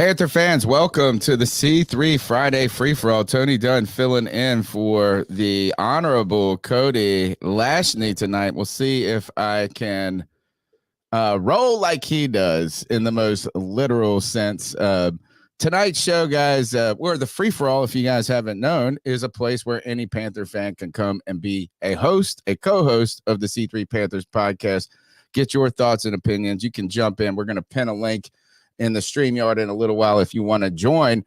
Panther fans, welcome to the C3 Friday Free-For-All. Tony Dunn filling in for the Honorable Cody Lashney tonight. We'll see if I can roll like he does in the most literal sense. Tonight's show, guys, where the Free-For-All, if you guys haven't known, is a place where any Panther fan can come and be a host, a co-host of the C3 Panthers Podcast. Get your thoughts and opinions. You can jump in. We're going to pin a link in the Streamyard in a little while if you want to join.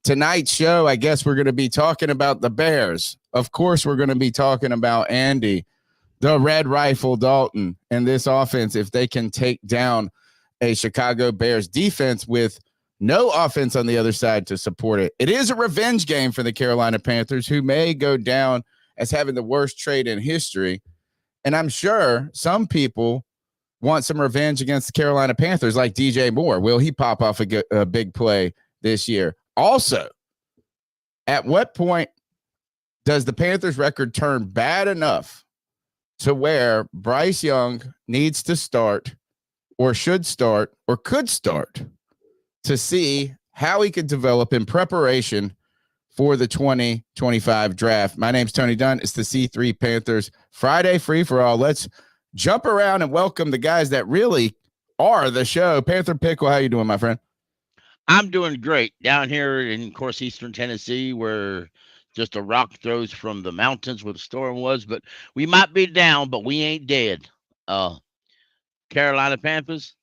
Tonight's show, I guess we're going to be talking about the Bears. Of course, we're going to be talking about Andy, the Red Rifle Dalton, and this offense, if they can take down a Chicago Bears defense with no offense on the other side to support it. It is a revenge game for the Carolina Panthers, who may go down as having the worst trade in history. And I'm sure some people want some revenge against the Carolina Panthers like DJ Moore. Will he pop off a big play this year? Also, at what point does the Panthers record turn bad enough to where Bryce Young needs to start or should start or could start to see how he could develop in preparation for the 2025 draft? My name's Tony Dunn. It's the C3 Panthers Friday Free-For-All. Let's jump around and welcome the guys that really are the show. Panther Pickle, how you doing, my friend? I'm doing great down here in, of course, Eastern Tennessee, where just a rock throws from the mountains where the storm was. But we might be down, but we ain't dead. Carolina Panthers,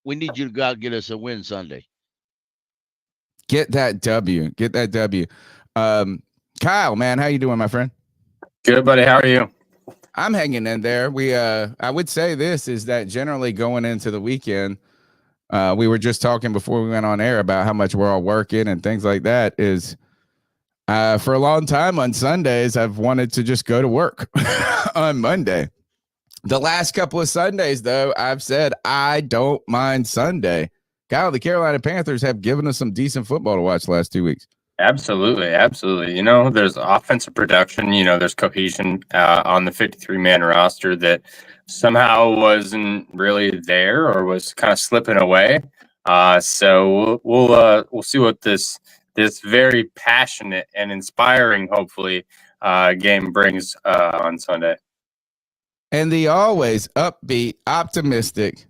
we need you to go out and get us a win Sunday. Get that W. Get that W. Kyle, man, how you doing, my friend? Good, buddy. How are you? I'm hanging in there. I would say this is that generally going into the weekend, we were just talking before we went on air about how much we're all working and things like that. Is for a long time on Sundays, I've wanted to just go to work on Monday. The last couple of Sundays, though, I've said I don't mind Sunday. Kyle, the Carolina Panthers have given us some decent football to watch the last 2 weeks. Absolutely. You know, there's offensive production. You know, there's cohesion on the 53-man roster that somehow wasn't really there or was kind of slipping away. So we'll see what this very passionate and inspiring, hopefully, game brings on Sunday. And the always upbeat, optimistic,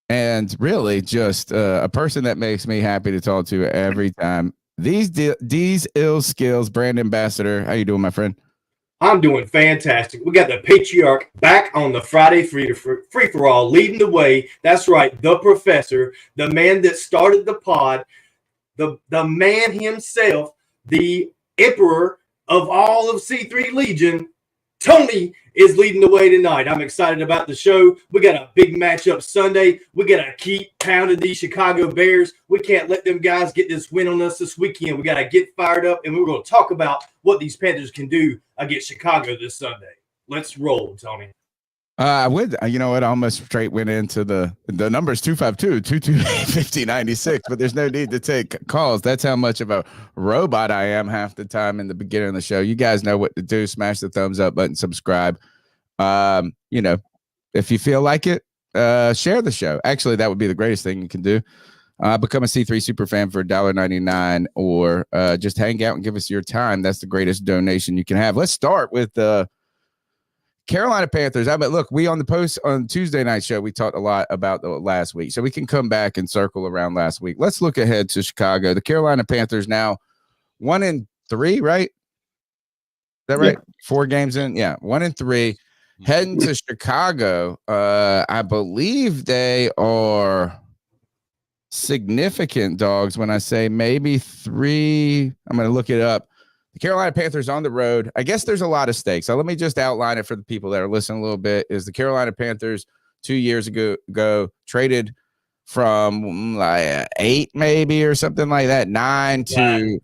and really just a person that makes me happy to talk to every time. These ill skills, brand ambassador. How you doing, my friend? I'm doing fantastic. We got the patriarch back on the Friday free-for-all, leading the way. That's right, the professor, the man that started the pod, the man himself, the emperor of all of C3 Legion. Tony is leading the way tonight. I'm excited about the show. We got a big matchup Sunday. We got to keep pounding these Chicago Bears. We can't let them guys get this win on us this weekend. We got to get fired up, and we're going to talk about what these Panthers can do against Chicago this Sunday. Let's roll, Tony. I would, you know what? I almost straight went into the numbers 252-228-5096, but there's no need to take calls. That's how much of a robot I am half the time in the beginning of the show. You guys know what to do. Smash the thumbs up button, subscribe. You know, if you feel like it, share the show. Actually, that would be the greatest thing you can do. Become a C3 super fan for $1.99 or just hang out and give us your time. That's the greatest donation you can have. Let's start with Carolina Panthers. Look, we on the post on Tuesday night show, we talked a lot about the last week, so we can come back and circle around last week. Let's look ahead to Chicago. The Carolina Panthers now 1-3, right? Is that right? Yeah. 4 games in. Yeah, 1-3. Heading to Chicago. I believe they are significant dogs when I say maybe 3. I'm going to look it up. The Carolina Panthers on the road. I guess there's a lot of stakes. So let me just outline it for the people that are listening a little bit. Is the Carolina Panthers 2 years ago traded from like 8 maybe or something like that, 9 to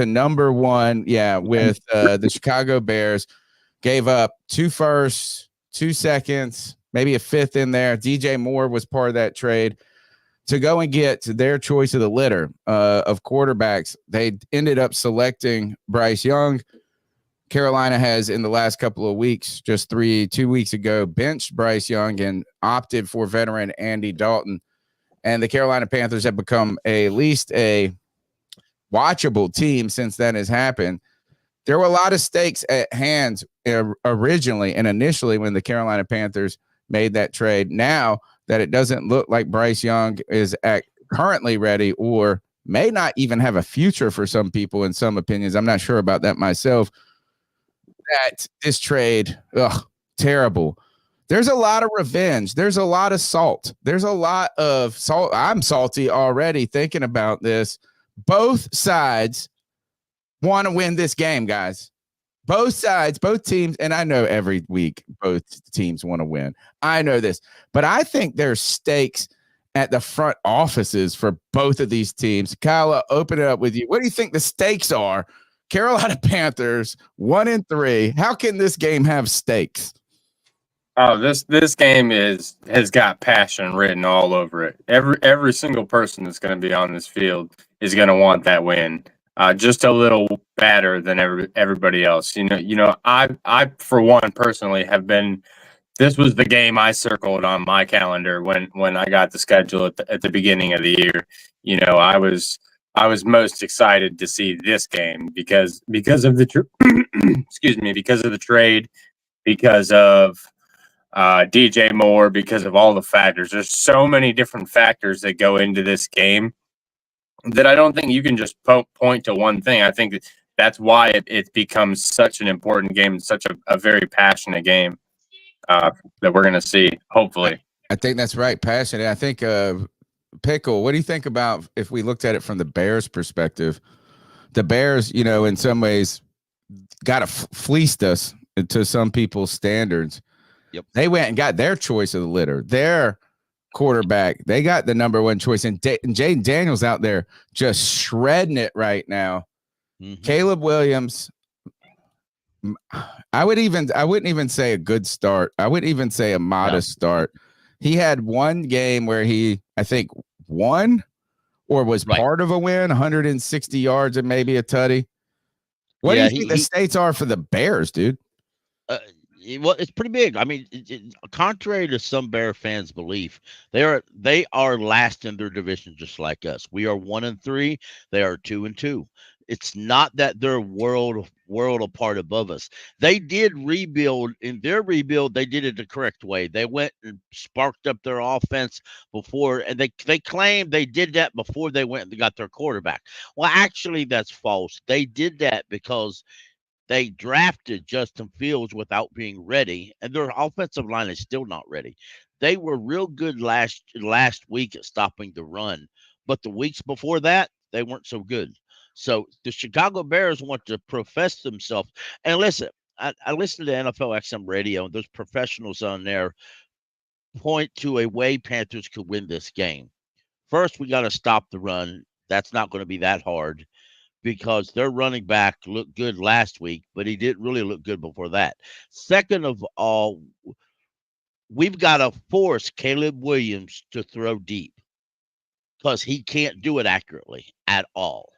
number 1. Yeah, with the Chicago Bears. Gave up 2 firsts, 2 seconds, maybe a 5th in there. DJ Moore was part of that trade. To go and get their choice of the litter of quarterbacks, they ended up selecting Bryce Young. Carolina has, in the last couple of weeks, just 2 weeks ago, benched Bryce Young and opted for veteran Andy Dalton. and the Carolina Panthers have become at least a watchable team since then has happened. There were a lot of stakes at hand originally and initially when the Carolina Panthers made that trade. Now that it doesn't look like Bryce Young is currently ready or may not even have a future for some people in some opinions. I'm not sure about that myself. That this trade, terrible. There's a lot of revenge. There's a lot of salt. There's a lot of salt. I'm salty already thinking about this. Both sides want to win this game, guys. Both sides, both teams, and I know every week both teams want to win. I know this, but I think there's stakes at the front offices for both of these teams. Kyle, I'll open it up with you. What do you think the stakes are? Carolina Panthers 1-3. How can this game have stakes? Oh, this game has got passion written all over it. Every single person that's going to be on this field is going to want that win. Just a little better than everybody else. You know, I for one personally have been. This was the game I circled on my calendar when I got the schedule at the beginning of the year. You know, I was most excited to see this game because of the because of the trade, because of DJ Moore, because of all the factors. There's so many different factors that go into this game that I don't think you can just point to one thing. I think that's why it becomes such an important game and such a very passionate game that we're going to see, hopefully. I think that's right, passionate. I think, Pickle, what do you think about if we looked at it from the Bears' perspective? The Bears, you know, in some ways got to fleeced us to some people's standards. Yep. They went and got their choice of the litter, their quarterback. They got the number one choice, and Jaden Daniels out there just shredding it right now. Mm-hmm. Caleb Williams, I wouldn't even say a good start. I wouldn't even say a modest start. He had one game where he, I think, won or was part of a win, 160 yards and maybe a tutty. What do you think the stakes are for the Bears, dude? Well, it's pretty big. I mean, contrary to some Bear fans' belief, they are last in their division, just like us. We are 1-3. They are 2-2. It's not that they're world apart above us. They did rebuild. In their rebuild, they did it the correct way. They went and sparked up their offense before, and they claimed they did that before they went and got their quarterback. Well, actually, that's false. They did that because they drafted Justin Fields without being ready, and their offensive line is still not ready. They were real good last week at stopping the run, but the weeks before that, they weren't so good. So the Chicago Bears want to profess themselves. And listen, I listen to NFL XM radio, and there's professionals on there point to a way Panthers could win this game. First, we got to stop the run. That's not going to be that hard because their running back looked good last week, but he didn't really look good before that. Second of all, we've got to force Caleb Williams to throw deep because he can't do it accurately at all.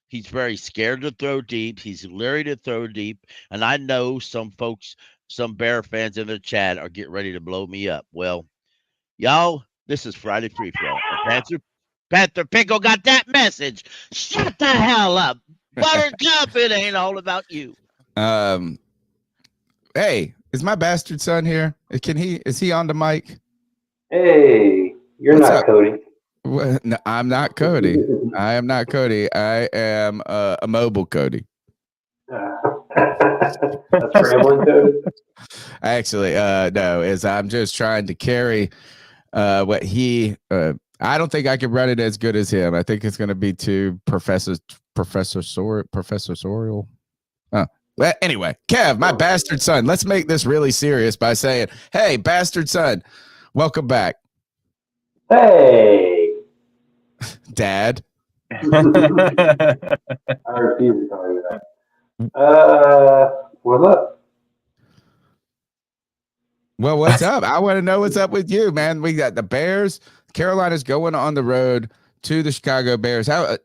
He's very scared to throw deep. He's leery to throw deep. And I know some folks, some Bear fans in the chat are getting ready to blow me up. Well, y'all, this is Friday Free For All. Panther Pickle got that message. Shut the hell up. Buttercup, it ain't all about you. Hey, is my bastard son here? Is he on the mic? Hey, you're What's not up? Cody. Well, no, I'm not Cody. I am not Cody. I am a mobile Cody. That's rambling, Cody. Actually, no, I'm just trying to carry what he. I don't think I can run it as good as him. I think it's going to be too professorial. Well, anyway, Kev, my bastard son. Let's make this really serious by saying, "Hey, bastard son, welcome back." Hey. Dad. I refuse to call you that. What's up? Well, what's up? I want to know what's up with you, man. We got the Bears. Carolina's going on the road to the Chicago Bears. How?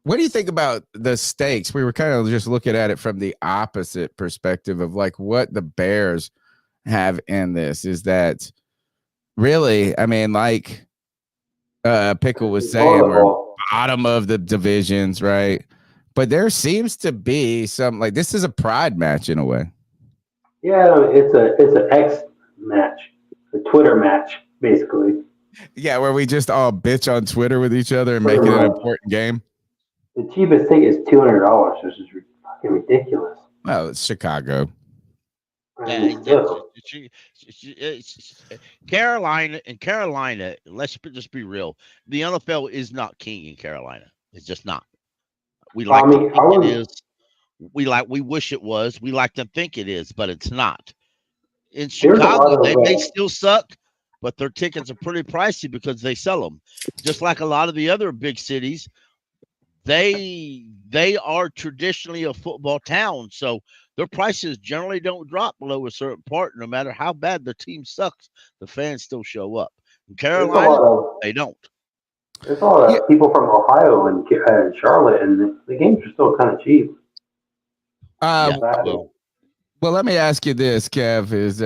What do you think about the stakes? We were kind of just looking at it from the opposite perspective of like what the Bears have in this. Is that really? I mean, like Pickle was saying we're bottom of the divisions, right? But there seems to be some like this is a pride match in a way. Yeah, it's an X match, a Twitter match, basically. Yeah, where we just all bitch on Twitter with each other and make it an important game. The cheapest thing is $200, which is fucking ridiculous. Well, it's Chicago. Carolina, let's just be real. The NFL is not king in Carolina. It's just not. We like to think it is. We wish it was. We like to think it is, but it's not. In Chicago, they still suck, but their tickets are pretty pricey because they sell them. Just like a lot of the other big cities, they are traditionally a football town, so their prices generally don't drop below a certain part. No matter how bad the team sucks, the fans still show up. In Carolina, they don't. There's a lot of people from Ohio and Charlotte, and the games are still kind of cheap. Well, let me ask you this, Kev, is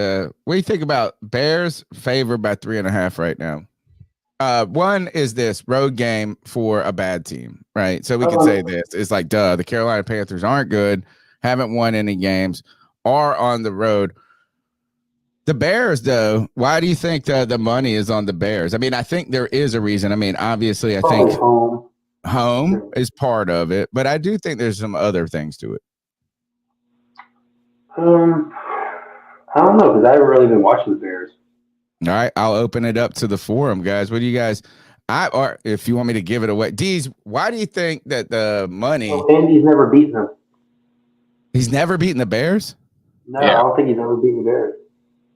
what do you think about Bears favored by 3.5 right now? One is this road game for a bad team, right? So we can say this. It's like, the Carolina Panthers aren't good, haven't won any games, are on the road. The Bears, though, why do you think the money is on the Bears? I mean, I think there is a reason. I mean, obviously, I think home is part of it, but I do think there's some other things to it. I don't know, because I haven't really been watching the Bears. All right, I'll open it up to the forum, guys. What do you guys? Or if you want me to give it away, Deez, why do you think that the money? Well, Andy's never beaten them. He's never beaten the Bears? No, I don't think he's ever beaten the Bears.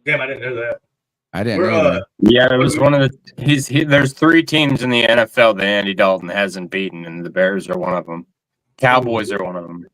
Damn, I didn't know that. I didn't know that. Yeah, it was one of the. There's 3 teams in the NFL that Andy Dalton hasn't beaten, and the Bears are one of them. Cowboys are one of them.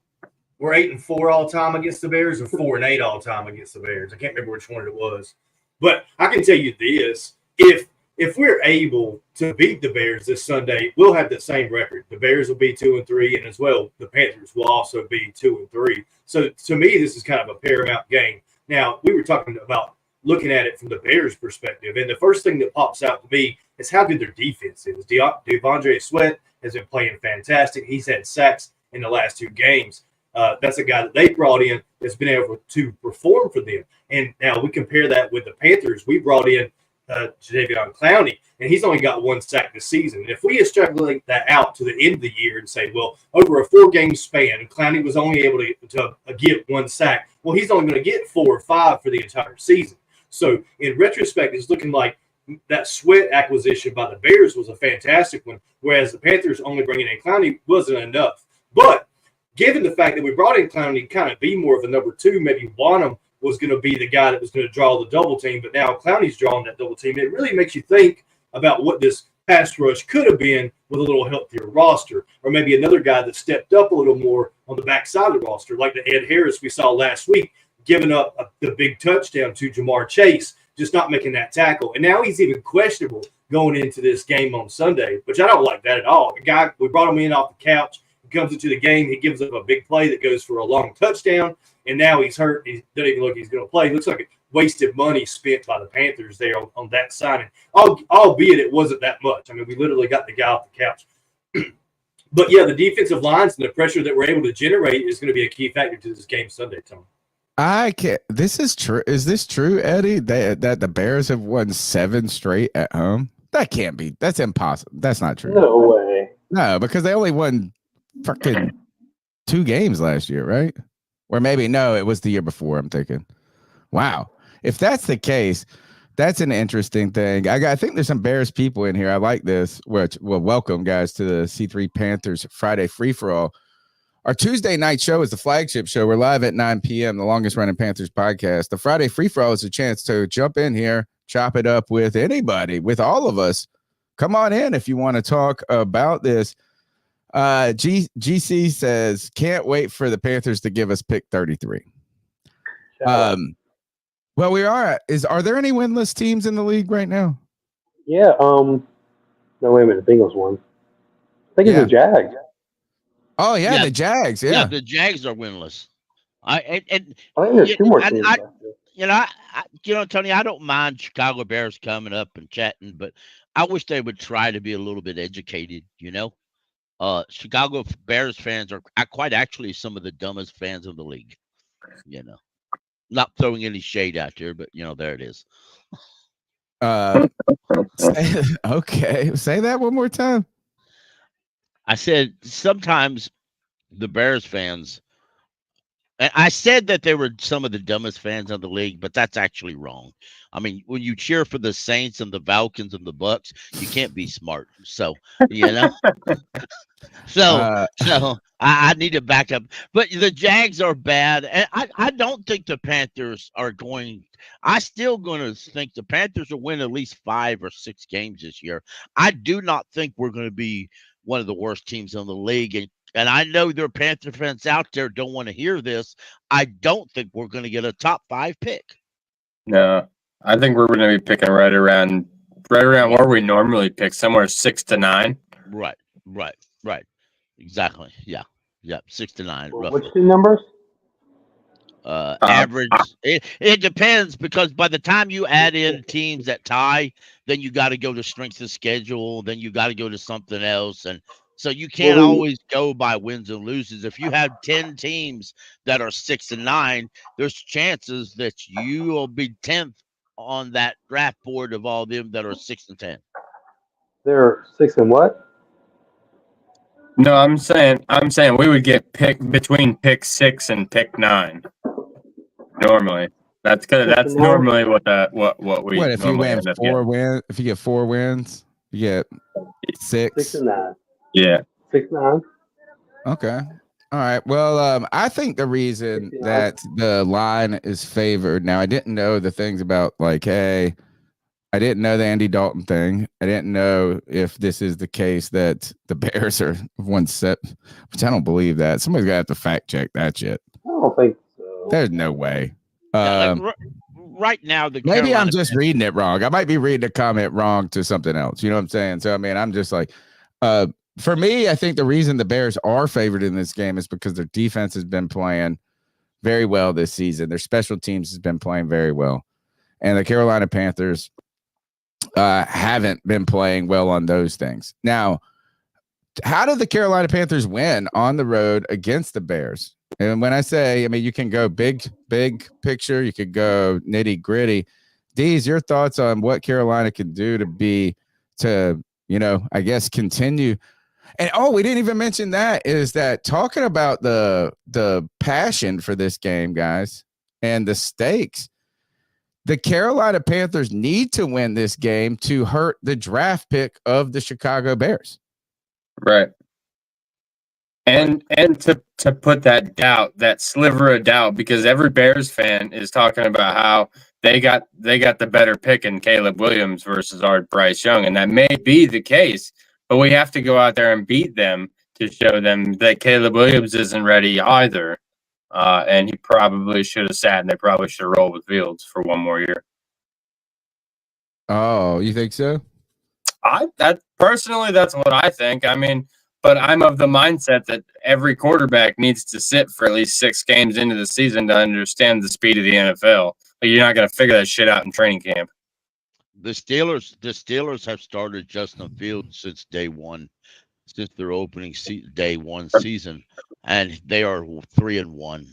We're 8-4 all time against the Bears, or 4-8 all time against the Bears. I can't remember which one it was, but I can tell you this: if we're able to beat the Bears this Sunday, we'll have the same record. The Bears will be 2-3, and as well, the Panthers will also be 2-3. So to me, this is kind of a paramount game. Now, we were talking about looking at it from the Bears' perspective, and the first thing that pops out to me is how good their defense is. Devondre Sweat has been playing fantastic. He's had sacks in the last 2 games. That's a guy that they brought in that's been able to perform for them. And now we compare that with the Panthers. We brought in Jadeveon Clowney, and he's only got 1 sack this season. And if we extrapolate that out to the end of the year and say, well, over a 4-game span, Clowney was only able to get 1 sack. Well, he's only going to get 4 or 5 for the entire season. So in retrospect, it's looking like that Sweat acquisition by the Bears was a fantastic one, whereas the Panthers only bringing in Clowney wasn't enough. But given the fact that we brought in Clowney to kind of be more of a number 2, maybe Bonham was going to be the guy that was going to draw the double team, but now Clowney's drawing that double team. It really makes you think about what this pass rush could have been with a little healthier roster, or maybe another guy that stepped up a little more on the backside of the roster, like the Ed Harris we saw last week, giving up the big touchdown to Jamar Chase, just not making that tackle. And now he's even questionable going into this game on Sunday, which I don't like that at all. The guy, we brought him in off the couch. He comes into the game. He gives up a big play that goes for a long touchdown, and now he's hurt. He doesn't even look like he's going to play. It looks like wasted money spent by the Panthers there on that signing, albeit it wasn't that much. I mean, we literally got the guy off the couch. But, yeah, the defensive lines and the pressure that we're able to generate is going to be a key factor to this game Sunday, Tom. I can't. This is true. Is this true, Eddie? That the Bears have won 7 straight at home? That can't be. That's impossible. That's not true. No way. No, because they only won fucking 2 games last year, right? Or maybe no, it was the year before. I'm thinking. Wow. If that's the case, that's an interesting thing. I think there's some Bears people in here. I like this. Which, well, welcome guys to the C3 Panthers Friday Free for All. Our Tuesday night show is the flagship show. We're live at 9 p.m., the longest running Panthers podcast. The Friday Free-For-All is a chance to jump in here, chop it up with anybody, with all of us. Come on in if you want to talk about this. GC says, can't wait for the Panthers to give us pick 33. Well, we are. Are there any winless teams in the league right now? Yeah. No, wait a minute. The Bengals won. I think it's the Jags. Oh, the Jags. Yeah, the Jags are winless. I think there's 2 more teams. Tony, I don't mind Chicago Bears coming up and chatting, but I wish they would try to be a little bit educated. Chicago Bears fans are quite actually some of the dumbest fans in the league. Not throwing any shade out there, but there it is. Okay, say that one more time. I said sometimes the Bears fans. And I said that they were some of the dumbest fans in the league, but that's actually wrong. I mean, when you cheer for the Saints and the Falcons and the Bucks, you can't be smart. So, so I need to back up. But the Jags are bad, and I don't think the Panthers are going. I still going to think the Panthers will win at least 5 or 6 games this year. I do not think we're going to be one of the worst teams in the league, and I know there are Panther fans out there don't want to hear this. I don't think we're going to get a top 5 pick. No, I think we're going to be picking right around where we normally pick, somewhere 6 to 9. Right. Exactly. Yeah. 6 to 9. What's Roughly. the numbers? Average. It depends, because by the time you add in teams that tie, then you got to go to strength of schedule. Then you got to go to something else, and so you can't always go by wins and loses. If you have 10 teams that are 6 and 9, there's chances that you will be 10th on that draft board of all them that are 6 and 10. They're 6 and what? No, I'm saying we would get picked between pick 6 and pick 9. Normally, that's normally what we. What if you win end up 4 getting. wins? If you get 4 wins, you get 6. 6 and 9. Yeah. 6 and 9. Okay. All right. Well, I think the reason that the line is favored now, I didn't know the things about I didn't know the Andy Dalton thing. I didn't know if this is the case that the Bears are 1 set, which I don't believe that. Somebody's gonna have to fact check that shit. I don't think so. There's no way. Right now, Maybe Carolina I'm just reading it wrong. I might be reading a comment wrong to something else. You know what I'm saying? So, I mean, I'm just for me, I think the reason the Bears are favored in this game is because their defense has been playing very well this season. Their special teams has been playing very well. And the Carolina Panthers haven't been playing well on those things. Now, how did the Carolina Panthers win on the road against the Bears? And when I say, I mean, you can go big picture, you could go nitty gritty. Deez, your thoughts on what Carolina can do to I guess continue. And we didn't even mention that, is that talking about the passion for this game, guys, and the stakes. The Carolina Panthers need to win this game to hurt the draft pick of the Chicago Bears. Right. And to put that sliver of doubt, because every Bears fan is talking about how they got the better pick in Caleb Williams versus our Bryce Young, and that may be the case, but we have to go out there and beat them to show them that Caleb Williams isn't ready either, and he probably should have sat, and they probably should have rolled with Fields for 1 more year. Oh, you think so? Personally, that's what I think. I mean, but I'm of the mindset that every quarterback needs to sit for at least 6 games into the season to understand the speed of the NFL. But you're not going to figure that shit out in training camp. The Steelers have started Justin Fields since day one, since their opening day one season, and they are 3-1.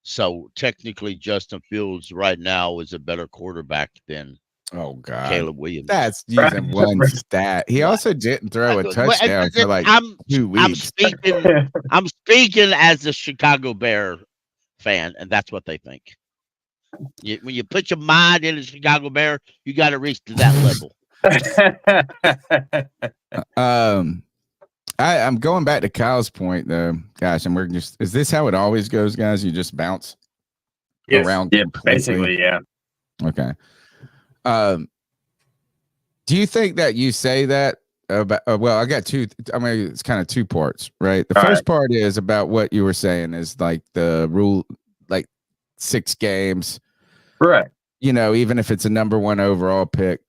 So technically, Justin Fields right now is a better quarterback than Caleb Williams. That's using one stat. He also didn't throw a touchdown for 2 weeks. I'm speaking as a Chicago Bear fan, and that's what they think. When you put your mind in a Chicago Bear, you got to reach to that level. I'm going back to Kyle's point though. Gosh, is this how it always goes, guys? You just bounce around? Yeah, basically, yeah. Okay. Do you think that you say that about, well, I got 2, I mean, it's kind of 2 parts, right? The first part is about what you were saying is the rule, 6 games. Right. Even if it's a number 1 overall pick.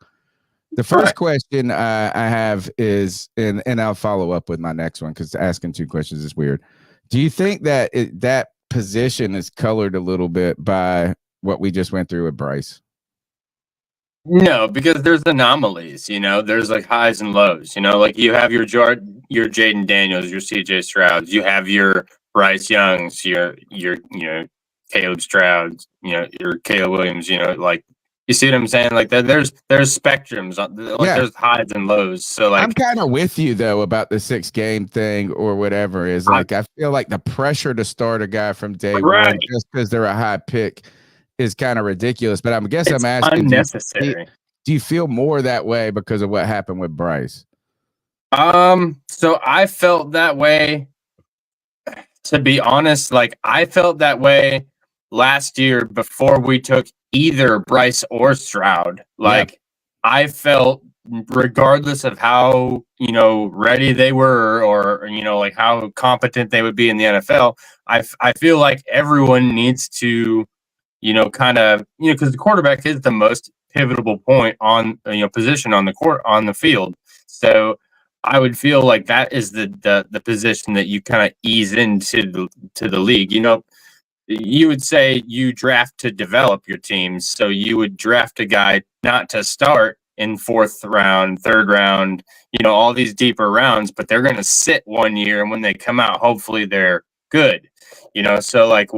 The first question I have is, and I'll follow up with my next one because asking 2 questions is weird. Do you think that that position is colored a little bit by what we just went through with Bryce? No, because there's anomalies, there's like highs and lows, like you have your Jaden Daniels, your CJ Strouds, you have your Bryce Youngs, your Caleb Strouds, your Caleb Williams, like you see what I'm saying? Like there's spectrums, there's highs and lows. So like I'm kind of with you though about the 6-game thing or whatever is like I feel like the pressure to start a guy from day one just because they're a high pick is kind of ridiculous, but I'm asking unnecessary. Do you feel more that way because of what happened with Bryce? So I felt that way, to be honest. Like I felt that way last year before we took either Bryce or Stroud. Like I felt, regardless of how ready they were or like how competent they would be in the NFL, I feel like everyone needs to kind of, because the quarterback is the most pivotal point on, position on the court, on the field. So I would feel like that is the position that you kind of ease into the league. You would say you draft to develop your teams. So you would draft a guy not to start in 4th round, 3rd round, all these deeper rounds, but they're going to sit 1 year. And when they come out, hopefully they're good, so like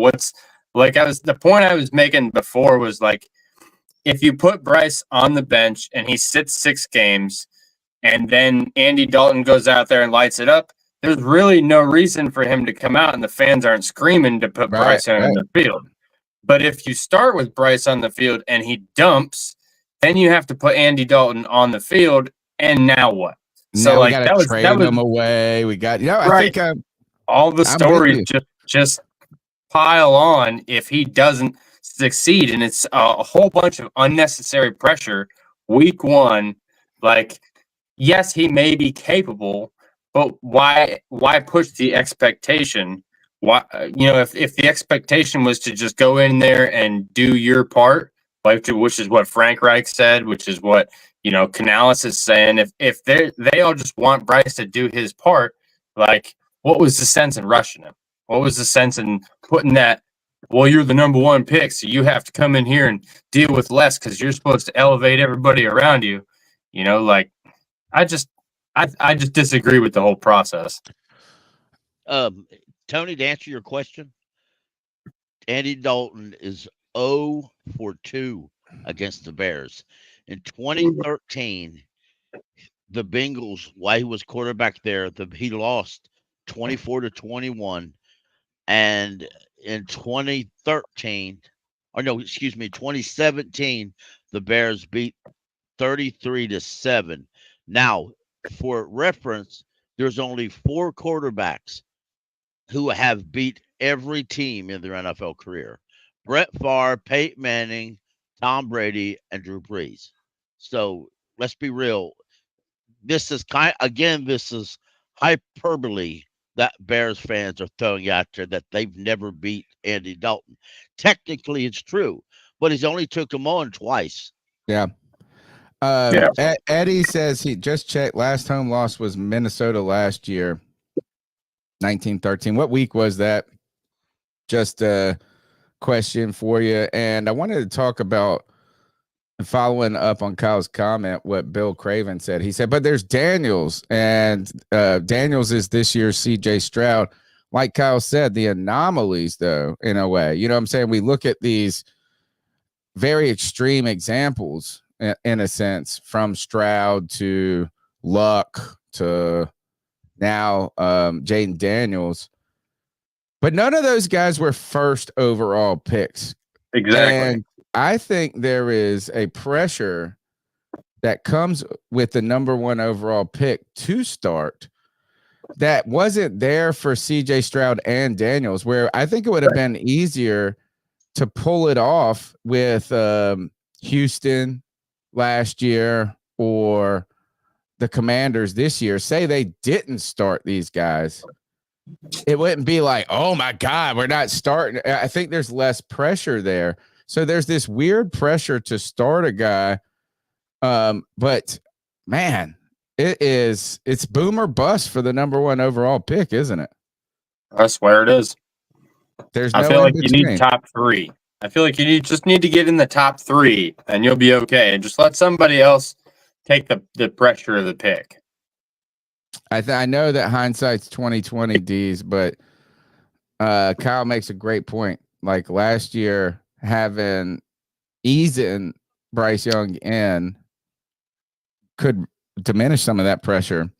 the point I was making before was like, if you put Bryce on the bench and he sits 6 games and then Andy Dalton goes out there and lights it up, there's really no reason for him to come out and the fans aren't screaming to put Bryce on the field. But if you start with Bryce on the field and he dumps, then you have to put Andy Dalton on the field. And now what? So like that was trade him away. We got, I think all the stories just pile on if he doesn't succeed, and it's a whole bunch of unnecessary pressure week 1. Like, yes, he may be capable, but why push the expectation? Why, if the expectation was to just go in there and do your part, which is what Frank Reich said, which is what Canales is saying, if they all just want Bryce to do his part, like, what was the sense in rushing him? What was the sense in putting that, well, you're the number 1 pick, so you have to come in here and deal with less because you're supposed to elevate everybody around you. Like I just disagree with the whole process. Tony, to answer your question, Andy Dalton is 0 for 2 against the Bears. In 2013, the Bengals, while he was quarterback there, he lost 24-21. And in 2017, the Bears beat 33-7. Now, for reference, there's only 4 quarterbacks who have beat every team in their NFL career: Brett Favre, Peyton Manning, Tom Brady, and Drew Brees. So let's be real. This is hyperbole that Bears fans are throwing out there, that they've never beat Andy Dalton. Technically, it's true, but he's only took him on twice. Yeah. Eddie says he just checked. Last home loss was Minnesota last year, 1913. What week was that? Just a question for you. And I wanted to talk about, following up on Kyle's comment, what Bill Craven said. He said, but there's Daniels, and Daniels is this year's CJ Stroud. Like Kyle said, the anomalies, though, in a way, what I'm saying? We look at these very extreme examples, in a sense, from Stroud to Luck to now Jaden Daniels. But none of those guys were first overall picks. Exactly. And I think there is a pressure that comes with the number 1 overall pick to start that wasn't there for CJ Stroud and Daniels, where I think it would have been easier to pull it off with Houston last year or the Commanders this year. Say they didn't start these guys, it wouldn't be like, oh my God, we're not starting. I think there's less pressure there. So there's this weird pressure to start a guy. But man, it's boom or bust for the number 1 overall pick, isn't it? I swear it is. There's I feel like you need top 3. I feel like you just need to get in the top 3 and you'll be okay. And just let somebody else take the pressure of the pick. I know that hindsight's 20/20, D's, but Kyle makes a great point. Like last year, having easing Bryce Young in could diminish some of that pressure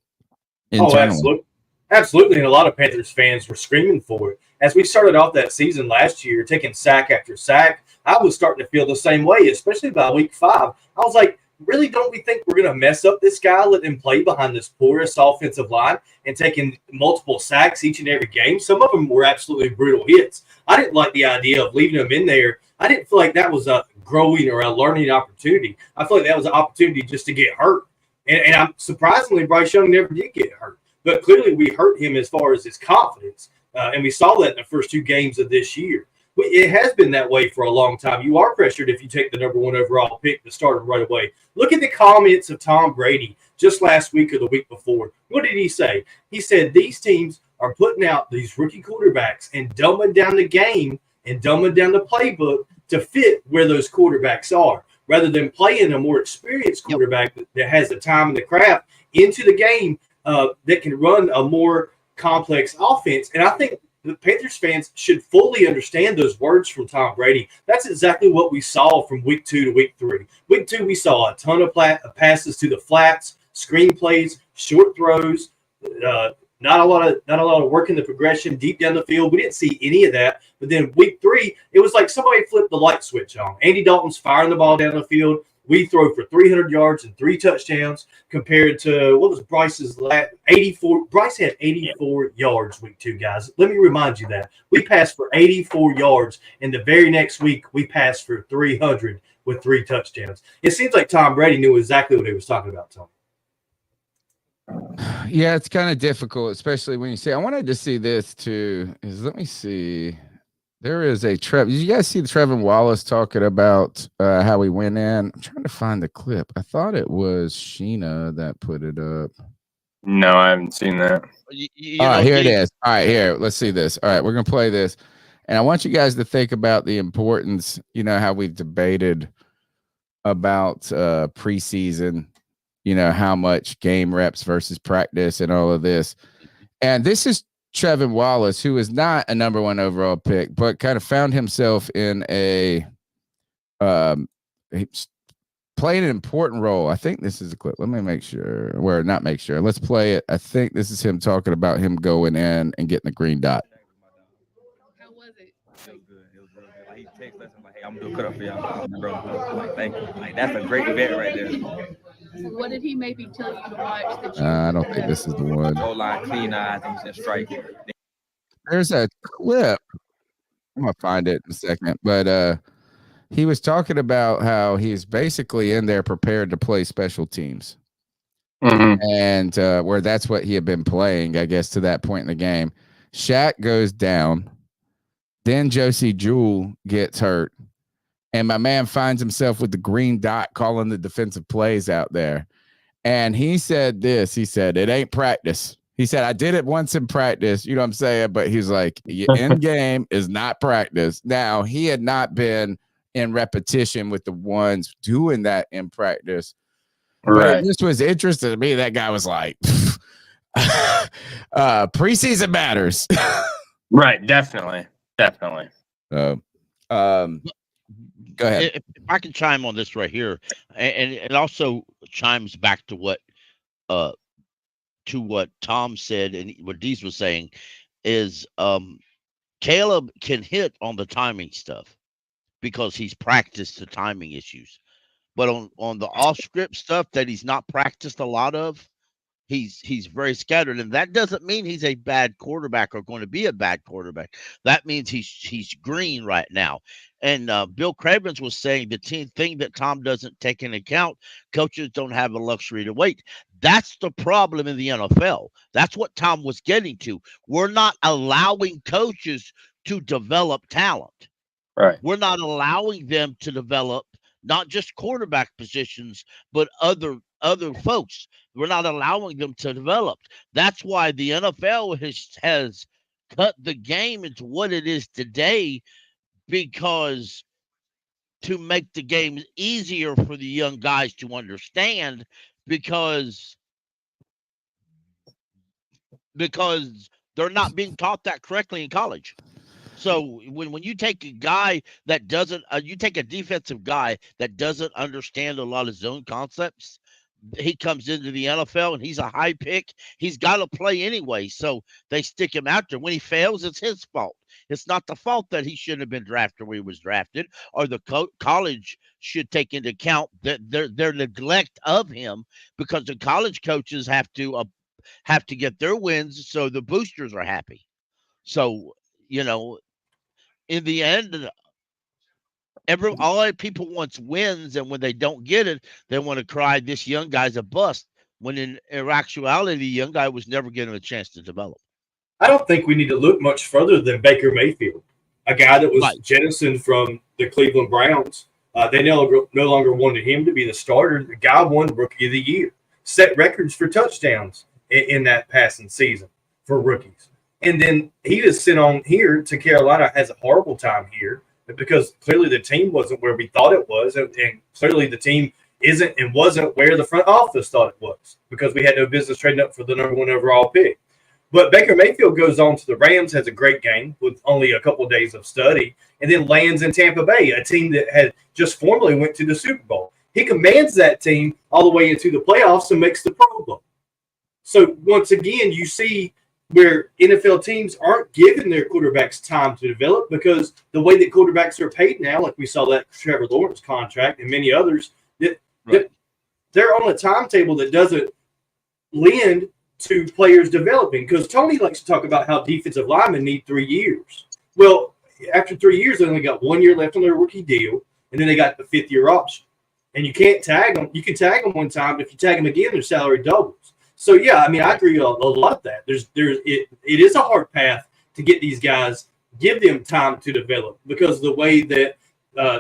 internally. Absolutely. And a lot of Panthers fans were screaming for it. As we started off that season last year, taking sack after sack, I was starting to feel the same way, especially by week 5. I was like, really, don't we think we're going to mess up this guy, let him play behind this porous offensive line and taking multiple sacks each and every game? Some of them were absolutely brutal hits. I didn't like the idea of leaving him in there. I didn't feel like that was a growing or a learning opportunity. I feel like that was an opportunity just to get hurt. And I'm surprisingly, Bryce Young never did get hurt. But clearly we hurt him as far as his confidence. And we saw that in the first 2 games of this year. It has been that way for a long time. You are pressured if you take the number 1 overall pick to start right away. Look at the comments of Tom Brady just last week or the week before. What did he say? He said these teams are putting out these rookie quarterbacks and dumbing down the game and dumbing down the playbook to fit where those quarterbacks are, rather than playing a more experienced quarterback that has the time and the craft into the game that can run a more complex offense. And I think the Panthers fans should fully understand those words from Tom Brady. That's exactly what we saw from week 2 to week 3. Week 2, we saw a ton of passes to the flats, screen plays, short throws, not a lot of work in the progression deep down the field. We didn't see any of that. But then week 3, it was like somebody flipped the light switch on. Andy Dalton's firing the ball down the field. We throw for 300 yards and 3 touchdowns compared to what was Bryce's 84. Bryce had 84 yards week 2, guys. Let me remind you that. We passed for 84 yards, and the very next week we passed for 300 with 3 touchdowns. It seems like Tom Brady knew exactly what he was talking about, Tom. Yeah, it's kind of difficult, especially when you say, I wanted to see this too. Let me see. There is a Did you guys see the Trevin Wallace talking about how he went in? I'm trying to find the clip. I thought it was Sheena that put it up. No, I haven't seen that. All right, here it is. All right, here. Let's see this. All right, we're going to play this. And I want you guys to think about the importance, how we've debated about preseason, how much game reps versus practice and all of this. And this is Trevin Wallace, who is not a number 1 overall pick, but kind of found himself in he played an important role. I think this is a clip. Let me make sure. Or not make sure. Let's play it. I think this is him talking about him going in and getting the green dot. How was it? It was good. It was real good. Like, he texted us and like, hey, I'm doing cut up for y'all. Bro, like, thank you. Like, that's a great event right there. So what did he maybe tell you to watch? That I don't think this is the one. Goal line, clean eyes, and he's in strike. There's a clip. I'm gonna find it in a second, but he was talking about how he's basically in there prepared to play special teams, and where that's what he had been playing, I guess, to that point in the game. Shaq goes down, then Josie Jewell gets hurt, and my man finds himself with the green dot calling the defensive plays out there. And he said this. He said, it ain't practice. He said, I did it once in practice. You know what I'm saying? But he's like, in game is not practice. Now, he had not been in repetition with the ones doing that in practice. Right. But this was interesting to me. That guy was like, preseason matters. Right. Definitely. Go ahead. If I can chime on this right here, and it also chimes back to what Tom said and what Deez was saying, is Caleb can hit on the timing stuff because he's practiced the timing issues, but on the off script stuff that he's not practiced a lot of, he's very scattered, and that doesn't mean he's a bad quarterback or going to be a bad quarterback. That means he's green right now. And Bill Cravens was saying the thing that Tom doesn't take into account, coaches don't have the luxury to wait. That's the problem in the NFL. That's what Tom was getting to. We're not allowing coaches to develop talent. Right. We're not allowing them to develop not just quarterback positions, but other folks. We're not allowing them to develop. That's why the NFL has cut the game into what it is today, because to make the game easier for the young guys to understand because they're not being taught that correctly in college. So when you take a guy that doesn't, you take a defensive guy that doesn't understand a lot of zone concepts, he comes into the NFL and he's a high pick. He's got to play anyway. So they stick him out there. When he fails, it's his fault. It's not the fault that he shouldn't have been drafted where he was drafted, or the college should take into account that their neglect of him, because the college coaches have to get their wins so the boosters are happy. So, you know, in the end, all people wants wins, and when they don't get it, they want to cry this young guy's a bust. When in actuality, the young guy was never given a chance to develop. I don't think we need to look much further than Baker Mayfield, a guy that was jettisoned from the Cleveland Browns. They no longer wanted him to be the starter. The guy won Rookie of the Year, set records for touchdowns in that passing season for rookies. And then he was sent on here to Carolina, has a horrible time here because clearly the team wasn't where we thought it was. And clearly the team isn't and wasn't where the front office thought it was, because we had no business trading up for the number 1 overall pick. But Baker Mayfield goes on to the Rams, has a great game with only a couple of days of study, and then lands in Tampa Bay, a team that had just formally went to the Super Bowl. He commands that team all the way into the playoffs and makes the Pro Bowl. So once again, you see where NFL teams aren't giving their quarterbacks time to develop, because the way that quarterbacks are paid now, like we saw that Trevor Lawrence contract and many others, that they're on a timetable that doesn't lend to players developing. Because Tony likes to talk about how defensive linemen need 3 years. Well, after 3 years, they only got 1 year left on their rookie deal, and then they got the 5th-year option. And you can't tag them. You can tag them one time, but if you tag them again, their salary doubles. So, yeah, I mean, I agree a lot of that. It is a hard path to get these guys, give them time to develop, because of the way that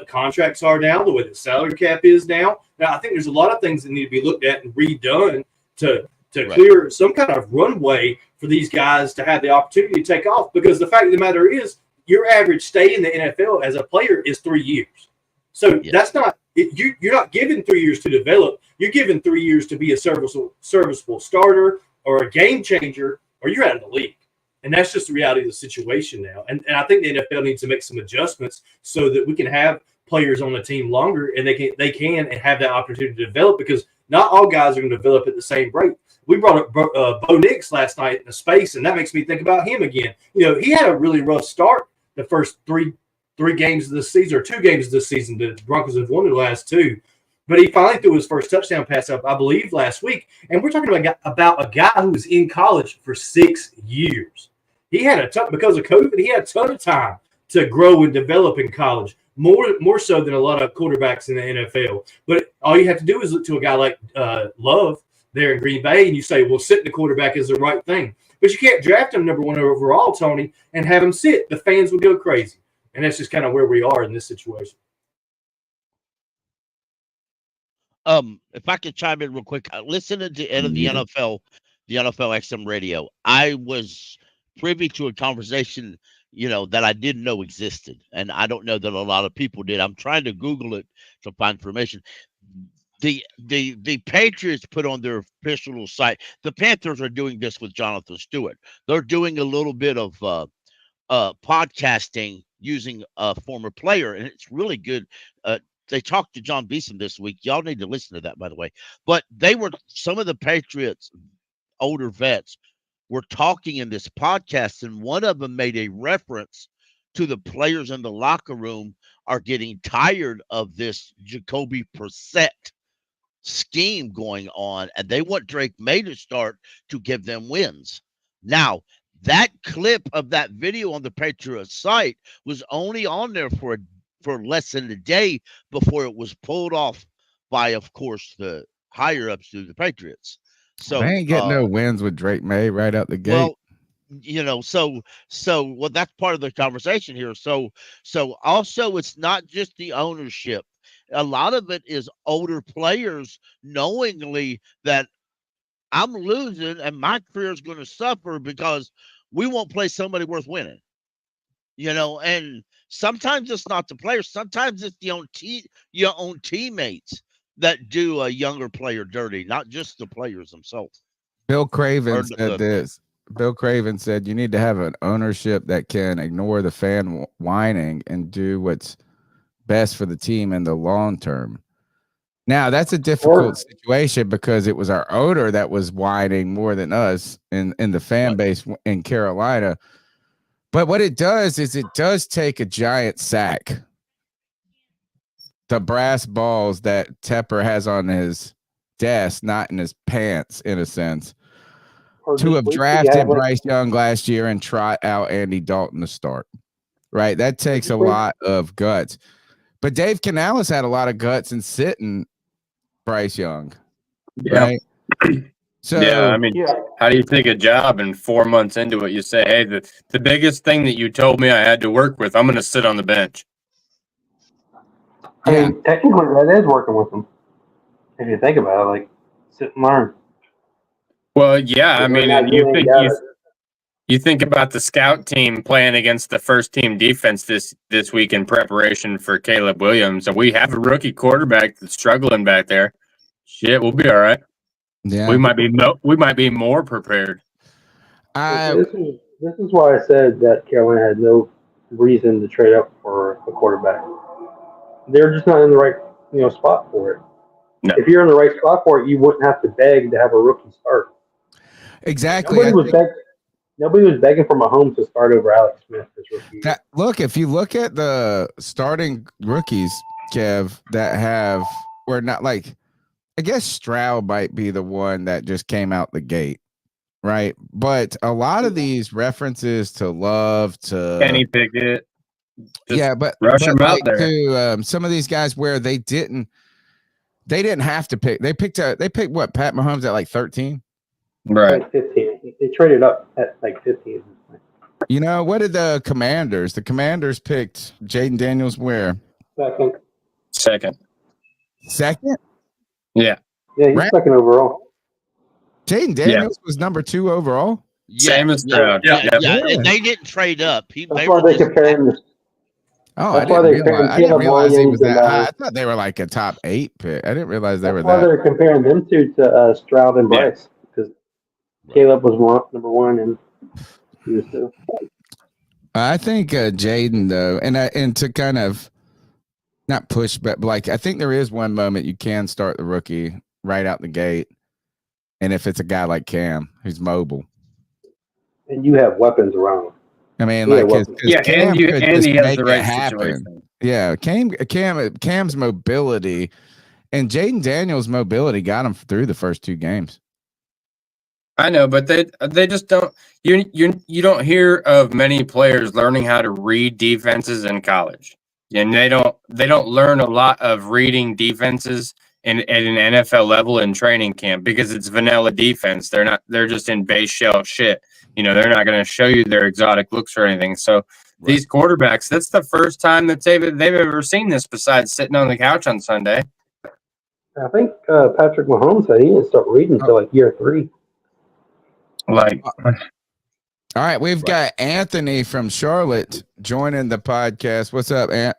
contracts are now, the way the salary cap is now. Now, I think there's a lot of things that need to be looked at and redone to clear some kind of runway for these guys to have the opportunity to take off. Because the fact of the matter is, your average stay in the NFL as a player is 3 years. So that's not you're not given 3 years to develop. You're given 3 years to be a serviceable starter or a game changer, or you're out of the league. And that's just the reality of the situation now. And I think the NFL needs to make some adjustments so that we can have players on the team longer, and they can and have that opportunity to develop, because not all guys are going to develop at the same rate. We brought up Bo Nix last night in the space, and that makes me think about him again. You know, he had a really rough start the first three games of the season, or 2 games of the season. The Broncos have won the last 2. But he finally threw his first touchdown pass up, I believe, last week. And we're talking about a guy who was in college for 6 years. He had because of COVID, he had a ton of time to grow and develop in college, more so than a lot of quarterbacks in the NFL. But all you have to do is look to a guy like Love there in Green Bay, and you say, well, sitting the quarterback is the right thing. But you can't draft him number 1 overall, Tony, and have him sit. The fans would go crazy. And that's just kind of where we are in this situation. If I could chime in real quick, listening to the NFL XM radio, I was privy to a conversation, that I didn't know existed, and I don't know that a lot of people did. I'm trying to Google it to find information. The Patriots put on their official site. The Panthers are doing this with Jonathan Stewart. They're doing a little bit of podcasting using a former player, and it's really good. They talked to John Beeson this week. Y'all need to listen to that, by the way. But some of the Patriots, older vets, were talking in this podcast, and one of them made a reference to the players in the locker room are getting tired of this Jacoby Brissett scheme going on, and they want Drake May to start to give them wins. Now, that clip of that video on the Patriots site was only on there for less than a day before it was pulled off by, of course, the higher ups to the Patriots. So they ain't getting no wins with Drake May right out the gate. Well, so that's part of the conversation here. So also, it's not just the ownership. A lot of it is older players knowingly that I'm losing and my career is going to suffer because we won't play somebody worth winning. And sometimes it's not the players. Sometimes it's your own teammates that do a younger player dirty, not just the players themselves. Bill Craven Or said this. Bill Craven said you need to have an ownership that can ignore the fan whining and do what's best for the team in the long term. Now, that's a difficult situation because it was our owner that was whining more than us in the fan base in Carolina. But what it does is it does take a giant sack. The brass balls that Tepper has on his desk, not in his pants, in a sense, to have drafted Bryce Young last year and trot out Andy Dalton to start. Right? That takes a lot of guts. But Dave Canales had a lot of guts in sitting Bryce Young. Yeah. Right? So, yeah, I mean, how do you take a job and 4 months into it, you say, hey, the biggest thing that you told me I had to work with, I'm going to sit on the bench. I mean, technically, that is working with them. If you think about it, like, sit and learn. Well, yeah, I mean, and you think about the scout team playing against the first team defense this week in preparation for Caleb Williams, and we have a rookie quarterback that's struggling back there. Shit, we'll be all right. Yeah, we might be more prepared. This is why I said that Carolina had no reason to trade up for a quarterback. They're just not in the right spot for it. No. If you're in the right spot for it, you wouldn't have to beg to have a rookie start. Exactly. Nobody was begging for Mahomes to start over Alex Smith this rookie. Look, if you look at the starting rookies, Kev, that were not like, I guess Stroud might be the one that just came out the gate, right? But a lot of these references to Love, to Kenny Pickett, but rush them out there. To some of these guys where they didn't have to pick. They picked what, Pat Mahomes at like 13, right? Like 15. They traded up at like 15. You know, what did the Commanders? The Commanders picked Jaden Daniels where? Second. Yeah, he's second overall. Jaden Daniels was number 2 overall. Same as Stroud. Yeah. And they didn't trade up. That's why they compared him. I didn't realize he was that high. I thought they were like a top 8 pick. I didn't realize they were that. That's why they're comparing them to Stroud and Bryce, because Caleb was number 1 and he was 2. I think Jaden though, and to kind of not push, but like I think there is one moment you can start the rookie right out the gate, and if it's a guy like Cam who's mobile, and you have weapons around him. I mean, like, Cam could just make it happen. Yeah, Cam's mobility and Jaden Daniels' mobility got him through the first 2 games. I know, but they just don't. You don't hear of many players learning how to read defenses in college, and they don't learn a lot of reading defenses at an NFL level in training camp because it's vanilla defense. They're just in base shell shit. They're not going to show you their exotic looks or anything. So these quarterbacks, that's the first time that they've ever seen this besides sitting on the couch on Sunday. I think Patrick Mahomes said he didn't start reading until like year 3. All right, we've got Anthony from Charlotte joining the podcast. What's up, Ant?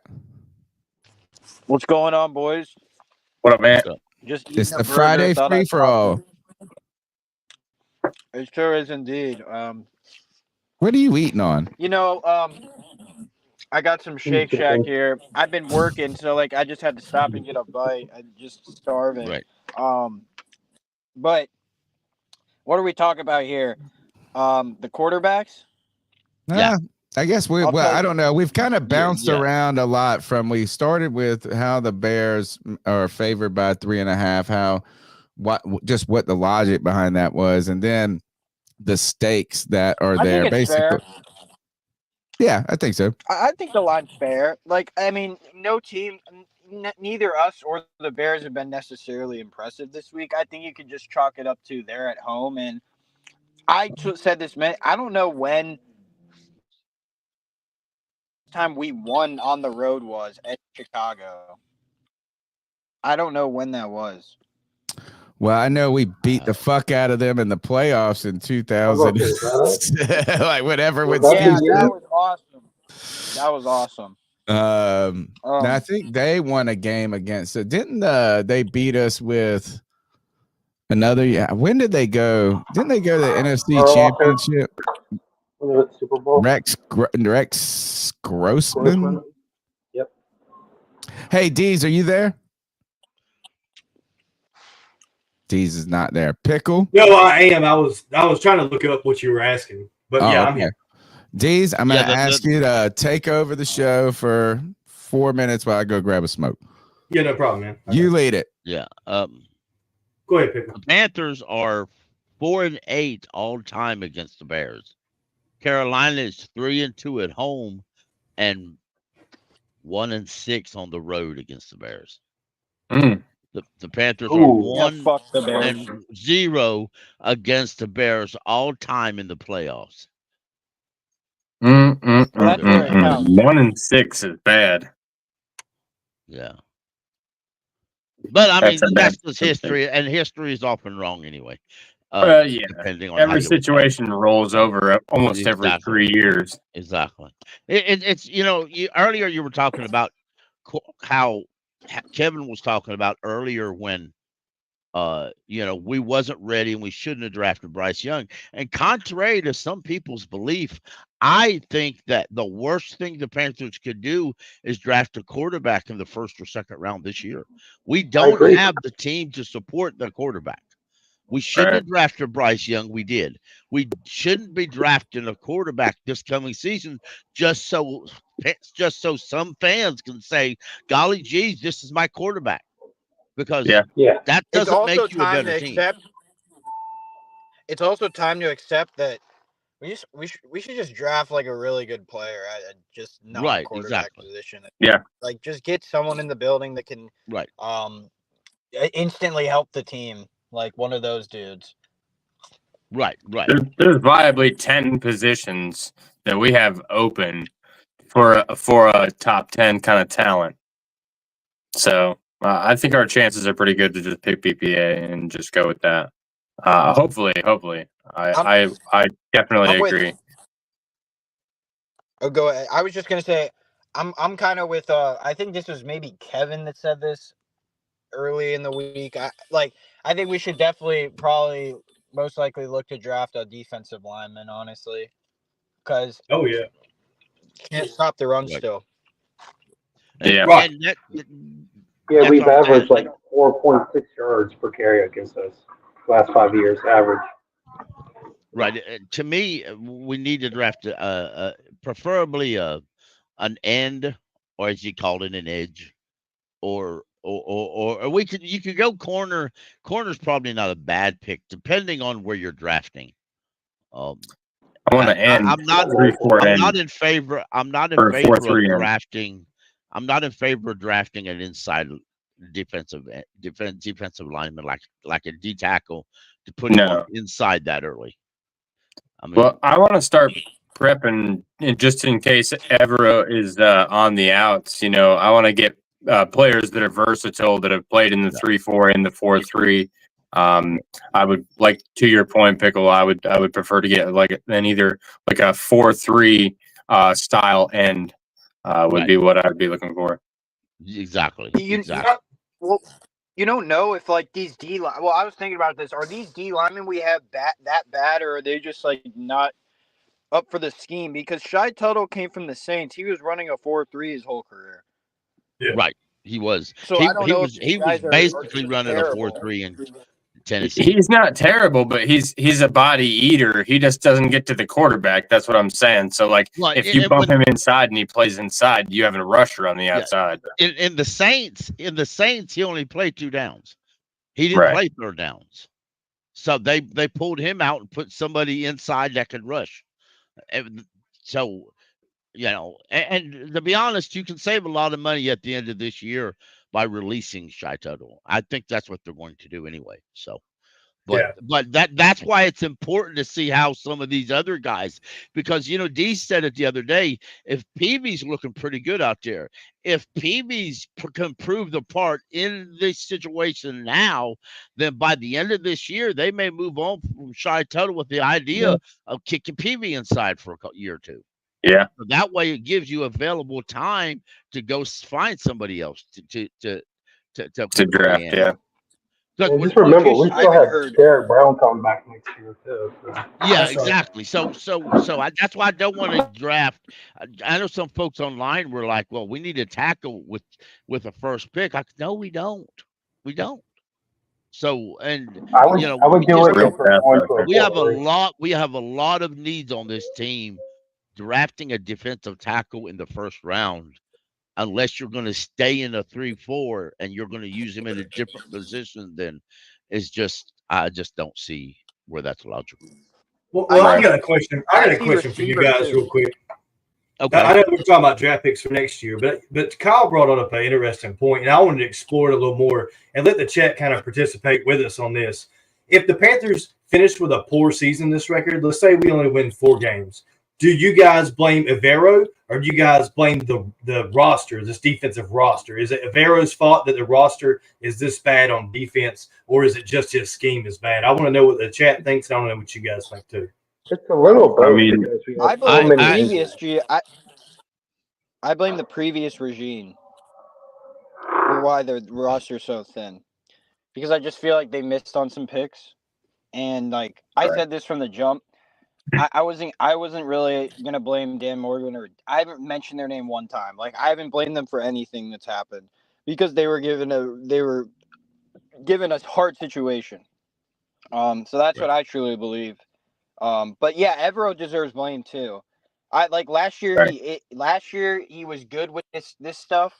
What's going on, boys? What up, man? It's the Friday free for all. It sure is indeed. What are you eating on? I got some Shake Shack here. I've been working, so I just had to stop and get a bite. I'm just starving. Right. But what are we talking about here? The quarterbacks? Yeah. I guess I don't know. We've kind of bounced around a lot from, we started with how the Bears are favored by 3.5, what the logic behind that was, and then the stakes that are there. Basically, fair. Yeah, I think so. I think the line's fair. No team, neither us or the Bears have been necessarily impressive this week. I think you could just chalk it up to they're at home, and I said this, man. I don't know when time we won on the road was at Chicago. I don't know when that was. Well, I know we beat the fuck out of them in the playoffs in 2000. Like whatever. That was awesome. That was awesome. Now I think they won a game against it. Didn't they beat us with another? Yeah. When did they go? Didn't they go to the NFC Championship? Super Bowl. Rex Grossman. Yep. Hey, Deez, are you there? Deez is not there. Pickle. No, I am. I was trying to look up what you were asking, but yeah, I'm here. Deez, I'm gonna ask you to take over the show for 4 minutes while I go grab a smoke. Yeah, no problem, man. You lead it. Yeah. Go ahead, Pickle. The Panthers are 4-8 all time against the Bears. Carolina is 3-2 at home and 1-6 on the road against the Bears. The Panthers are 1-0 against the Bears all time in the playoffs. 1-6 is bad. Yeah. But I mean, that's just history, and history is often wrong anyway. Yeah. Depending on every situation rolls over almost every 3 years. Exactly. It's earlier you were talking about how Kevin was talking about earlier when we wasn't ready and we shouldn't have drafted Bryce Young. And contrary to some people's belief, I think that the worst thing the Panthers could do is draft a quarterback in the first or second round this year. We don't have the team to support the quarterback. We shouldn't have drafted Bryce Young. We did. We shouldn't be drafting a quarterback this coming season just so some fans can say, golly geez, this is my quarterback. Because that doesn't make you a better team. It's also time to accept that we should just draft like a really good player at just not quarterback position. Yeah. Like just get someone in the building that can instantly help the team. Like one of those dudes. Right. There's viably 10 positions that we have open for a top 10 kind of talent. So I think our chances are pretty good to just pick BPA and just go with that. Hopefully, I definitely agree. Go ahead. I was just gonna say, I'm kind of with. I think this was maybe Kevin that said this early in the week. I think we should probably most likely look to draft a defensive lineman, honestly, because can't stop the run still. Yeah. We've averaged like 4.6 yards per carry against us last 5 years average. Right. To me, we need to draft preferably an end, or as you called it, an edge, or you could go corner. Corner's probably not a bad pick, depending on where you're drafting. I want to end. I'm not in favor of drafting. I'm not in favor of drafting an inside defensive lineman like a D tackle to put him inside that early. I want to start prepping just in case Evero is on the outs. I want to get players that are versatile that have played in the 3-4 and the 4-3. I would like, to your point, Pickle. I would prefer to get either a 4-3 style end would be what I would be looking for. Exactly. Well, you don't know if these D line. Well, I was thinking about this. Are these D linemen we have that bad, or are they just not up for the scheme? Because Shaq Thompson came from the Saints. He was running a 4-3 his whole career. Yeah. Right. He was. So he was basically running a 4-3 in Tennessee. He's not terrible, but he's a body eater. He just doesn't get to the quarterback. That's what I'm saying. So if you bump him inside and he plays inside, you have a rusher on the outside. In the Saints, he only played 2 downs. He didn't play 3rd downs. So they pulled him out and put somebody inside that could rush. So, and to be honest, you can save a lot of money at the end of this year by releasing Shaq Thompson. I think that's what they're going to do anyway. So, but that's why it's important to see how some of these other guys, because Dee said it the other day. If Peavy's looking pretty good out there, if Peavy's can prove the part in this situation now, then by the end of this year they may move on from Shaq Thompson with the idea of kicking Peavy inside for a year or two. Yeah. So that way, it gives you available time to go find somebody else to draft. Yeah. And just remember, we still have heard Derek Brown coming back next year too. So. Yeah, exactly. So that's why I don't want to draft. I know some folks online were like, "Well, we need to tackle with a first pick." No, we don't. We don't. So, and I would do it if we're going to we have a lot. We have a lot of needs on this team. Drafting a defensive tackle in the first round, unless you're going to stay in a 3-4 and you're going to use him in a different position, then I just don't see where that's logical. Well, I got a question. I got a question for you guys, real quick. Okay. I know we're talking about draft picks for next year, but Kyle brought up an interesting point, and I wanted to explore it a little more and let the chat kind of participate with us on this. If the Panthers finish with a poor season this record, let's say we only win 4 games, do you guys blame Evero or do you guys blame the roster, this defensive roster? Is it Evero's fault that the roster is this bad on defense, or is it just his scheme is bad? I want to know what the chat thinks, and I want to know what you guys think too. It's a little both. I mean, I blame the previous regime for why the roster's so thin. Because I just feel like they missed on some picks. And like I said this from the jump. I wasn't really gonna blame Dan Morgan, or I haven't mentioned their name one time. Like I haven't blamed them for anything that's happened because they were given a hard situation. So that's what I truly believe. But yeah, Evero deserves blame too. Last year he was good with this stuff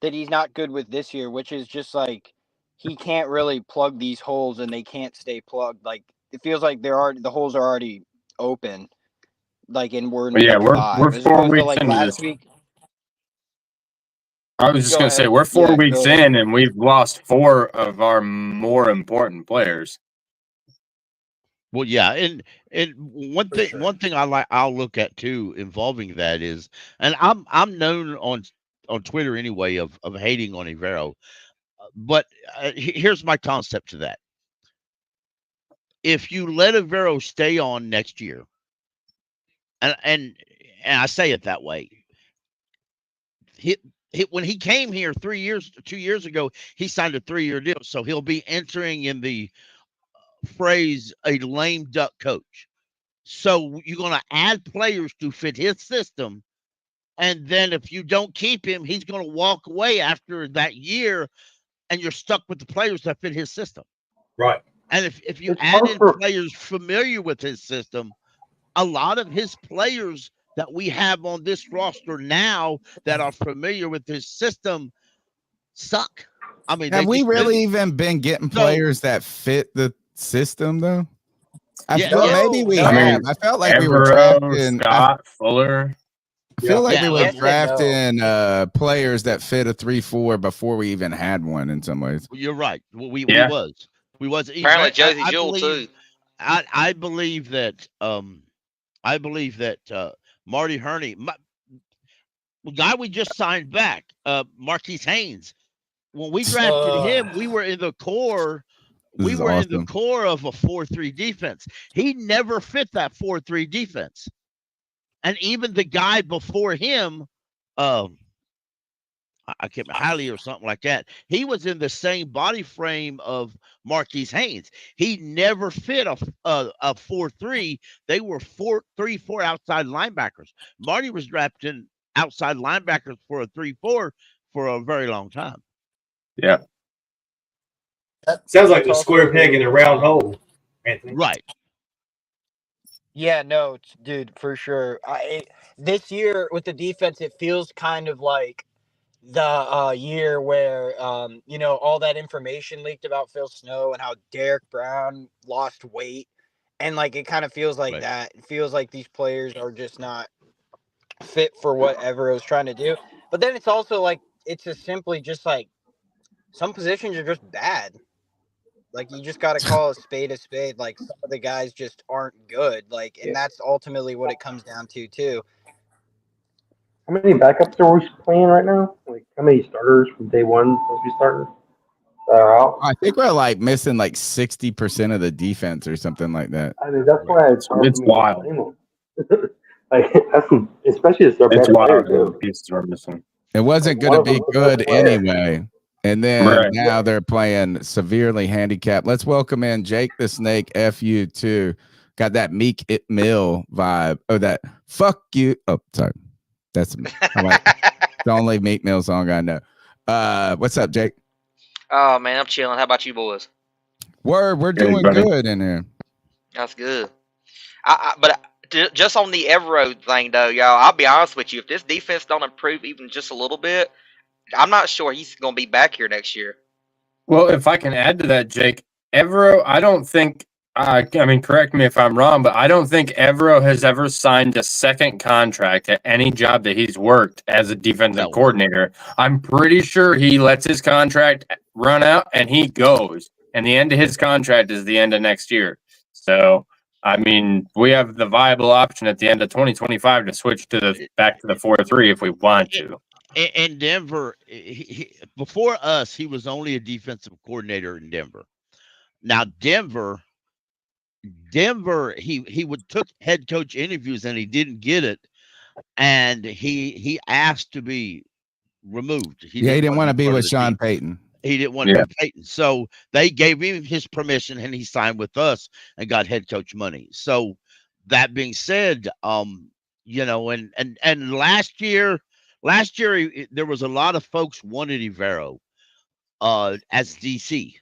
that he's not good with this year, which is just like he can't really plug these holes and they can't stay plugged. Like it feels like the holes are already open. Like and we're 4 weeks into last this. week. I was just gonna say we're 4 weeks in and we've lost 4 of our more important players. Well, yeah, and one thing I'll look at too involving that is, and I'm known on Twitter anyway of hating on Evero, but here's my concept to that. If you let Evero stay on next year, and I say it that way, when he came here 2 years ago, he signed a 3-year deal, so he'll be entering in the phrase a lame duck coach. So you're going to add players to fit his system, and then if you don't keep him, he's going to walk away after that year, and you're stuck with the players that fit his system. Right. And if you add in players familiar with his system, a lot of his players that we have on this roster now that are familiar with his system suck. I mean, have we really even been getting players that fit the system though? I felt like we were drafting Scott Fuller. I feel like we were drafting players that fit a 3-4 before we even had one in some ways. You're right. Well, we was. Apparently Josie Jewell too. I believe that Marty Herney, the guy we just signed back, Marquise Haynes. When we drafted him, we were in the core. We were in the core of a 4-3 defense. He never fit that 4-3 defense. And even the guy before him, I can't remember, Haley or something like that, he was in the same body frame of Marquise Haynes. He never fit a 4-3. They were 3-4 outside linebackers. Marty was drafting outside linebackers for a 3-4 for a very long time. Yeah. Sounds like the square peg in a round hole, Anthony. Right. Yeah, no, dude, for sure. This year with the defense, it feels kind of like the year where, all that information leaked about Phil Snow and how Derek Brown lost weight. And, like, it kind of feels like that. It feels like these players are just not fit for whatever I was trying to do. But then it's also like, it's just simply just like some positions are just bad. Like, you just got to call a spade a spade. Like, some of the guys just aren't good. Like, and that's ultimately what it comes down to, too. How many backups are we playing right now? Like, how many starters from day one supposed to be starting? I think we're like missing like 60% of the defense or something like that. I mean, that's why it's wild. Like that's especially as their It's best player wild. too. Pieces are missing. It wasn't going to be good anyway. And then now they're playing severely handicapped. Let's welcome in Jake the Snake FU2. Got that Meek It Mill vibe. Oh, that fuck you. Oh, sorry. That's the only Meek Mill song I know. What's up, Jake? Oh man, I'm chilling. How about you boys? We're doing good in here. That's good. But just on the Evero thing though, y'all, I'll be honest with you. If this defense don't improve even just a little bit, I'm not sure he's going to be back here next year. Well, if I can add to that, Jake, Evero, I don't think. I mean, correct me if I'm wrong, but I don't think Evero has ever signed a second contract at any job that he's worked as a defensive coordinator. I'm pretty sure he lets his contract run out and he goes. And the end of his contract is the end of next year. So, I mean, we have the viable option at the end of 2025 to switch to back to the 4-3 if we want to. In Denver, before us, he was only a defensive coordinator in Denver. Now, Denver, he took head coach interviews and he didn't get it, and he asked to be removed. He didn't want to be with Sean Payton. He didn't want to be Payton, so they gave him his permission, and he signed with us and got head coach money. So that being said, you know, and last year there was a lot of folks wanted Evero as DC.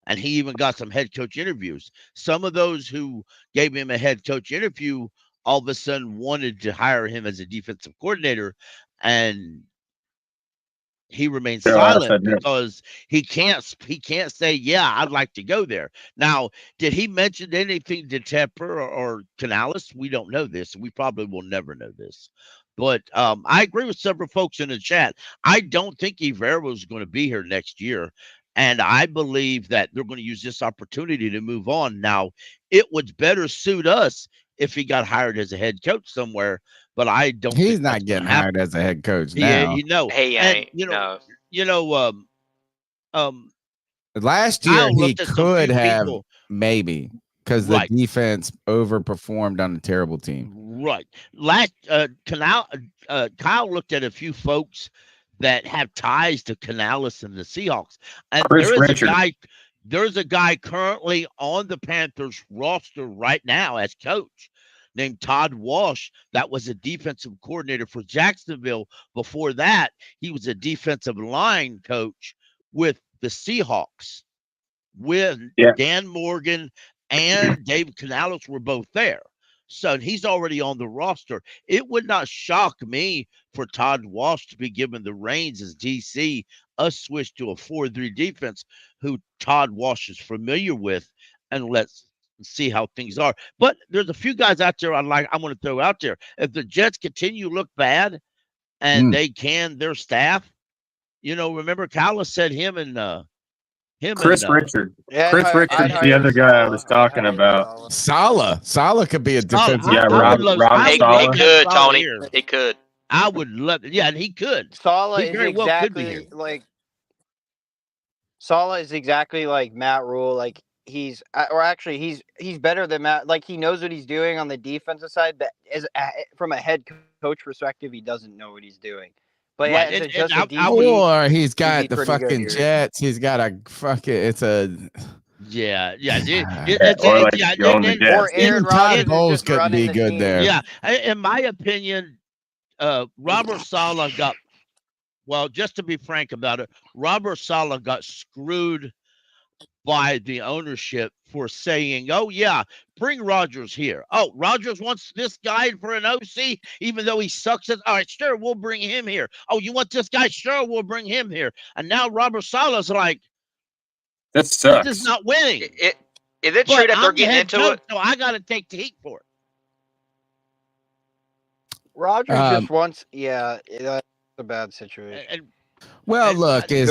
And he even got some head coach interviews. Some of those who gave him a head coach interview all of a sudden wanted to hire him as a defensive coordinator, and he remained silent because he can't say, yeah, I'd like to go there. Now, did he mention anything to Tepper or Canales? We don't know this. We probably will never know this. But I agree with several folks in the chat. I don't think Evero is going to be here next year. And I believe that they're going to use this opportunity to move on. Now, it would better suit us if he got hired as a head coach somewhere, but I don't. He's not getting hired as a head coach now. Yeah, you know. Hey, and, last year he could have maybe because the defense overperformed on a terrible team. Right. Kyle looked at a few folks that have ties to Canales and the Seahawks. And there's a guy currently on the Panthers roster right now as coach named Todd Walsh. That was a defensive coordinator for Jacksonville. Before that, he was a defensive line coach with the Seahawks. Dan Morgan and David Canales were both there. So he's already on the roster. It would not shock me for Todd Walsh to be given the reins as DC, us switch to a 4-3 defense, who Todd Walsh is familiar with, and let's see how things are. But there's a few guys out there I'm going to throw out there. If the Jets continue to look bad and they can their staff, you know, remember Kyle said him and Chris Richard. Chris Richard's the other guy I was talking about. Sala could be a defensive. Rob He could, Tony. He could. I would love it. Yeah, and he could. Sala is exactly like Matt Rule. Like he's better than Matt. Like he knows what he's doing on the defensive side, but from a head coach perspective, he doesn't know what he's doing. But or he's got the fucking Jets. He's got a fucking. It's a. Yeah. Or Aaron Rodgers could be good there. Yeah, in my opinion, Robert Saleh got. Well, just to be frank about it, Robert Saleh got screwed by the ownership for saying, oh, yeah, bring Rodgers here. Oh, Rodgers wants this guy for an OC, even though he sucks. All right, sure, we'll bring him here. Oh, you want this guy? Sure, we'll bring him here. And now Robert Saleh's like, that sucks. This is not winning. Is it true that they're getting into it? So I got to take the heat for it. Rodgers just wants, that's a bad situation. Well, look, they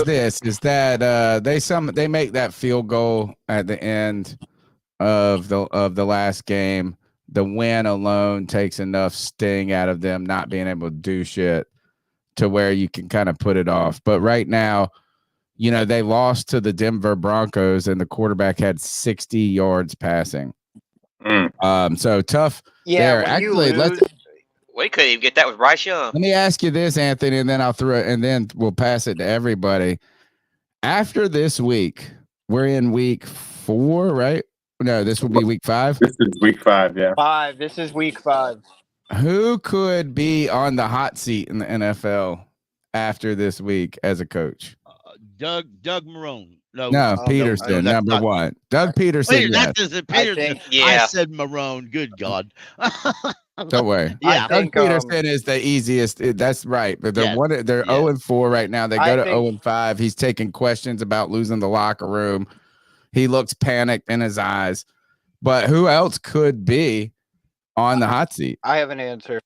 make that field goal at the end of the last game. The win alone takes enough sting out of them not being able to do shit to where you can kind of put it off. But right now, you know, they lost to the Denver Broncos and the quarterback had 60 yards passing. So tough. Yeah, there. Actually, We couldn't even get that with Bryce Young. Let me ask you this, Anthony, and then I'll throw it, and then we'll pass it to everybody. After this week, we're in week 4, right? No, this will be week 5. This is week 5, yeah. 5. This is week 5. Who could be on the hot seat in the NFL after this week as a coach? Doug Marrone. No, Peterson, number 1. Doug Peterson. That isn't Peterson. I said Marone. Good God. Don't worry. Yeah, Doug Peterson is the easiest. That's right. But they're 0-4 right now. They go to 0-5. He's taking questions about losing the locker room. He looks panicked in his eyes. But who else could be on the hot seat? I have an answer.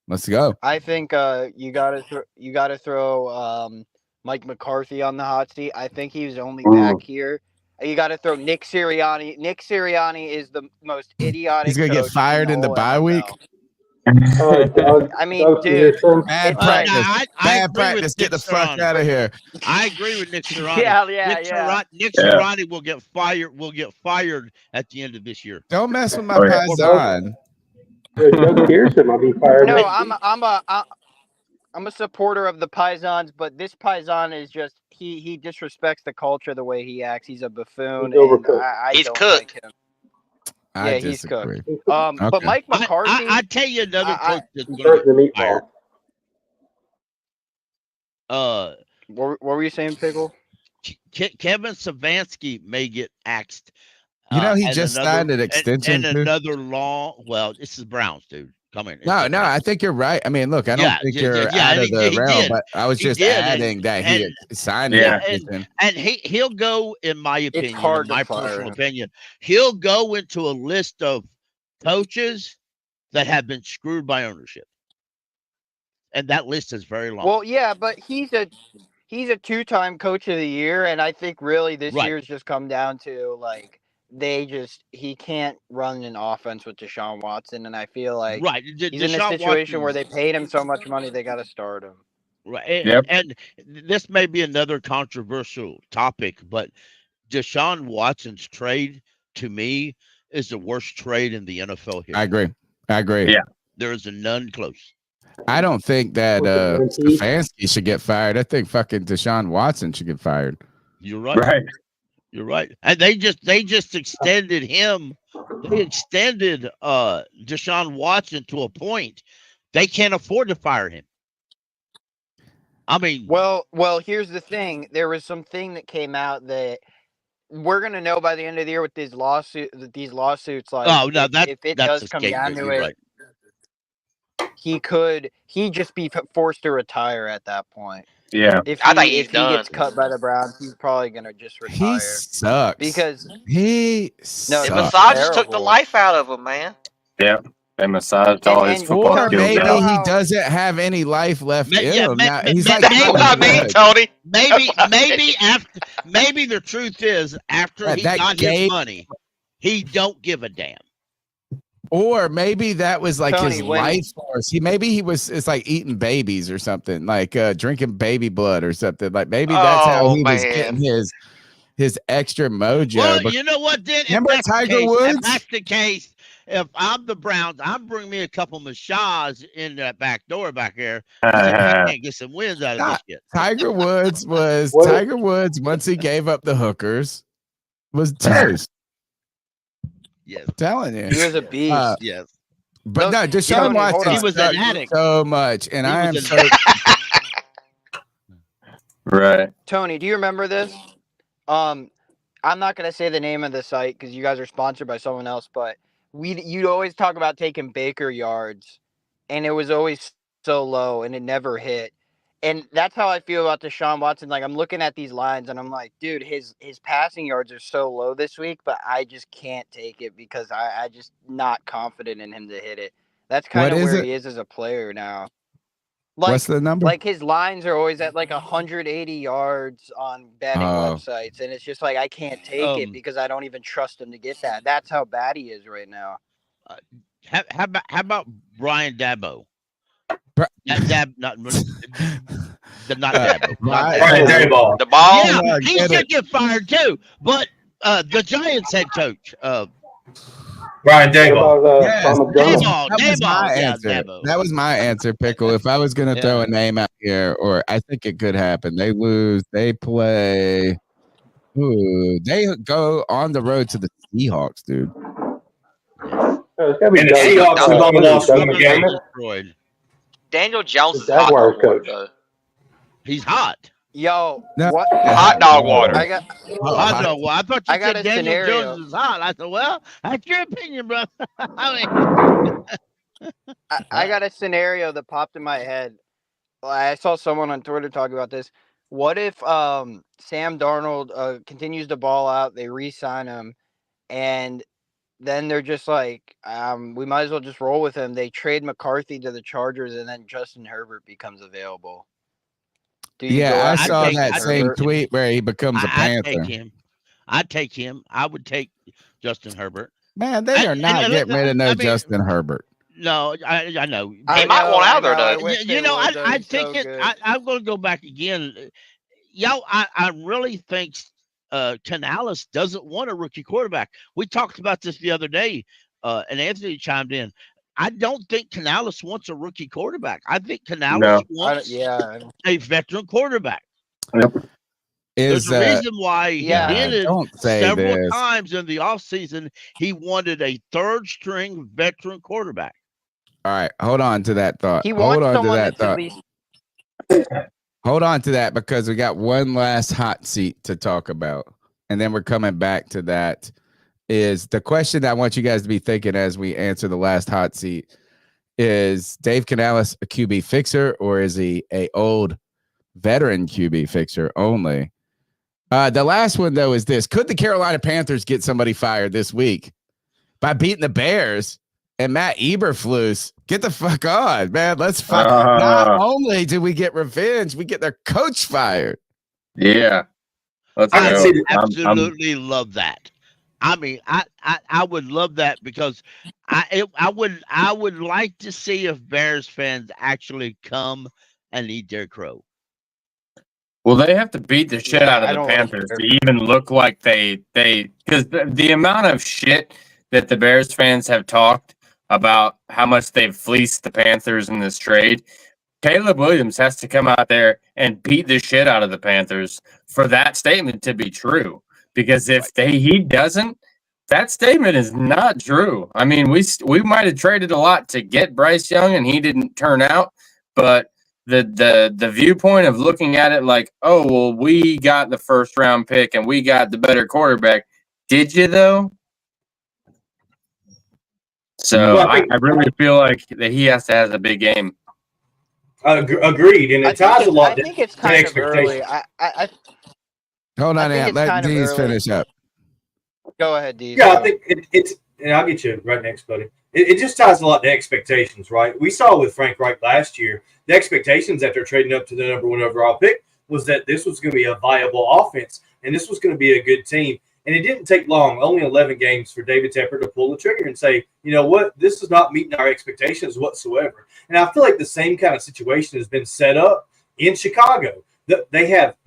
Let's go. I think you gotta throw Mike McCarthy on the hot seat. I think he's only back here. You got to throw Nick Sirianni. Nick Sirianni is the most idiotic. He's gonna get fired in the bye week. I mean, dude, bad practice. Bad practice. Get the fuck out of here. I agree with Nick Sirianni. Nick Sirianni will get fired. Will get fired at the end of this year. Don't mess with my Paisan. Doug Pearson might be fired. No, I'm a supporter of the Pisons, but this Paisan is just he disrespects the culture the way he acts. He's a buffoon. He's cooked. Like he's cooked. But Mike McCarthy, I tell you another coach that's going to be fired. What were you saying, Pickle? Kevin Savansky may get axed. He just signed an extension. And another long. Well, this is Browns, dude. Come in. No, I think you're right. I mean, look, I don't think you're out of the realm, but I was just adding that he signed it. And he'll go, in my opinion, personal opinion, he'll go into a list of coaches that have been screwed by ownership. And that list is very long. Well, yeah, but he's a 2-time coach of the year, and I think really this year's just come down to he can't run an offense with Deshaun Watson, and I feel like he's in a situation where they paid him so much money they got to start him. Right, and this may be another controversial topic, but Deshaun Watson's trade to me is the worst trade in the NFL here. I agree. Yeah, there is none close. I don't think that Stefanski should get fired. I think fucking Deshaun Watson should get fired. You're right. You're right. And they just extended him. They extended Deshaun Watson to a point they can't afford to fire him. I mean, well, here's the thing. There was something that came out that we're gonna know by the end of the year with these lawsuits. Like, if it does come down to it, he just be forced to retire at that point. Yeah, if he gets cut by the Browns, he's probably gonna just retire. He sucks because he sucks. The massages took the life out of him, man. Yeah, they massaged all his football skills. Maybe he doesn't have any life left in him. He's like, Tony. Maybe the truth is after he got his money, he don't give a damn. Or maybe that was like Tony, his life force. It's like eating babies or something, like drinking baby blood or something. Like maybe that's how he was getting his extra mojo. Well, you know what? Then remember Tiger Woods? If that's the case, if I'm the Browns, I'm bringing me a couple massage in that back door back there. I can't get some wins out of this shit. Tiger Woods once he gave up the hookers was toast. Yes, I'm telling you, he was a beast. Yes, but no, Deshaun Watson he was an addict so much, and I am so right. Tony, do you remember this? I'm not gonna say the name of the site because you guys are sponsored by someone else, but you'd always talk about taking Baker yards, and it was always so low, and it never hit. And that's how I feel about Deshaun Watson. Like, I'm looking at these lines, and I'm like, dude, his passing yards are so low this week, but I just can't take it because I just not confident in him to hit it. That's kind of where he is as a player now. Like, what's the number? Like, his lines are always at like 180 yards on betting websites, and it's just like I can't take it because I don't even trust him to get that. That's how bad he is right now. How about Brian Dabo? Not Dabo. The ball. Yeah, he should get fired too. But the Giants head coach, Brian Daboll. What about Yes, Tom McDermott? that was my Yeah, answer. Dabo. That was my answer, Pickle. If I was going to Yeah. throw a name out here, or I think it could happen. They lose. They play. Ooh, they go on the road to the Seahawks, dude. It's gotta be And the Doug. Seahawks have only lost Doug one McDermott. game. Destroyed. Daniel Jones The is hot Jaguars dog water, coach. though. He's hot. Yo, No. what? Hot dog water. I got Hot dog. Well, I thought you I got said a Daniel scenario. Jones is hot. I said, well, that's your opinion, bro. I mean, I got a scenario that popped in my head. I saw someone on Twitter talking about this. What if Sam Darnold continues to ball out, they re-sign him, and then they're just like, we might as well just roll with him. They trade McCarthy to the Chargers, and then Justin Herbert becomes available. Do you go Yeah, I after saw Justin that same Herbert? tweet where he becomes a I'd Panther. take him. I'd take him. I would take Justin Herbert. Man, they are not getting rid of no Justin Herbert. No, I know. He might want out there, though. I think I'm going to go back again. Yo, I really think Canales doesn't want a rookie quarterback. We talked about this the other day, and Anthony chimed in. I don't think Canales wants a rookie quarterback. I think Canales wants a veteran quarterback. There's a reason why he did it several times in the offseason. He wanted a third-string veteran quarterback. All right, hold on to that thought. He wants someone that's at least. Hold on to that because we got one last hot seat to talk about, and then we're coming back to that. Is the question I want you guys to be thinking as we answer the last hot seat: is Dave Canales a QB fixer, or is he a old veteran QB fixer only? The last one though is this: could the Carolina Panthers get somebody fired this week by beating the Bears? And Matt Eberflus, get the fuck on, man. Let's fight. Not only do we get revenge, we get their coach fired. Yeah. I absolutely love that. I mean, I would love that because I would like to see if Bears fans actually come and eat their crow. Well, they have to beat the shit out of the Panthers to even look like they because the amount of shit that the Bears fans have talked about how much they've fleeced the Panthers in this trade. Caleb Williams has to come out there and beat the shit out of the Panthers for that statement to be true. Because if he doesn't, that statement is not true. I mean, we might have traded a lot to get Bryce Young and he didn't turn out, but the viewpoint of looking at it like, oh, well, we got the first round pick and we got the better quarterback. Did you though? So I really feel like that he has to have a big game. Agreed, and it ties a lot. I think it's kind of early. Hold on, Ant. Let Deez finish up. Go ahead, Deez. Yeah, I think it's, and I'll get you right next, buddy. It just ties a lot to expectations, right? We saw with Frank Reich last year, the expectations after trading up to the number 1 overall pick was that this was going to be a viable offense and this was going to be a good team. And it didn't take long, only 11 games, for David Tepper to pull the trigger and say, you know what, this is not meeting our expectations whatsoever. And I feel like the same kind of situation has been set up in Chicago. They have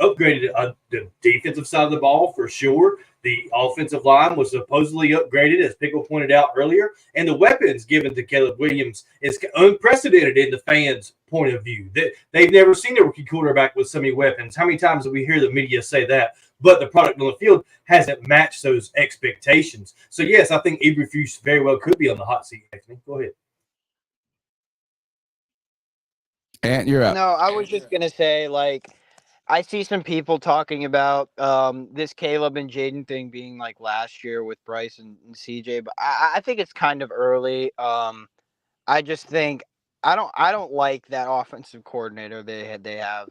upgraded the defensive side of the ball for sure. The offensive line was supposedly upgraded, as Pickle pointed out earlier. And the weapons given to Caleb Williams is unprecedented in the fans' point of view. They've never seen a rookie quarterback with so many weapons. How many times do we hear the media say that? But the product on the field hasn't matched those expectations. So, yes, I think Eberflus very well could be on the hot seat. Anthony, go ahead. Ant, you're up. No, I was just going to say, like, I see some people talking about this Caleb and Jaden thing being like last year with Bryce and CJ, but I think it's kind of early. I just think I don't like that offensive coordinator they have.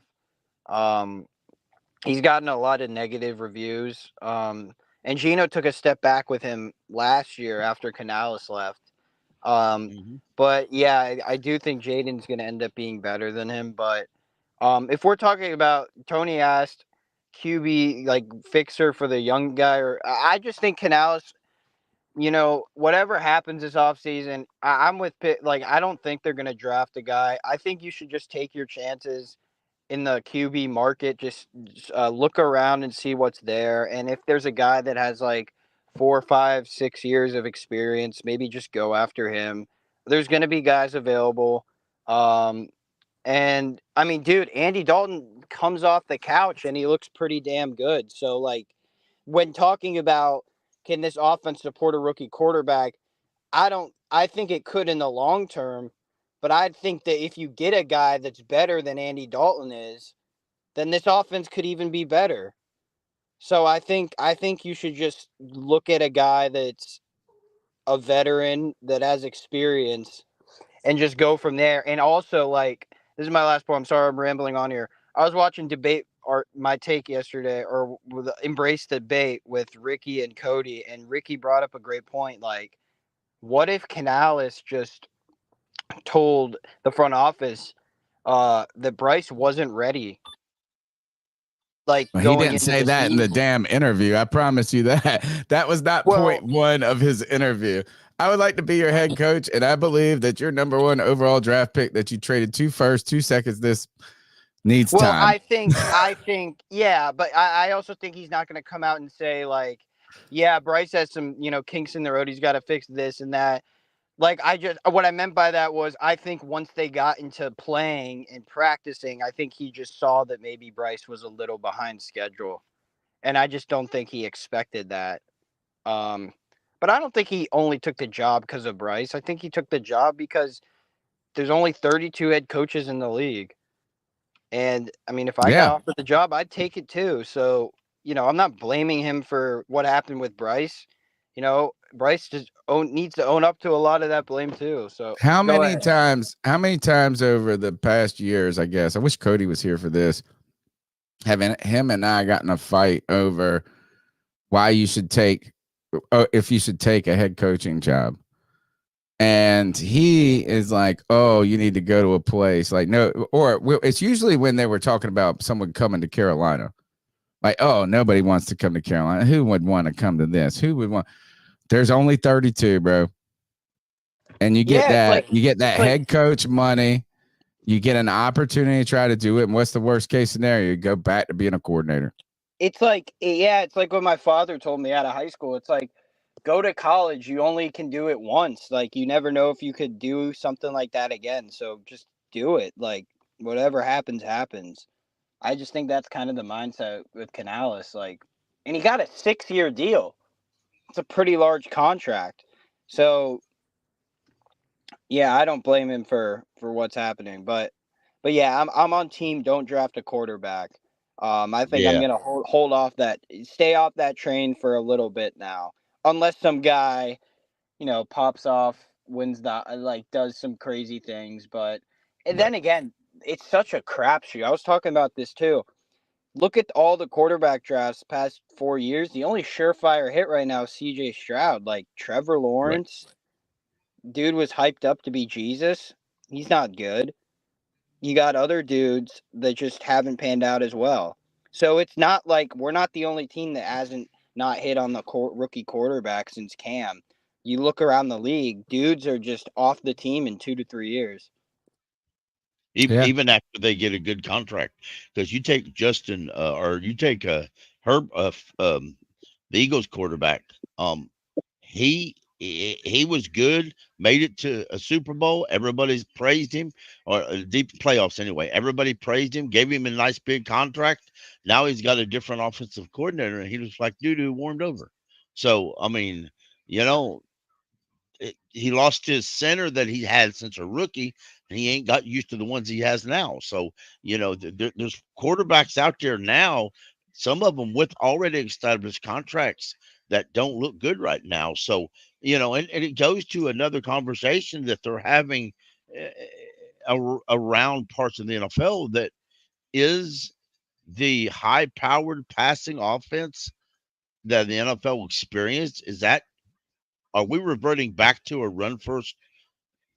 He's gotten a lot of negative reviews. And Gino took a step back with him last year after Canales left. But yeah, I do think Jaden's going to end up being better than him. But if we're talking about, Tony asked QB like fixer for the young guy, or I just think Canales, whatever happens this offseason, I'm with Pitt. Like, I don't think they're going to draft a guy. I think you should just take your chances in the QB market. Just look around and see what's there. And if there's a guy that has like 4, 5, 6 years of experience. Maybe just go after him. There's going to be guys available. And I mean, dude, Andy Dalton comes off the couch and he looks pretty damn good. So, like, when talking about can this offense support a rookie quarterback, I think it could in the long term, but I think that if you get a guy that's better than Andy Dalton is, then this offense could even be better. So I think you should just look at a guy that's a veteran that has experience and just go from there. And also, like, this is my last point. I'm sorry I'm rambling on here. I was watching debate or my take yesterday, or with Embrace Debate with Ricky and Cody, and Ricky brought up a great point. Like, what if Canales just told the front office that Bryce wasn't ready? Like, Well, he going didn't into say the that in the season. damn interview. I promise you that. That was not Well- point one of his interview. I would like to be your head coach, and I believe that your number one overall draft pick that you traded 2 firsts, 2 seconds, this needs Well, time. I think, yeah, but I also think he's not going to come out and say, like, yeah, Bryce has some, kinks in the road. He's got to fix this and that. Like, what I meant by that was, I think once they got into playing and practicing, I think he just saw that maybe Bryce was a little behind schedule. And I just don't think he expected that. But I don't think he only took the job because of Bryce. I think he took the job because there's only 32 head coaches in the league. And, I mean, if I got offered the job, I'd take it too. So, I'm not blaming him for what happened with Bryce. Bryce just needs to own up to a lot of that blame too. So how many times over the past years, I guess, I wish Cody was here for this, having him and I got in a fight over why you should take, if you should take a head coaching job. And he is like, oh, you need to go to a place like, no, or it's usually when they were talking about someone coming to Carolina, like, oh, nobody wants to come to Carolina. Who would want to come to this? Who would want? There's only 32, bro. And you get that head coach money. You get an opportunity to try to do it. And what's the worst case scenario? You go back to being a coordinator. It's like what my father told me out of high school. It's like, go to college. You only can do it once. Like, you never know if you could do something like that again. So just do it. Like, whatever happens, happens. I just think that's kind of the mindset with Canales. Like, and he got a 6-year deal. It's a pretty large contract. So, yeah, I don't blame him for what's happening. But yeah, I'm on team don't draft a quarterback. I think I'm gonna hold off stay off that train for a little bit now, unless some guy, pops off, wins does some crazy things. But and then again, it's such a crapshoot. I was talking about this too. Look at all the quarterback drafts past 4 years. The only surefire hit right now is CJ Stroud. Like, Trevor Lawrence, dude was hyped up to be Jesus. He's not good. You got other dudes that just haven't panned out as well. So it's not like we're not the only team that hasn't not hit on the rookie quarterback since Cam. You look around the league, dudes are just off the team in 2 to 3 years. Even after they get a good contract, because you take Justin or you take Herb, the Eagles quarterback. He was good, made it to a Super Bowl. Everybody's praised him, or deep playoffs anyway. Everybody praised him, gave him a nice big contract. Now he's got a different offensive coordinator, and he was like doo-doo warmed over. So, I mean, he lost his center that he had since a rookie, and he ain't got used to the ones he has now. So, there's quarterbacks out there now, some of them with already established contracts that don't look good right now. So, and it goes to another conversation that they're having around parts of the NFL, that is the high-powered passing offense that the NFL experienced. Are we reverting back to a run-first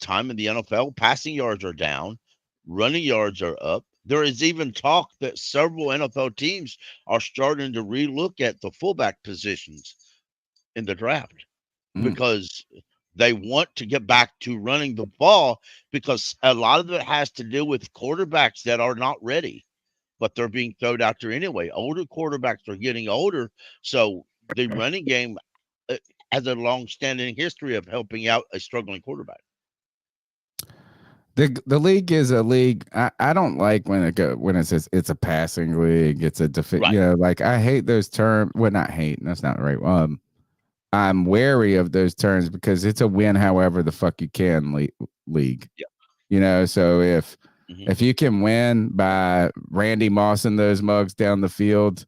time in the NFL? Passing yards are down, running yards are up. There is even talk that several NFL teams are starting to relook at the fullback positions in the draft because they want to get back to running the ball, because a lot of it has to do with quarterbacks that are not ready, but they're being thrown out there anyway. Older quarterbacks are getting older, so the running game has a long-standing history of helping out a struggling quarterback. The league is a league. I don't like when it says it's a passing league. It's a Right. You know, like I hate those terms. Well, not hate. That's not right. I'm wary of those terms because it's a win however the fuck you can league. Yeah. You know, so if you can win by Randy Mossing those mugs down the field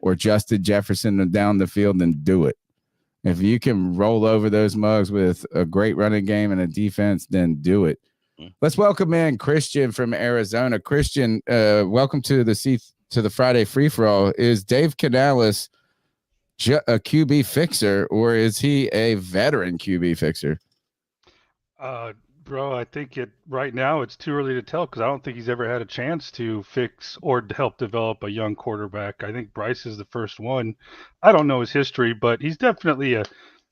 or Justin Jefferson down the field, then do it. If you can roll over those mugs with a great running game and a defense, then do it. Let's welcome in Christian from Arizona. Christian, welcome to the Friday Free For All. Is Dave Canales a QB fixer, or is he a veteran QB fixer? Bro, I think right now it's too early to tell because I don't think he's ever had a chance to fix or help develop a young quarterback. I think Bryce is the first one. I don't know his history, but he's definitely a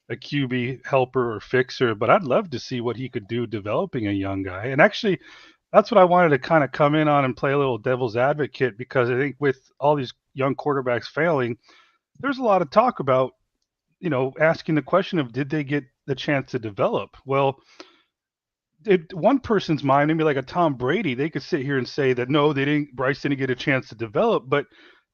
QB helper or fixer. But I'd love to see what he could do developing a young guy. And actually, that's what I wanted to kind of come in on and play a little devil's advocate, because I think with all these young quarterbacks failing, there's a lot of talk about, asking the question of did they get the chance to develop? Well, one person's mind, maybe like a Tom Brady, they could sit here and say that no, Bryce didn't get a chance to develop. But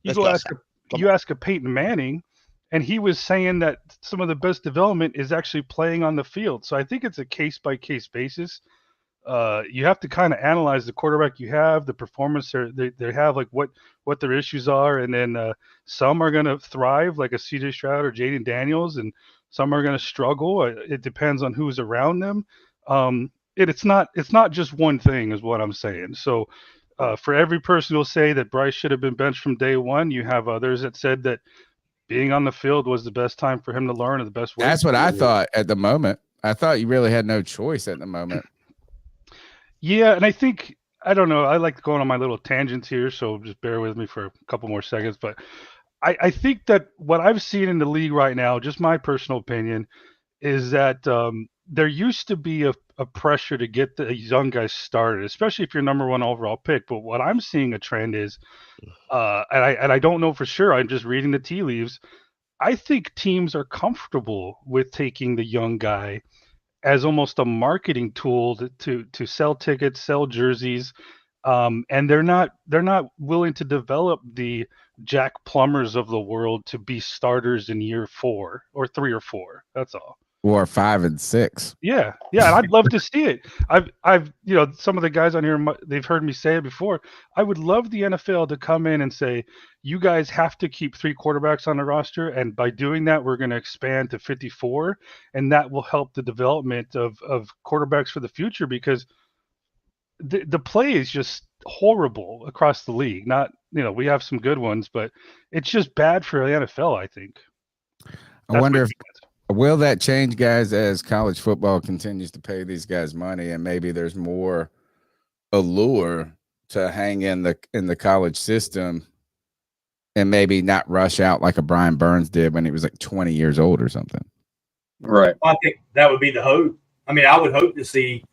you ask a Peyton Manning, and he was saying that some of the best development is actually playing on the field. So I think it's a case-by-case basis. You have to kind of analyze the quarterback you have, the performance they have, like what their issues are, and then some are going to thrive, like a C.J. Stroud or Jaden Daniels, and some are going to struggle. It depends on who's around them. It's not just one thing, is what I'm saying. So for every person who'll say that Bryce should have been benched from day one, you have others that said that being on the field was the best time for him to learn, or the best way. That's what I thought at the moment. I thought you really had no choice at the moment. Yeah, and I don't know, I like going on my little tangents here, so just bear with me for a couple more seconds. But I think that what I've seen in the league right now, just my personal opinion, is that there used to be a pressure to get the young guys started, especially if you're number one overall pick. But what I'm seeing a trend is, and I don't know for sure, I'm just reading the tea leaves, I think teams are comfortable with taking the young guy as almost a marketing tool to sell tickets, sell jerseys, and they're not willing to develop the Jack Plumbers of the world to be starters in year 4 or 3 or 4. That's all. Or 5 and 6. Yeah, and I'd love to see it. I've some of the guys on here, they've heard me say it before. I would love the NFL to come in and say, you guys have to keep 3 quarterbacks on the roster, and by doing that, we're going to expand to 54, and that will help the development of quarterbacks for the future, because the play is just horrible across the league. Not, we have some good ones, but it's just bad for the NFL, I think. I wonder if will that change, guys, as college football continues to pay these guys money, and maybe there's more allure to hang in the college system and maybe not rush out like a Brian Burns did when he was like 20 years old or something. Right. I think that would be the hope. I mean, I would hope to see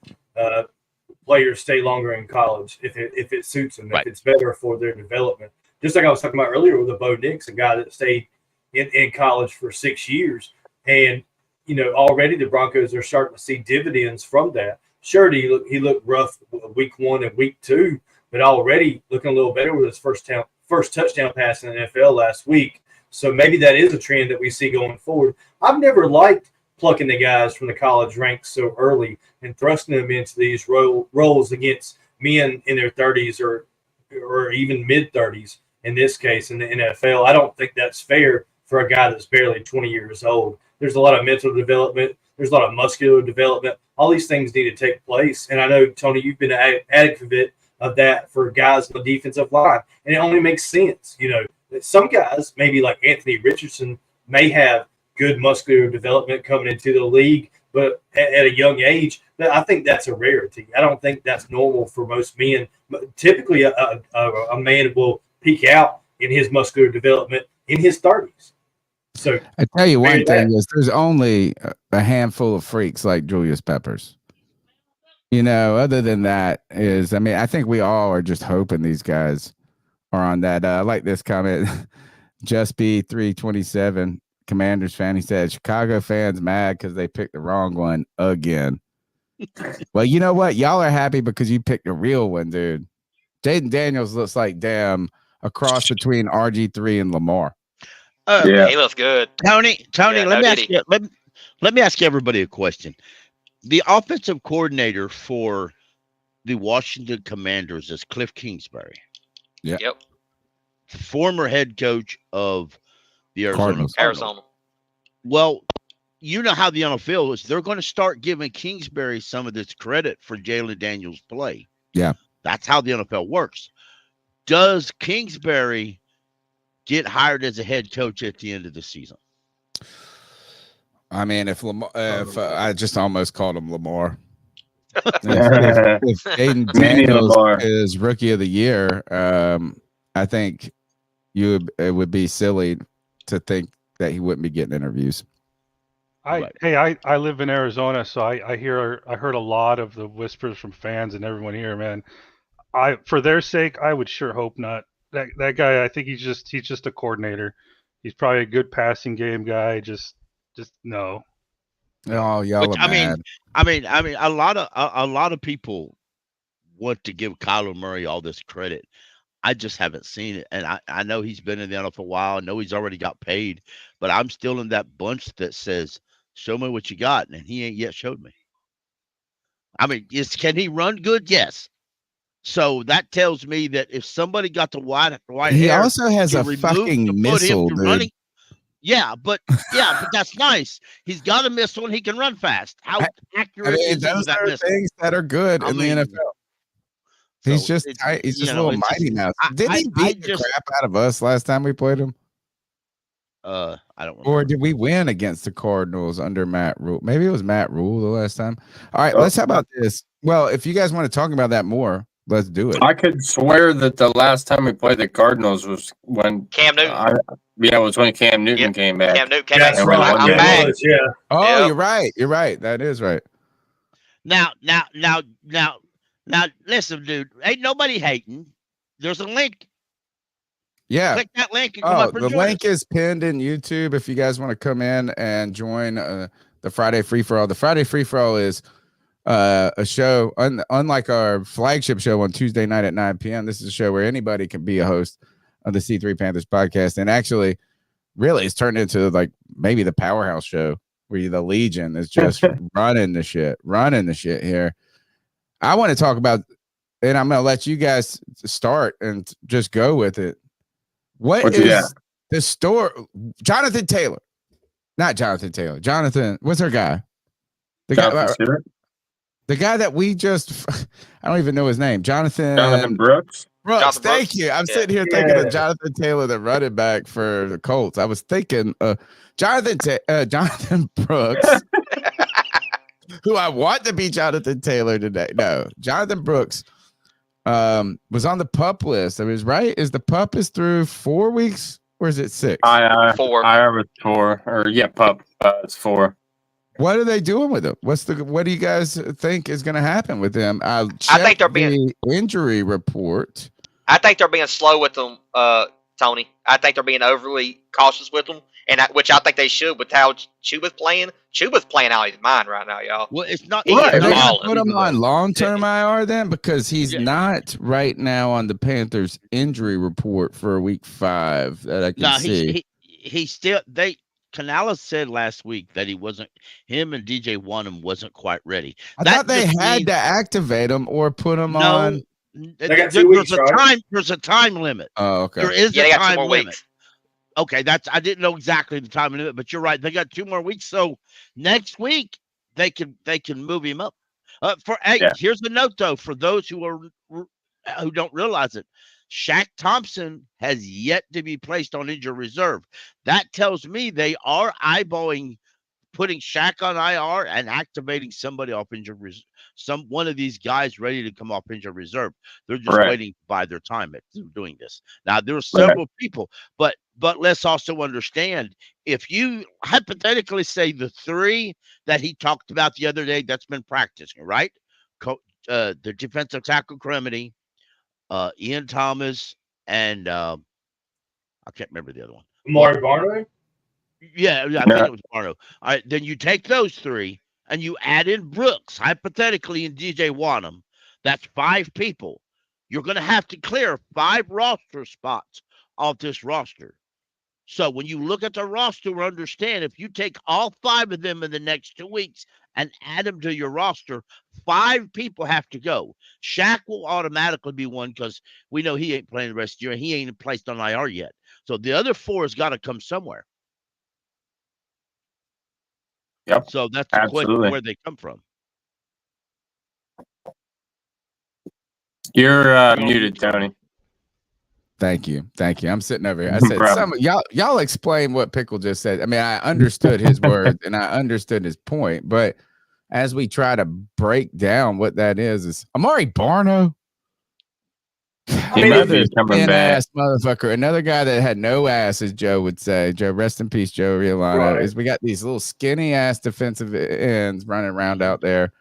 players stay longer in college if it suits them, if it's better for their development. Just like I was talking about earlier with Bo Nix, a guy that stayed in college for 6 years. And, already the Broncos are starting to see dividends from that. Sure, he looked rough week 1 and week 2, but already looking a little better with his first touchdown pass in the NFL last week. So maybe that is a trend that we see going forward. I've never liked plucking the guys from the college ranks so early and thrusting them into these roles against men in their 30s or even mid-30s in this case in the NFL. I don't think that's fair for a guy that's barely 20 years old. There's a lot of mental development. There's a lot of muscular development. All these things need to take place. And I know, Tony, you've been an advocate of that for guys on the defensive line. And it only makes sense. Some guys, maybe like Anthony Richardson, may have good muscular development coming into the league, but at a young age. But I think that's a rarity. I don't think that's normal for most men. Typically, a man will peak out in his muscular development in his 30s. So I tell you one thing is there's only a handful of freaks like Julius Peppers. Other than that I think we all are just hoping these guys are on that. I like this comment. Just be 327. Commanders fan. He said Chicago fans mad because they picked the wrong one again. Well, you know what? Y'all are happy because you picked the real one, dude. Jaden Daniels looks like a cross between RG3 and Lamar. Yeah, he looks good. Tony, Yeah, let me ask everybody a question. The offensive coordinator for the Washington Commanders is Cliff Kingsbury. Yeah. Yep. The former head coach of the Arizona Cardinals. Well, you know how the NFL is. They're going to start giving Kingsbury some of this credit for Jalen Daniels' play. Yeah. That's how the NFL works. Does Kingsbury get hired as a head coach at the end of the season? I mean, if I just almost called him Lamar. if Jaden Daniels is rookie of the year, I think it would be silly to think that he wouldn't be getting interviews. I live in Arizona, so I heard a lot of the whispers from fans and everyone here, man. For their sake, I would sure hope not. That guy, I think he's just a coordinator. He's probably a good passing game guy. Just no. Oh, y'all are mad. I mean, a lot of people want to give Kyler Murray all this credit. I just haven't seen it, and I know he's been in the NFL for a while. I know he's already got paid, but I'm still in that bunch that says, "Show me what you got," and he ain't yet showed me. I mean, can he run good? Yes. So that tells me that if somebody got the white he hair, also has a fucking missile, dude. Running, yeah, but that's nice. He's got a missile and he can run fast. How accurate is those that are missile? things that are good in the NFL. He's just a little mighty mouse. Did he beat the crap out of us last time we played him? I don't remember. Or did we win against the Cardinals under Matt Rule? Maybe it was Matt Rule the last time. All right, let's how about this? Well, if you guys want to talk about that more, let's do it. I could swear that the last time we played the Cardinals was when Cam Newton. It was when Cam Newton came back. Cam Newton came back. That's right. I'm back. Yeah. Oh, Yep. you're right. You're right. That is right. Now, listen, dude. Ain't nobody hating. There's a link. Yeah. Click that link and come up and the join link us. is pinned in YouTube if you guys want to come in and join the Friday Free For All. The Friday Free For All is a show, unlike our flagship show on Tuesday night at 9 p.m. This is a show where anybody can be a host of the C3 Panthers podcast. And actually, really, it's turned into like maybe the powerhouse show where the Legion is just running the shit here. I want to talk about, and I'm going to let you guys start and just go with it. What is the story? Jonathan Taylor. Not Jonathan Taylor. Jonathan, what's our guy? The guy that we just, I don't even know his name. Jonathan Brooks. Jonathan Thank Brooks. you. I'm sitting here thinking of Jonathan Taylor, the running back for the Colts. I was thinking Jonathan Brooks, who I want to be Jonathan Taylor today. No, Jonathan Brooks was on the PUP list. I mean, right? Is the PUP is through 4 weeks or is it 6? 4. I was 4. Or PUP. It's 4. What are they doing with him? What do you guys think is going to happen with him? I think they're being the injury report. I think they're being slow with them, Tony. I think they're being overly cautious with them, which I think they should with how Chuba's playing. Chuba's playing out of his mind right now, y'all. Well, it's not. They're going to put him on long-term IR then because he's not right now on the Panthers injury report for week 5 that I can see. He still Canales said last week that him and DJ Wonnum wasn't quite ready. I thought they had to activate him or put him on. There's a time limit. Oh, okay. There is a time limit. Weeks. Okay, I didn't know exactly the time limit, but you're right. They got 2 more weeks, so next week they can move him up. Here's the note though for those who don't realize it. Shaq Thompson has yet to be placed on injured reserve. That tells me they are eyeballing putting Shaq on IR and activating somebody off injured reserve. One of these guys ready to come off injured reserve. They're just waiting by their time at doing this. Now there are several people, but let's also understand if you hypothetically say the 3 that he talked about the other day that's been practicing, right? The defensive tackle Cremedy, Ian Thomas, and I can't remember the other one. Amari Barnway? Yeah, I think it was Barno. All right, then you take those three and you add in Brooks, hypothetically, and DJ Wanham. That's 5 people. You're going to have to clear 5 roster spots off this roster. So when you look at the roster, understand if you take all 5 of them in the next 2 weeks and add them to your roster, 5 people have to go. Shaq will automatically be one because we know he ain't playing the rest of the year and he ain't placed on IR yet. So the other 4 has got to come somewhere. Yep. So that's the question where they come from. You're muted, Tony. Thank you. I'm sitting over here. I said, y'all explain what Pickle just said. I mean, I understood his words and I understood his point, but as we try to break down what that is Amari Barno. Another ass motherfucker. Another guy that had no ass, as Joe would say. Joe, rest in peace, Joe Riolano. Is we got these little skinny ass defensive ends running around out there.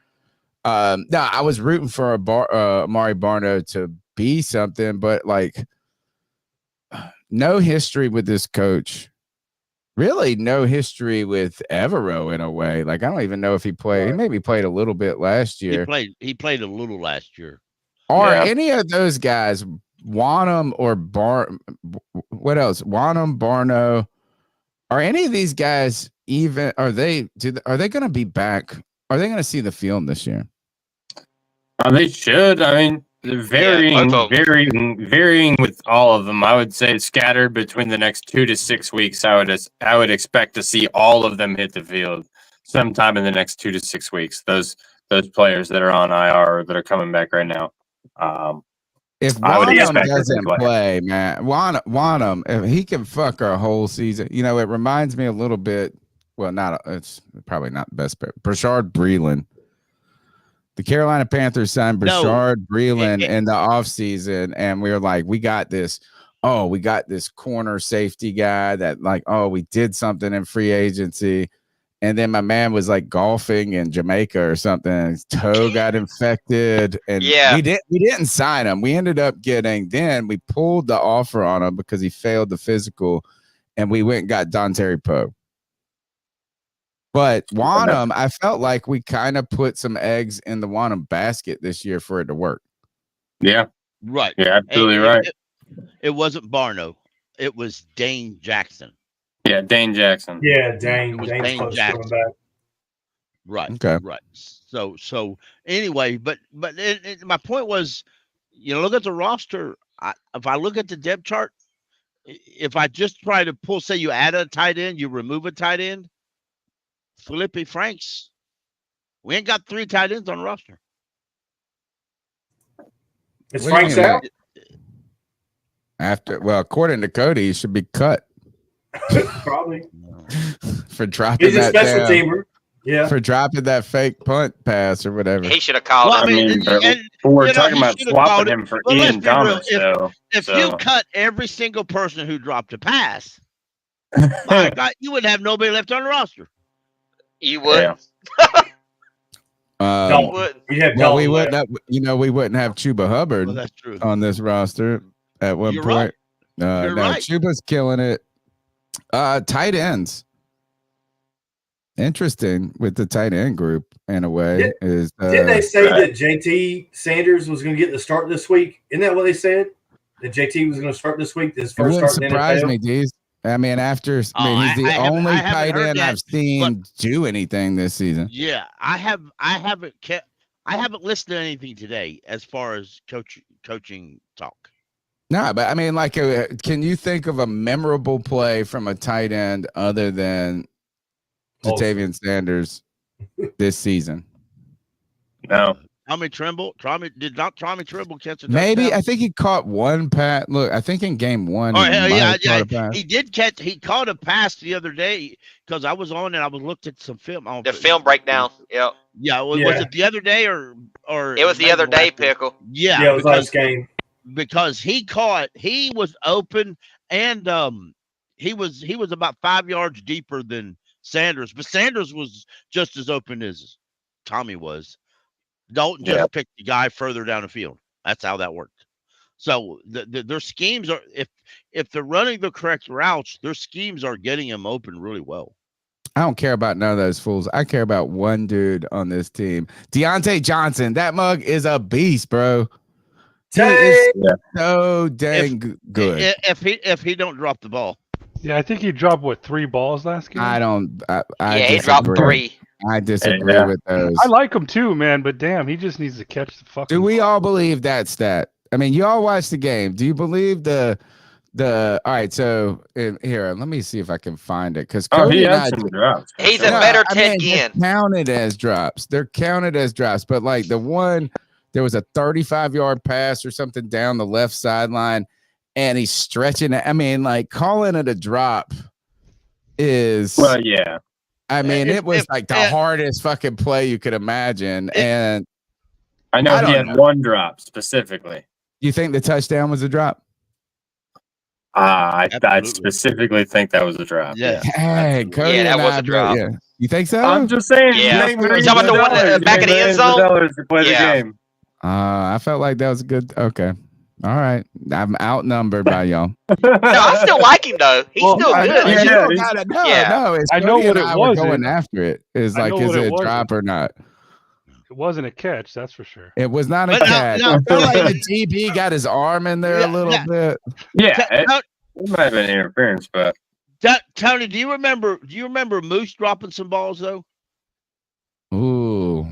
No, I was rooting for Amari Barno to be something, but like no history with this coach. Really, no history with Evero in a way. Like I don't even know if he played. He maybe played a little bit last year. He played a little last year. Are any of those guys, Wanham or what else? Wanham, Barno, are any of these guys even? Are they going to be back? Are they going to see the field this year? They should. I mean, varying with all of them. I would say scattered between the next 2 to 6 weeks. I would expect to see all of them hit the field sometime in the next 2 to 6 weeks. Those players that are on IR or that are coming back right now. If Wanham doesn't play, man, Wanham, if he can fuck our whole season, it reminds me a little bit. Well, it's probably not the best, but Brashard Breeland. The Carolina Panthers signed Brashard Breeland in the offseason, and we were like, we got this. Oh, we got this corner safety guy that we did something in free agency. And then my man was like golfing in Jamaica or something. And his toe got infected, and we didn't sign him. We ended up we pulled the offer on him because he failed the physical, and we went and got Dontari Poe. But Wanham, I felt like we kind of put some eggs in the Wanham basket this year for it to work. Yeah, right. Yeah, absolutely right. It wasn't Barno. It was Dane Jackson. Yeah, Dane Jackson. Yeah, Dane Jackson. Back. Right. Okay. Right. So anyway, but my point was, look at the roster. If I look at the depth chart, if I just try to pull, say you add a tight end, you remove a tight end, Felipe Franks, we ain't got 3 tight ends on the roster. Is Franks out? According to Cody, he should be cut. Probably for dropping He's a special teamer. Yeah, for dropping that fake punt pass or whatever. He should have called him. We're talking about swapping him for Ian Thomas. If you cut every single person who dropped a pass, my God, you would have nobody left on the roster. You would. You would. We wouldn't have. We wouldn't have Chuba Hubbard that's true. on this roster at one point. Right. No, right. Chuba's killing it. Tight ends. Interesting with the tight end group in a way. Didn't they say that JT Sanders was going to get the start this week? Isn't that what they said? That JT was going to start this week? His first start in the NFL? Surprise me, Deez. I mean, he's the only tight end I've seen do anything this season. Yeah, I haven't listened to anything today as far as coaching talk. No, but I mean, can you think of a memorable play from a tight end other than Jatavian Sanders this season? No. Tommy Tremble did not Tommy Tremble catch a touchdown? Maybe. I think he caught one pass. Look, I think in game 1. He did catch. He caught a pass the other day because I was on and I was looked at some film. The film breakdown. Yep. Yeah. Was it the other day or? It was the other day, Pickle. Yeah. Yeah, it was last game. Because he was open and he was about 5 yards deeper than Sanders, but Sanders was just as open as Tommy was. Dalton just picked the guy further down the field. That's how that worked. So their schemes are if they're running the correct routes, their schemes are getting him open really well. I don't care about none of those fools. I care about one dude on this team, Deontay Johnson. That mug is a beast, bro. He is so dang good. If he don't drop the ball. Yeah, I think he dropped 3 balls last game. I don't. He dropped 3. I disagree with those. I like him too, man, but damn, he just needs to catch the fucking. Do we all believe that stat? I mean, you all watched the game. Do you believe the? All right, so here, let me see if I can find it because he has some drops. He's a better Ted Ginn. They're counted as drops. They're counted as drops, but like the one, there was a 35-yard pass or something down the left sideline, and he's stretching it. I mean, like calling it a drop is yeah. I mean, it was like the hardest fucking play you could imagine, and I know he had one drop specifically. You think the touchdown was a drop? I specifically think that was a drop. Yeah. Hey, Cody that was a drop. Yeah. You think so? I'm just saying. Yeah. You're talking about the one back in the end zone? To play the game. I felt like that was good. Okay. All right. I'm outnumbered by y'all. No, I still like him though. He's still good. No, it's I know what it was. Going after it is like, is it a drop or not? It wasn't a catch, that's for sure. It was not a catch. I feel like the DB got his arm in there a little bit. Yeah, it might have been interference, but Tony, do you remember Moose dropping some balls though? Ooh,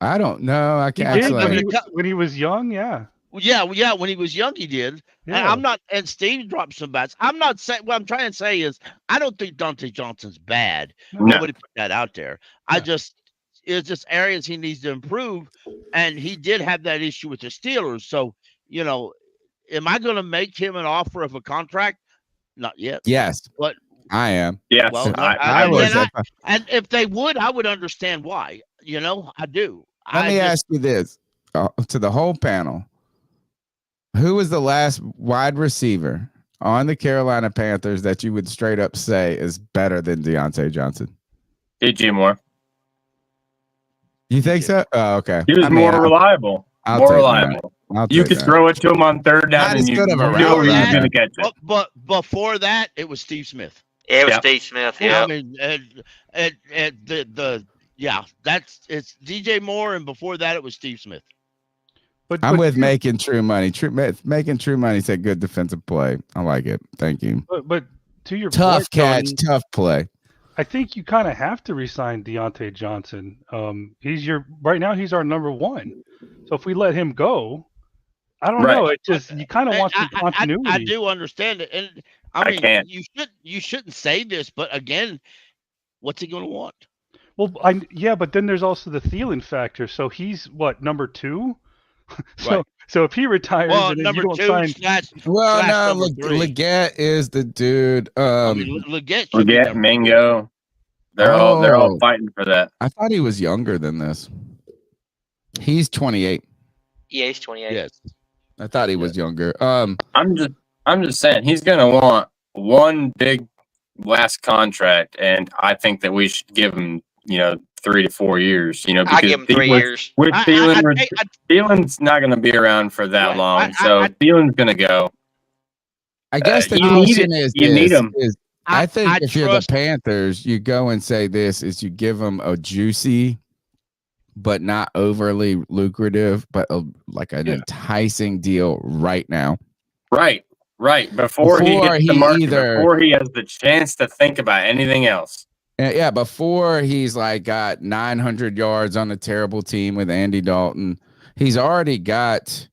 I don't know. I can't. When he was young, yeah. Yeah. When he was young, he did. Yeah. And Steve dropped some bats. I'm not saying what I'm trying to say is I don't think Deontay Johnson's bad. No. Nobody put that out there. No. It's just areas he needs to improve, and he did have that issue with the Steelers. So, am I going to make him an offer of a contract? Not yet. Yes, but I am. Yes, well, I would. And if they would, I would understand why. I do. Let me ask you this to the whole panel: who was the last wide receiver on the Carolina Panthers that you would straight up say is better than Deontay Johnson? DJ Moore. You think so? Oh, okay. He was more reliable. More reliable. You could throw it to him on third down, and you know he was going to catch it. But before that, it was Steve Smith. Yeah, it was Steve Smith. Yeah. I mean, it's DJ Moore, and before that, it was Steve Smith. I'm with Making True Money. Making True Money said good defensive play. I like it. Thank you. But to your tough point, catch, Tony, tough play. I think you kind of have to resign Deontay Johnson. Right now he's our number one. So if we let him go, I don't know. It just you kind of want some continuity. I do understand it, and I mean you shouldn't say this, but again, what's he going to want? Well, but then there's also the Thielen factor. So he's number 2. So if he retires, and number you don't 2 sign, Leggett is the dude. Leggett, Mingo, they're all fighting for that. I thought he was younger than this. He's 28. Yeah, he's 28. Yes, I thought he was younger. I'm just saying he's gonna want one big last contract, and I think that we should give him 3 to 4 years, because I give him 3 years. With Thielen, Thielen's not going to be around for that long, so Thielen's going to go. I guess the question is, you need him. I think if you're the Panthers, you go and say this is you give them a juicy, but not overly lucrative, but like an enticing deal right now. Right. Before he hits the market, before he has the chance to think about anything else. Yeah, before he's got 900 yards on a terrible team with Andy Dalton. He's already got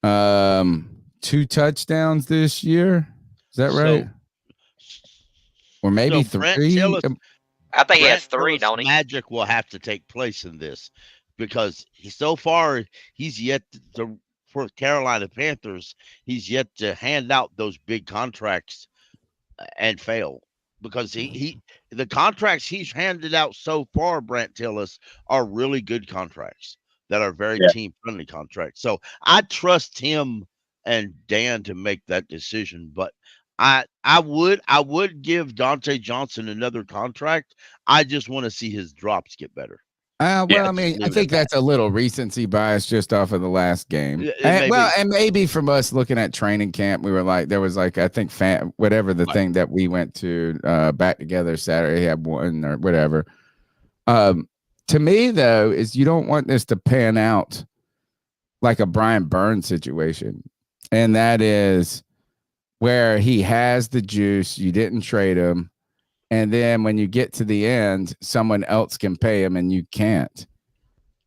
2 touchdowns this year. Is that right? Or maybe 3? I think he has 3, don't he? Magic will have to take place in this because so far he's yet to, for Carolina Panthers, he's yet to hand out those big contracts and fail. Because the contracts he's handed out so far, Brant Tillis, are really good contracts that are very team-friendly contracts. So I trust him and Dan to make that decision. But I would give Deontay Johnson another contract. I just want to see his drops get better. Well, I mean, I think that's a little recency bias just off of the last game. And maybe from us looking at training camp, we were like, there was like, I think whatever the thing that we went to back together Saturday, had one or whatever. To me, though, is you don't want this to pan out like a Brian Burns situation. And that is where he has the juice, you didn't trade him. And then when you get to the end, someone else can pay him and you can't.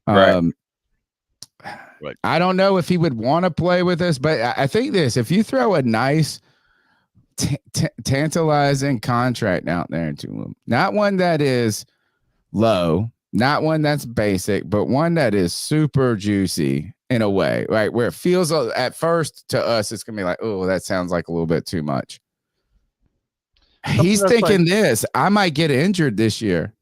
Right. I don't know if he would want to play with us, but I think this, if you throw a nice tantalizing contract out there into him, not one that is low, not one that's basic, but one that is super juicy in a way, right? Where it feels at first to us, it's going to be like, oh, that sounds like a little bit too much. He's thinking this. I might get injured this year.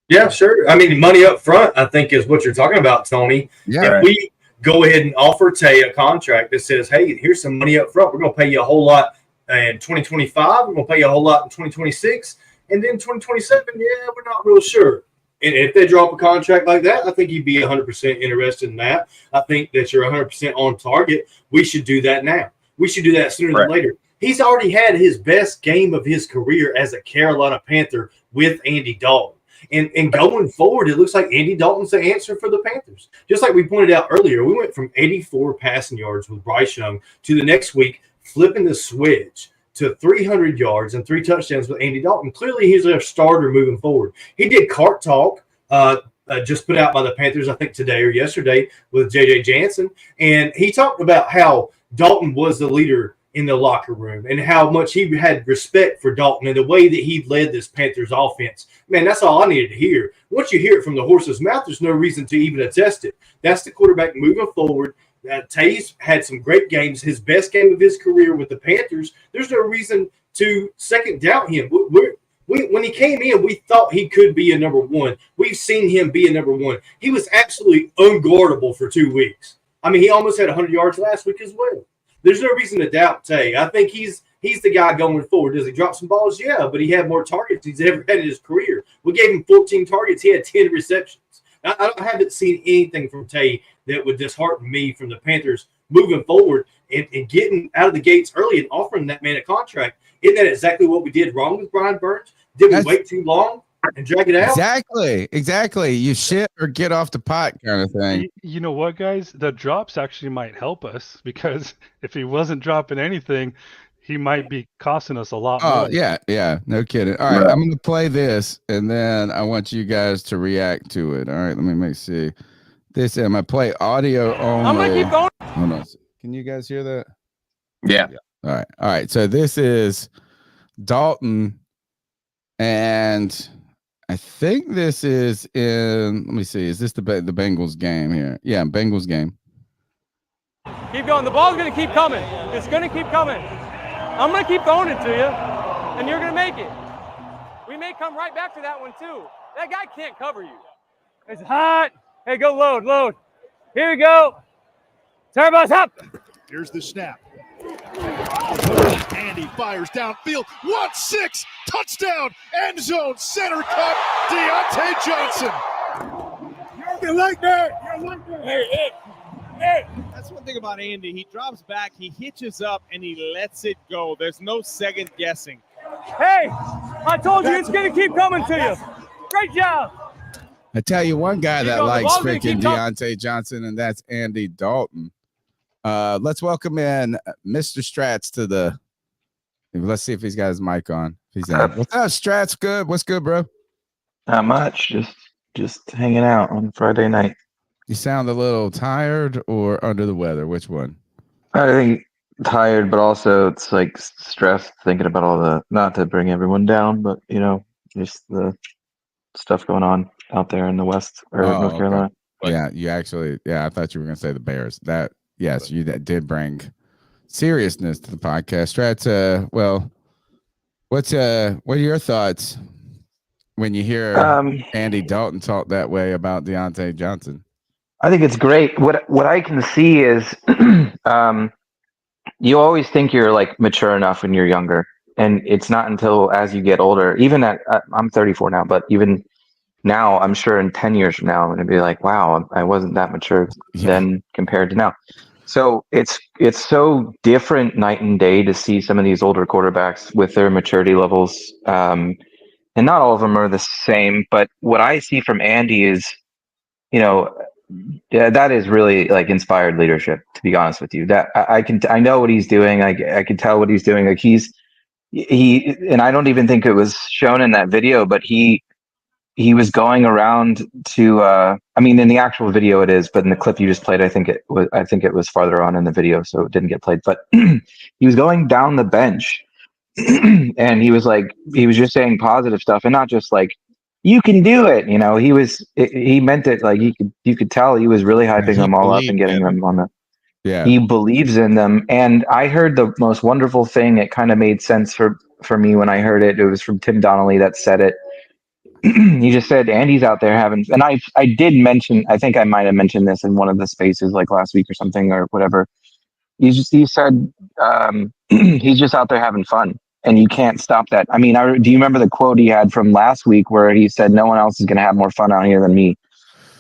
Yeah, sure. I mean, money up front, I think, is what you're talking about, Tony. Yeah. If we go ahead and offer Tay a contract that says, hey, here's some money up front. We're going to pay you a whole lot in 2025. We're going to pay you a whole lot in 2026. And then 2027, yeah, we're not real sure. And if they drop a contract like that, I think you'd be 100% interested in that. I think that you're 100% on target. We should do that now. We should do that sooner than later. He's already had his best game of his career as a Carolina Panther with Andy Dalton. And going forward, it looks like Andy Dalton's the answer for the Panthers. Just like we pointed out earlier, we went from 84 passing yards with Bryce Young to the next week flipping the switch to 300 yards and 3 touchdowns with Andy Dalton. Clearly, he's a starter moving forward. He did Cart Talk, just put out by the Panthers, I think today or yesterday, with J.J. Jansen. And he talked about how Dalton was the leader in the locker room and how much he had respect for Dalton and the way that he led this Panthers offense. Man, that's all I needed to hear. Once you hear it from the horse's mouth, there's no reason to even attest it. That's the quarterback moving forward. Tays had some great games, his best game of his career with the Panthers. There's no reason to second doubt him. When he came in, we thought he could be a number one. We've seen him be a number one. He was absolutely unguardable for 2 weeks. I mean, he almost had 100 yards last week as well. There's no reason to doubt Tay. I think he's the guy going forward. Does he drop some balls? Yeah, but he had more targets he's ever had in his career. We gave him 14 targets. He had 10 receptions. I haven't seen anything from Tay that would dishearten me from the Panthers moving forward and getting out of the gates early and offering that man a contract. Isn't that exactly what we did wrong with Brian Burns? Did we wait too long and drag it out? Exactly. You shit or get off the pot kind of thing. You know what, guys? The drops actually might help us because if he wasn't dropping anything, he might be costing us a lot more. Oh, yeah. No kidding. All right, I'm going to play this, and then I want you guys to react to it. All right, let me see. This, I'm going to play audio only. I'm going to keep going. Hold on. Can you guys hear that? Yeah. All right. So this is Dalton, and I think this is in, let me see, is this the Bengals game here? Yeah, Bengals game. Keep going. The ball's going to keep coming. It's going to keep coming. I'm going to keep throwing it to you, and you're going to make it. We may come right back to that one, too. That guy can't cover you. It's hot. Hey, go load. Here we go. Turbos up. Here's the snap. Andy fires downfield. 1-6. Touchdown. End zone. Center cut. Deontay Johnson. You like that? Hey. That's one thing about Andy. He drops back, he hitches up, and he lets it go. There's no second guessing. Hey, I told you it's going to keep coming to you. Great job. I tell you one guy that likes freaking Deontay Johnson, and that's Andy Dalton. Let's welcome in Mr. Strats to the. Let's see if he's got his mic on. He's on. What's up, Strats? Good. What's good, bro? Not much. Just hanging out on Friday night. You sound a little tired or under the weather. Which one? I think tired, but also it's like stressed thinking about all the, not to bring everyone down, but just the stuff going on out there in the West or North Carolina. Yeah, you actually, I thought you were going to say the Bears. Yes, you did bring seriousness to the podcast. Strats, what are your thoughts when you hear Andy Dalton talk that way about Deontay Johnson? I think it's great. What I can see is you always think you're like mature enough when you're younger, and it's not until as you get older, even I'm 34 now, but even now I'm sure in 10 years from now, I'm going to be like, wow, I wasn't that mature then compared to now. So it's so different night and day to see some of these older quarterbacks with their maturity levels. And not all of them are the same, but what I see from Andy is, that is really like inspired leadership, to be honest with you. That I know what he's doing. I can tell what he's doing. Like he, and I don't even think it was shown in that video, but he was going around to in the actual video it is, but in the clip you just played, I think it was farther on in the video, so it didn't get played. But he was going down the bench and he was just saying positive stuff, and not just like, you can do it. He meant it. Like you could tell he was really hyping them all up and getting them on the. Yeah. He believes in them. And I heard the most wonderful thing. It kind of made sense for me when I heard it. It was from Tim Donnelly that said it. He just said Andy's out there having, and I did mention, I think I might have mentioned this in one of the spaces like last week or something or whatever. He said he's just out there having fun, and you can't stop that. I mean, do you remember the quote he had from last week where he said, no one else is going to have more fun out here than me?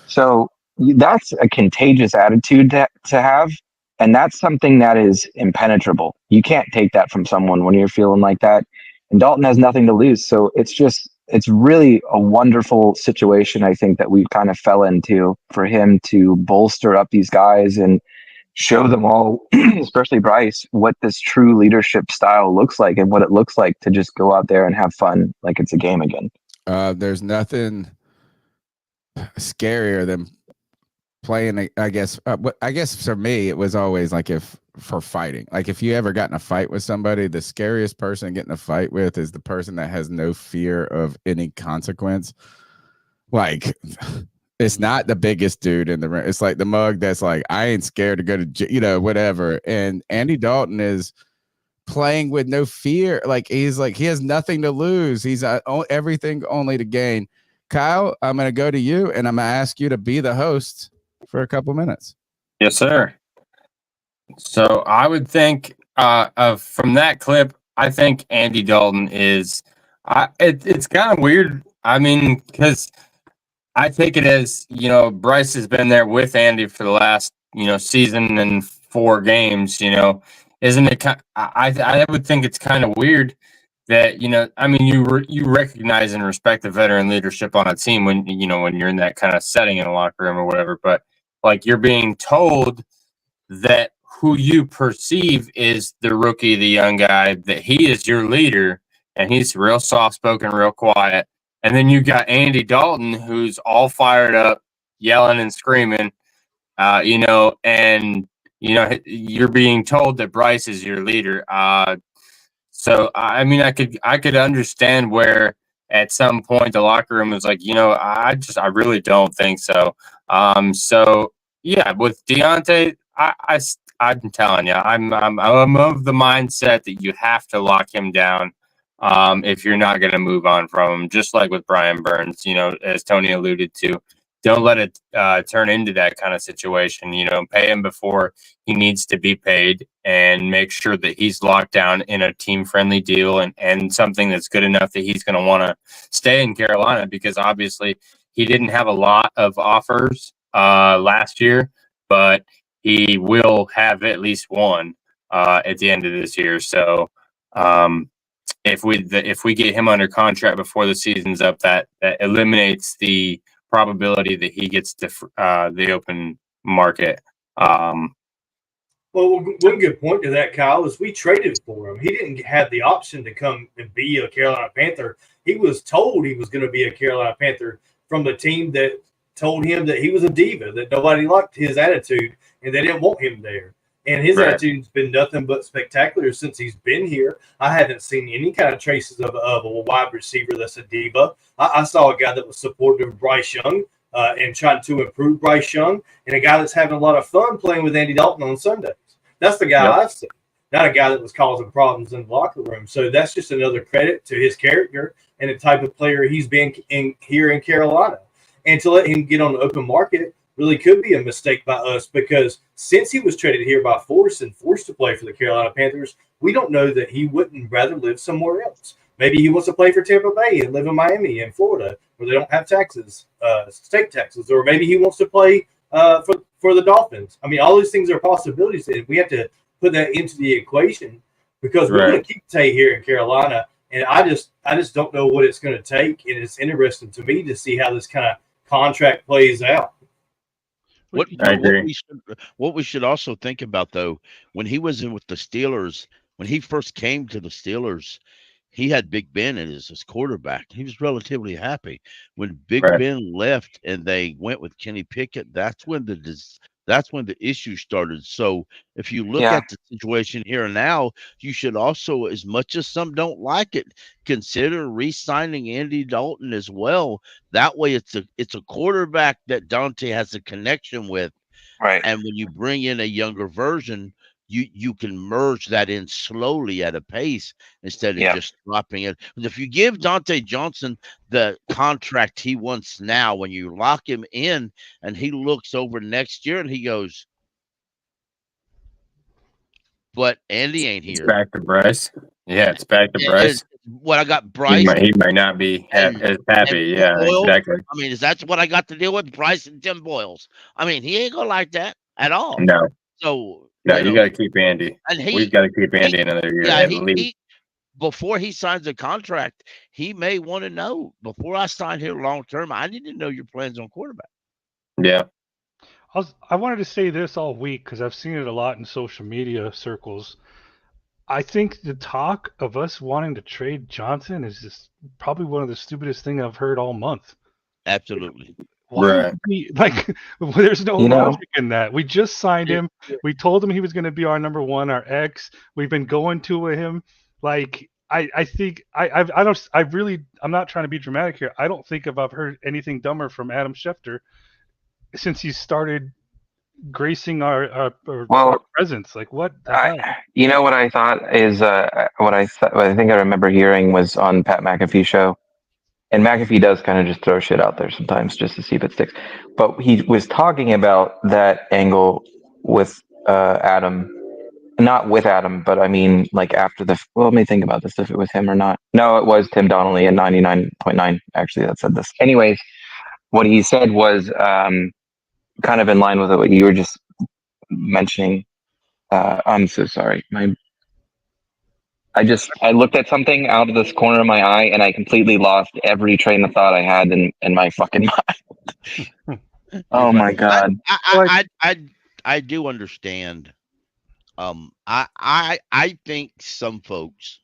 So that's a contagious attitude to have. And that's something that is impenetrable. You can't take that from someone when you're feeling like that. And Dalton has nothing to lose. So it's really a wonderful situation, I think, that we kind of fell into for him to bolster up these guys and show them all, especially Bryce, what this true leadership style looks like and what it looks like to just go out there and have fun like it's a game again. There's nothing scarier than playing, I guess for me, it was always like for fighting. Like if you ever got in a fight with somebody, the scariest person to get in a fight with is the person that has no fear of any consequence. Like it's not the biggest dude in the room. It's like the mug that's like, I ain't scared to go to, whatever. And Andy Dalton is playing with no fear. Like he has nothing to lose. He's everything only to gain. Kyle, I'm going to go to you and I'm going to ask you to be the host for a couple minutes. Yes, sir. So I would think from that clip, I think Andy Dalton is it's kind of weird. I mean, because I take it as, Bryce has been there with Andy for the last, season and 4 games, isn't it? I would think it's kind of weird that, you recognize and respect the veteran leadership on a team when you're in that kind of setting in a locker room or whatever. But like you're being told that who you perceive is the rookie, the young guy, that he is your leader and he's real soft spoken, real quiet. And then you got Andy Dalton, who's all fired up, yelling and screaming, you're being told that Bryce is your leader. So I could understand where at some point the locker room was like, I really don't think so. So yeah, with Deontay, I'm telling you, I'm of the mindset that you have to lock him down. If you're not going to move on from him, just like with Brian Burns, as Tony alluded to, don't let it turn into that kind of situation. Pay him before he needs to be paid and make sure that he's locked down in a team-friendly deal and something that's good enough that he's going to want to stay in Carolina, because obviously he didn't have a lot of offers last year, but he will have at least one at the end of this year. So if we get him under contract before the season's up, that eliminates the probability that he gets the open market. Well, one good point to that, Kyle, is we traded for him. He didn't have the option to come and be a Carolina Panther. He was told he was going to be a Carolina Panther from the team that told him that he was a diva, that nobody liked his attitude, and they didn't want him there. And his attitude's been nothing but spectacular since he's been here. I haven't seen any kind of traces of a wide receiver that's a diva. I saw a guy that was supportive of Bryce Young and trying to improve Bryce Young, and a guy that's having a lot of fun playing with Andy Dalton on Sundays. That's the guy I've seen, not a guy that was causing problems in the locker room. So that's just another credit to his character and the type of player he's been here in Carolina. And to let him get on the open market really could be a mistake by us, because since he was traded here by force and forced to play for the Carolina Panthers, we don't know that he wouldn't rather live somewhere else. Maybe he wants to play for Tampa Bay and live in Miami and Florida where they don't have taxes, state taxes. Or maybe he wants to play for the Dolphins. I mean, all these things are possibilities. And we have to put that into the equation because we're going to keep Tay here in Carolina. And I just don't know what it's going to take. And it's interesting to me to see how this kind of contract plays out. What we should also think about, though, when he was in with the Steelers, when he first came to the Steelers, he had Big Ben as his quarterback. He was relatively happy. When Big Ben left and they went with Kenny Pickett, that's when the issue started. So if you look at the situation here and now, you should also, as much as some don't like it, consider re-signing Andy Dalton as well. That way it's a quarterback that Dante has a connection with. Right. And when you bring in a younger version, you can merge that in slowly at a pace instead of just dropping it. If you give Dante Johnson the contract he wants now, when you lock him in and he looks over next year and he goes, but Andy ain't here. It's back to Bryce. Yeah, it's back to Bryce. What I got, Bryce. He might not be as happy. Yeah, Boyle, exactly. I mean, is that's what I got to deal with? Bryce and Tim Boyles. I mean, he ain't gonna like that at all. No. So you got to keep Andy. And We've got to keep Andy another year at least. Before he signs a contract, he may want to know, before I sign here long term, I need to know your plans on quarterback. Yeah. I wanted to say this all week because I've seen it a lot in social media circles. I think the talk of us wanting to trade Johnson is just probably one of the stupidest things I've heard all month. Absolutely. Why there's no logic in that. We just signed him. We told him he was going to be our number one, our X. We've been going to him. Like, I think I'm not trying to be dramatic here. I don't think I've heard anything dumber from Adam Schefter since he started gracing our presence. Like, what the hell? You know what I thought is what I think I remember hearing was on Pat McAfee's show. And McAfee does kind of just throw shit out there sometimes just to see if it sticks. But he was talking about that angle with Adam. Not with Adam, but I mean, like after let me think about this, if it was him or not. No, it was Tim Donnelly in 99.9, actually, that said this. Anyways, what he said was kind of in line with what you were just mentioning. I'm so sorry. I looked at something out of this corner of my eye and I completely lost every train of thought I had in my fucking mind. Oh my God. I do understand. I think some folks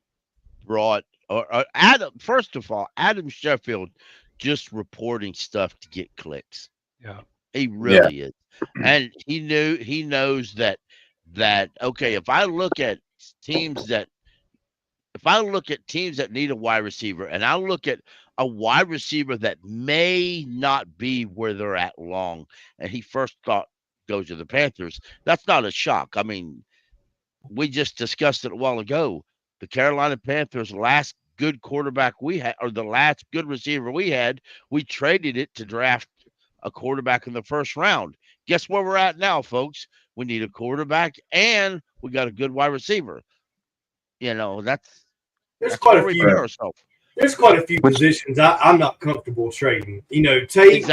brought or Adam. First of all, Adam Sheffield just reporting stuff to get clicks. Yeah, he really is, and he knows that okay. If I look at teams that need a wide receiver, and I look at a wide receiver that may not be where they're at long, and he first thought goes to the Panthers, that's not a shock. I mean, we just discussed it a while ago. The Carolina Panthers' last good quarterback we had, or the last good receiver we had, we traded it to draft a quarterback in the first round. Guess where we're at now, folks? We need a quarterback and we got a good wide receiver. You know, there's quite a few positions I'm not comfortable trading. You know, Tay's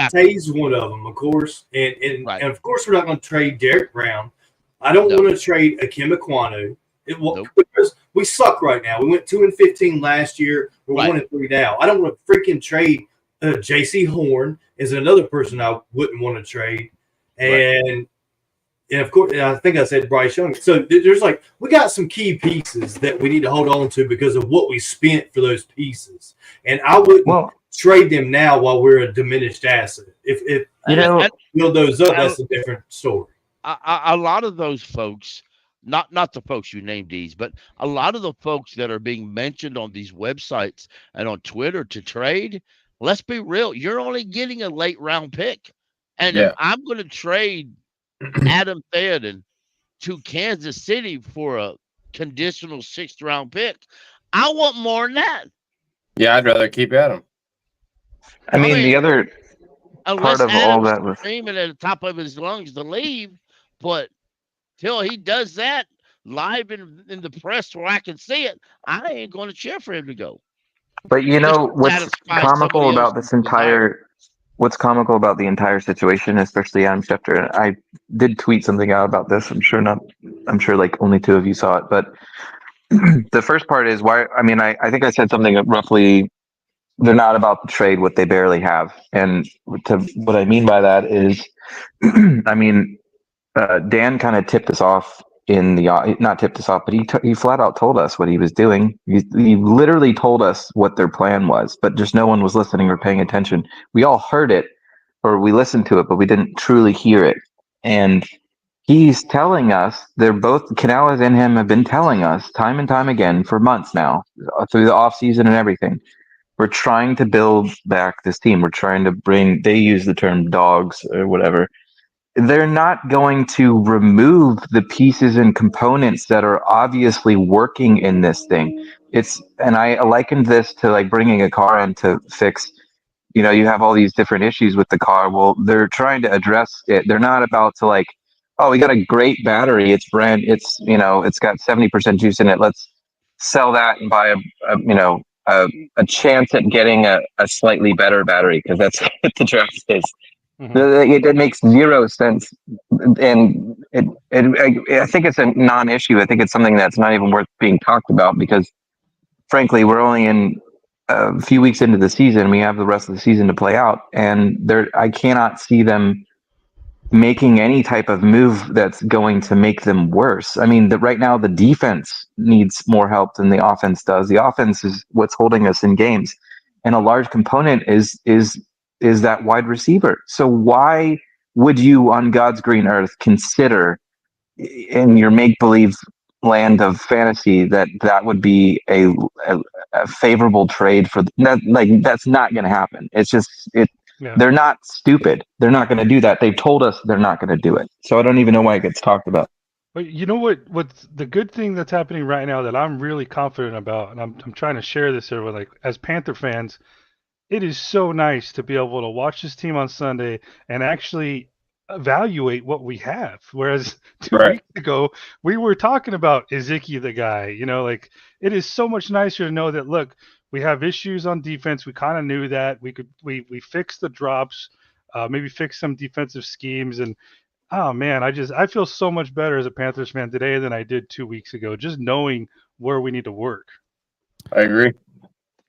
one of them, of course, and of course we're not going to trade Derek Brown. I don't want to trade Akim Ekwonu. Because we suck right now. We went 2-15 last year. We're 1-3 now. I don't want to freaking trade Jaycee Horn is another person I wouldn't want to trade. And of course, I think I said Bryce Young. So there's we got some key pieces that we need to hold on to because of what we spent for those pieces. And I wouldn't trade them now while we're a diminished asset. If build those up, that's a different story. A lot of those folks, not the folks you named these, but a lot of the folks that are being mentioned on these websites and on Twitter to trade, let's be real, you're only getting a late round pick. And if I'm going to trade Adam Theoden to Kansas City for a conditional 6th round pick, I want more than that. Yeah, I'd rather keep Adam. I mean the other part of all that was screaming at the top of his lungs to leave, but till he does that live in the press where I can see it, I ain't going to cheer for him to go. But you know what's satisfy comical somebody about this entire what's comical about the entire situation, especially Adam Schefter. I did tweet something out about this. I'm sure like only two of you saw it, but the first part is why. I mean, I think I said something roughly. They're not about the trade what they barely have, and what I mean by that is, I mean, Dan kind of tipped us off not tipped us off, but he flat out told us what he was doing. He literally told us what their plan was, but just no one was listening or paying attention. We all heard it or we listened to it, but we didn't truly hear it. And he's telling us, Canales and him have been telling us time and time again for months now, through the offseason and everything. We're trying to build back this team. We're trying to they use the term dogs or whatever. They're not going to remove the pieces and components that are obviously working in this thing. And I likened this to like bringing a car in to fix, you have all these different issues with the car. Well, they're trying to address it. They're not about to like, oh, we got a great battery. It's it's got 70% juice in it. Let's sell that and buy a chance at getting a slightly better battery, because that's what the draft is. Mm-hmm. It makes zero sense, and I think it's a non-issue. I think it's something that's not even worth being talked about, because frankly, we're only in a few weeks into the season. We have the rest of the season to play out, and I cannot see them making any type of move that's going to make them worse. I mean, right now the defense needs more help than the offense does. The offense is what's holding us in games, and a large component is that wide receiver. So why would you, on God's green earth, consider in your make-believe land of fantasy that would be a favorable trade for that? Like, that's not going to happen. It's just They're not stupid. They're not going to do that. They've told us they're not going to do it. So I don't even know why it gets talked about. But you know what's the good thing that's happening right now that I'm really confident about, and I'm trying to share this here with, like, as Panther fans, it is so nice to be able to watch this team on Sunday and actually evaluate what we have. Whereas 2 weeks ago, we were talking about, is Icky the guy? Like, it is so much nicer to know that, look, we have issues on defense. We kind of knew that. We fixed the drops, maybe fix some defensive schemes. And, oh, man, I feel so much better as a Panthers fan today than I did 2 weeks ago, just knowing where we need to work. I agree.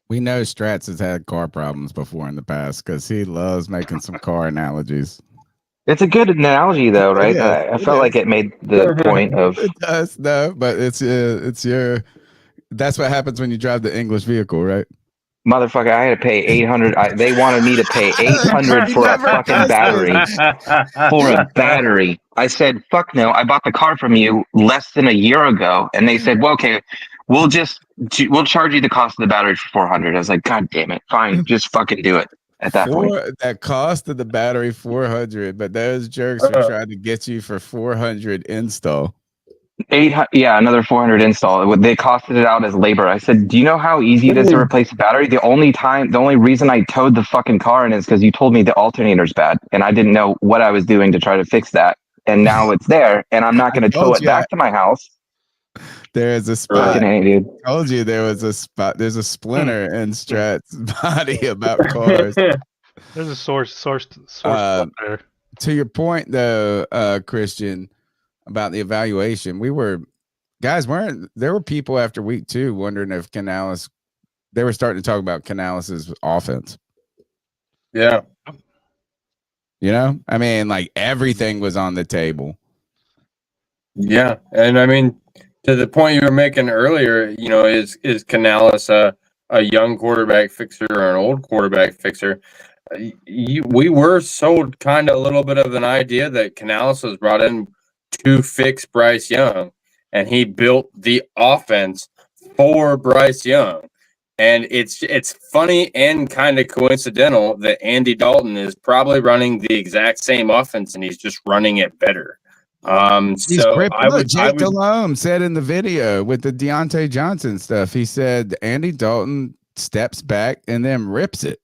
We know Strats has had car problems before in the past because he loves making some car analogies. It's a good analogy, though, right? Yeah, I felt like it made the point of. It does, no, but it's your. That's what happens when you drive the English vehicle, right? Motherfucker, I had to pay $800. They wanted me to pay $800 for a fucking battery. For a battery. I said, fuck no. I bought the car from you less than a year ago. And they said, well, okay, we'll charge you the cost of the battery for $400. I was like, God damn it. Fine. Just fucking do it at that point. That cost of the battery $400, but those jerks are trying to get you for $400 install. Another $400 install. They costed it out as labor. I said, do you know how easy it is to replace a battery? The only reason I towed the fucking car in is because you told me the alternator's bad, and I didn't know what I was doing to try to fix that. And now it's there, and I'm not going to tow it back to my house. There's a spot. I told you there was a spot. There's a splinter in Strat's body about cars. There's a source there. To your point, though, Christian, about the evaluation, there were people after week 2 wondering if Canales, they were starting to talk about Canales' offense. Yeah. I mean, like, everything was on the table. Yeah. And I mean, to the point you were making earlier, is Canales a young quarterback fixer or an old quarterback fixer? We were sold kind of a little bit of an idea that Canales was brought in to fix Bryce Young, and he built the offense for Bryce Young. And it's funny and kind of coincidental that Andy Dalton is probably running the exact same offense, and he's just running it better. Jake Delhomme said in the video with the Deontay Johnson stuff, he said Andy Dalton steps back and then rips it.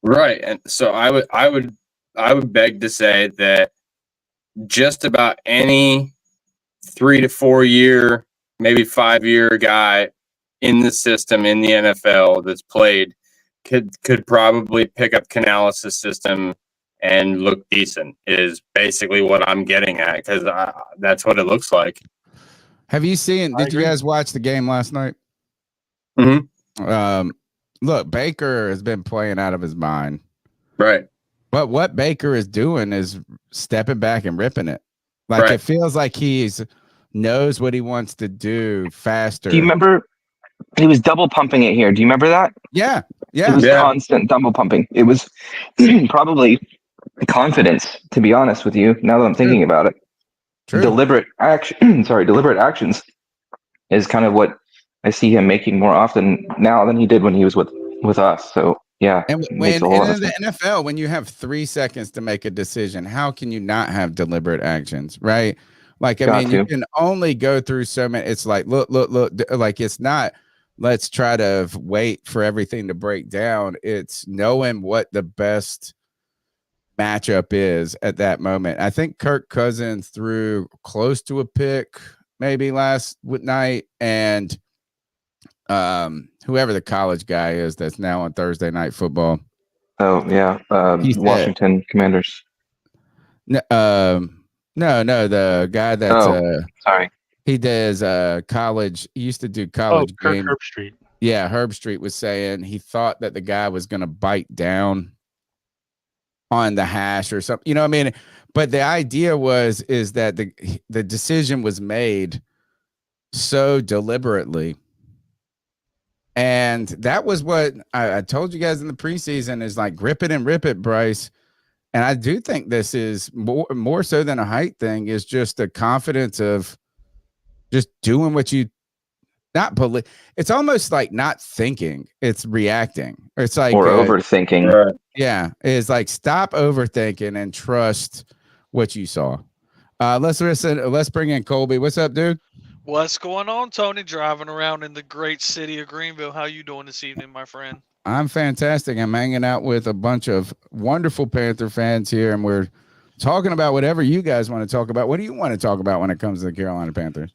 Right. And so I would beg to say that just about any 3 to 4 year, maybe 5 year guy in the system in the NFL that's played could probably pick up Canales' system and look decent. Is basically what I'm getting at, because that's what it looks like. Have you seen? Did you guys watch the game last night? Mm-hmm. Look, Baker has been playing out of his mind. Right. But what Baker is doing is stepping back and ripping it. Like it feels like he's knows what he wants to do faster. Do you remember he was double pumping it here? Do you remember that? Yeah. It was constant double pumping. It was probably confidence, to be honest with you, now that I'm thinking about it. True. Deliberate actions is kind of what I see him making more often now than he did when he was with us. So yeah. And in the NFL, when you have 3 seconds to make a decision, how can you not have deliberate actions, right? Like, I mean, you can only go through so many. It's like, look, like it's not, let's try to wait for everything to break down. It's knowing what the best matchup is at that moment. I think Kirk Cousins threw close to a pick maybe last night, and whoever the college guy is that's now on Thursday Night Football. Oh yeah, Washington Commanders. No, the guy that's sorry. He does college. He used to do college games. Herb Street. Yeah, Herb Street was saying he thought that the guy was going to bite down on the hash or something. You know what I mean? But the idea is that the decision was made so deliberately. And that was what I told you guys in the preseason is like, grip it and rip it, Bryce. And I do think this is more so than a height thing, is just the confidence of just doing what you it's almost like not thinking, it's reacting. It's like overthinking. Yeah. It's like stop overthinking and trust what you saw. Let's bring in Colby. What's up, dude? What's going on, Tony? Driving around in the great city of Greenville. How you doing this evening, my friend? I'm fantastic. I'm hanging out with a bunch of wonderful Panther fans here, and we're talking about whatever you guys want to talk about. What do you want to talk about when it comes to the Carolina Panthers?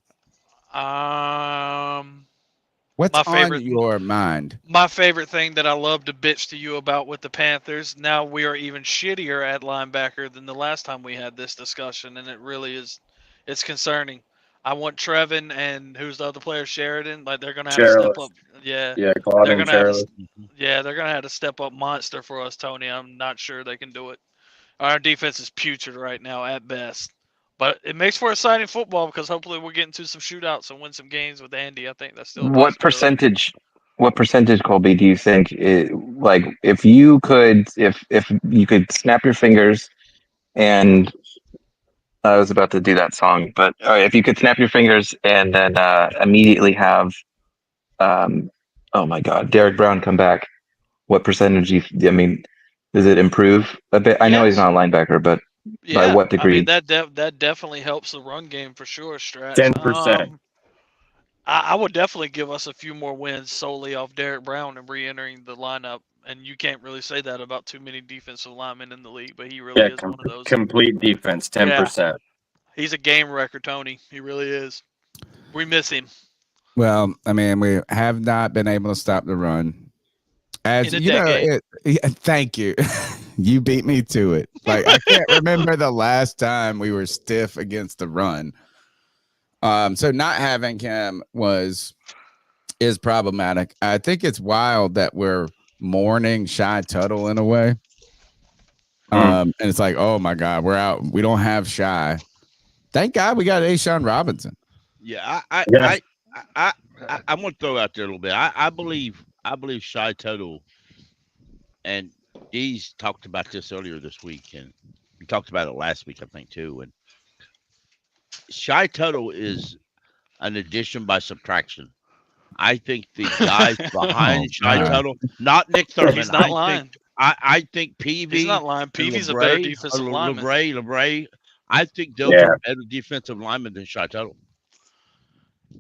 What's on your mind? My favorite thing that I love to bitch to you about with the Panthers, now we are even shittier at linebacker than the last time we had this discussion, and it really is, it's concerning. I want Trevin and who's the other player, Sheridan. Like they're gonna have to step up. Yeah. Yeah, they're gonna have to step up monster for us, Tony. I'm not sure they can do it. Our defense is putrid right now at best, but it makes for exciting football because hopefully we'll get into some shootouts and win some games with Andy. I think that's still. What percentage, Colby, do you think? Like if you could snap your fingers and. I was about to do that song, but if you could snap your fingers and then immediately have, oh my God, Derek Brown come back, what percentage does it improve a bit? I know he's not a linebacker, but by what degree? I mean, that definitely helps the run game for sure, Strat. 10%. I would definitely give us a few more wins solely off Derek Brown and re-entering the lineup. And you can't really say that about too many defensive linemen in the league, but he really is one of those. Complete defense, 10%. Yeah. He's a game wrecker, Tony. He really is. We miss him. Well, I mean, we have not been able to stop the run. As you know, thank you. You beat me to it. Like I can't remember the last time we were stiff against the run. So not having him is problematic. I think it's wild that we're mourning Shy Tuttle in a way. And it's like, oh my God, we're out. We don't have Shy. Thank God we got A'Shawn Robinson. Yeah, I want to throw out there a little bit. I believe Shy Tuttle, and Dee's talked about this earlier this week, and we talked about it last week, I think, too. And Shy Tuttle is an addition by subtraction. I think the guys behind Shy Tuttle, not Nick Thurman. He's not lying. I think Peavy. He's not lying. Peavy's a better defensive lineman. LeBray. I think they'll be better defensive linemen than Shy Tuttle.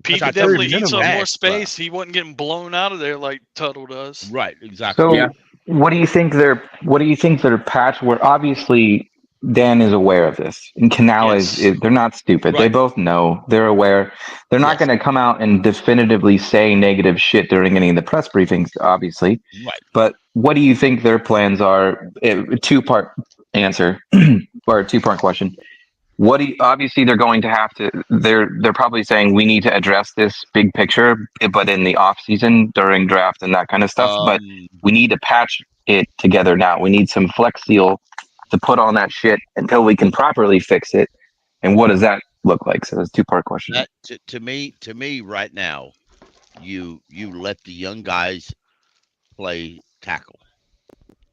Peavy definitely eats up more space. He wasn't getting blown out of there like Tuttle does. Right, exactly. So, what do you think their patch? Where obviously Dan is aware of this, and Canal is they're not stupid. They both know. They're aware. They're not going to come out and definitively say negative shit during any of the press briefings, obviously. Right. But what do you think their plans are? Two-part answer or a two-part question. Obviously they're going to have to. They're probably saying we need to address this big picture, but in the off season during draft and that kind of stuff. But we need to patch it together now. We need some Flex Seal to put on that shit until we can properly fix it. And what does that look like? So it's a two-part question. To me, right now, you let the young guys play tackle.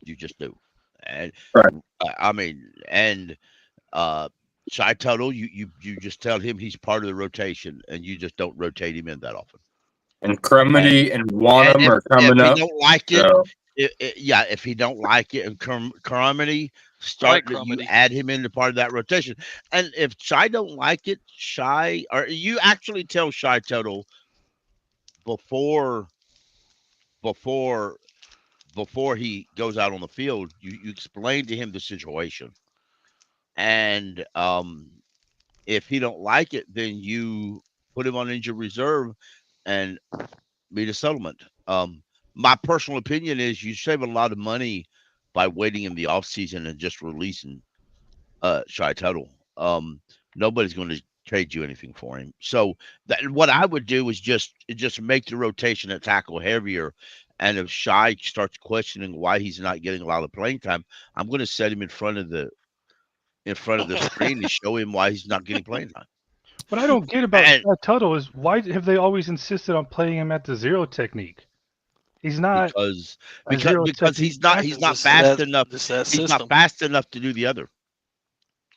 You just do, and I mean, and Shy Tuttle, you just tell him he's part of the rotation, and you just don't rotate him in that often. And Crumity and Wanham are coming up. If he don't like it, so. If he don't like it, and Crumity, you add him into part of that rotation. And if Shy don't like it, or you actually tell Shy Tuttle before he goes out on the field, you explain to him the situation. And if he don't like it, then you put him on injured reserve and meet a settlement. My personal opinion is you save a lot of money by waiting in the offseason and just releasing Shy Tuttle. Nobody's going to trade you anything for him. So what I would do is just make the rotation at tackle heavier. And if Shy starts questioning why he's not getting a lot of playing time, I'm going to set him in front of the screen to show him why he's not getting playing time. What I don't get about Tuttle is why have they always insisted on playing him at the zero technique? He's not because he's not fast enough. He's not fast enough to do the other.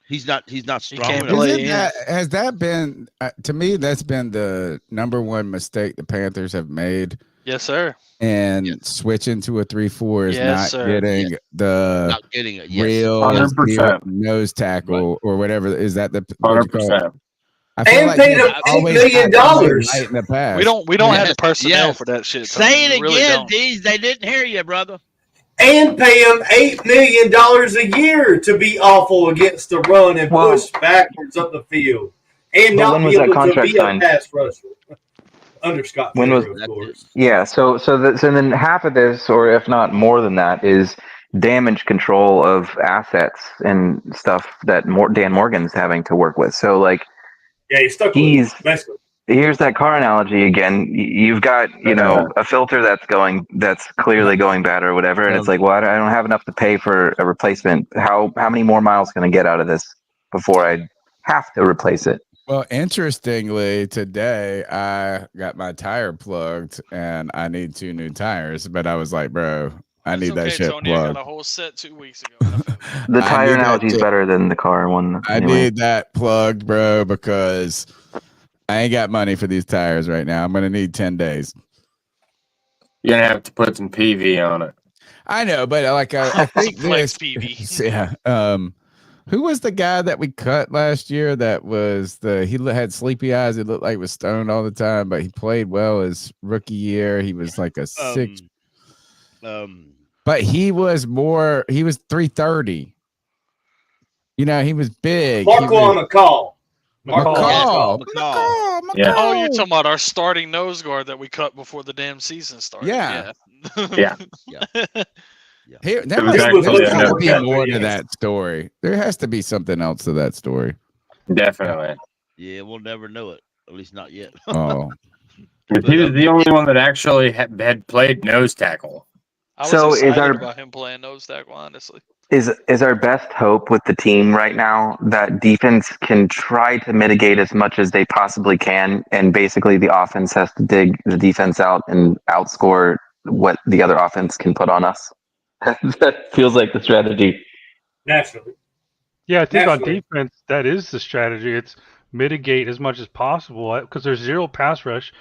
He's not strong enough. Has that been to me? That's been the number one mistake the Panthers have made. Yes, sir. And switching to a 3-4 is not getting the real 100%. nose tackle or whatever. Is that the 100%? I feel like paid him $8 million. Right in the past. We don't have the personnel for that shit. Say it really again, Deez. They didn't hear you, brother. And pay him $8 million a year to be awful against the run and push backwards up the field, and not be able to be a pass rusher. Under Scott Taylor, of course. Yeah, so then half of this, or if not more than that, is damage control of assets and stuff that Dan Morgan's having to work with. So like, yeah, he's stuck with basically. Here's that car analogy again. You've got a filter that's clearly going bad or whatever, and it's like, well, I don't have enough to pay for a replacement. How many more miles can I get out of this before I have to replace it? Well, interestingly, today I got my tire plugged and I need 2 new tires, but I was like, bro, I need that shit Tony, plugged. I got a whole set 2 weeks ago. The tire analogy is better than the car one. I need that plugged, bro, because I ain't got money for these tires right now. I'm going to need 10 days. You're going to have to put some PV on it. I know, but like I think Flex PV. Yeah. Who was the guy that we cut last year? That was he had sleepy eyes. It looked like he was stoned all the time, but he played well his rookie year. He was like a 6. But he was 330. You know, he was big. McCall. McCall. Yeah. Oh, you're talking about our starting nose guard that we cut before the damn season started. Yeah. Yeah. There has to be more to that story. There has to be something else to that story. Definitely. Yeah, we'll never know it. At least not yet. Oh. He was the only one that actually had played nose tackle. I was excited about him playing nose tackle, honestly. Is our best hope with the team right now that defense can try to mitigate as much as they possibly can, and basically the offense has to dig the defense out and outscore what the other offense can put on us? That feels like the strategy. Naturally. Yeah, I think on defense, that is the strategy. It's mitigate as much as possible because there's zero pass rush.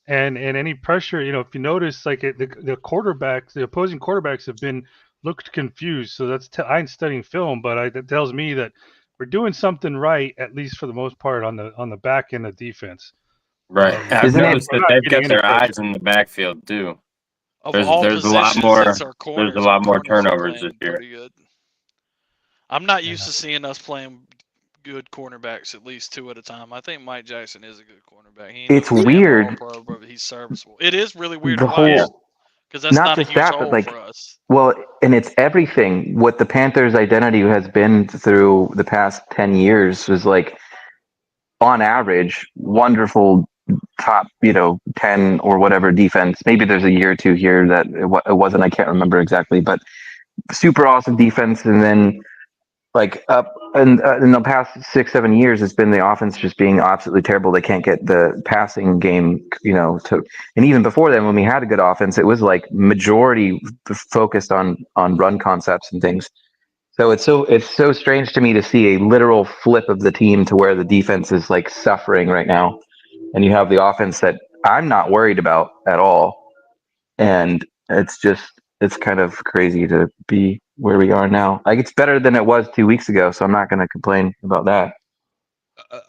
And any pressure, if you notice, like the quarterbacks, the opposing quarterbacks have looked confused. So that's I ain't studying film, but that tells me that we're doing something right, at least for the most part, on the back end of defense. Right. I've noticed that they've got their eyes in the backfield too. There's a lot more. There's a lot more turnovers this year. I'm not used to seeing us playing good cornerbacks at least 2 at a time. I think Mike Jackson is a good cornerback. He ain't It's no weird. All-Pro, but he's serviceable. It is really weird The to watch whole, because that's not not a just huge that, hole but like, for us. well, and it's everything. What the Panthers' identity has been through the past 10 years was like, on average, wonderful top, 10 or whatever defense. Maybe there's a year or two here that it wasn't. I can't remember exactly, but super awesome defense, and then like up and in the past 6-7 years, it's been the offense just being absolutely terrible. They can't get the passing game, and even before then, when we had a good offense, it was like majority focused on run concepts and things. So it's so strange to me to see a literal flip of the team to where the defense is like suffering right now, and you have the offense that I'm not worried about at all, and it's kind of crazy to be where we are now. Like, it's better than it was 2 weeks ago, so I'm not going to complain about that.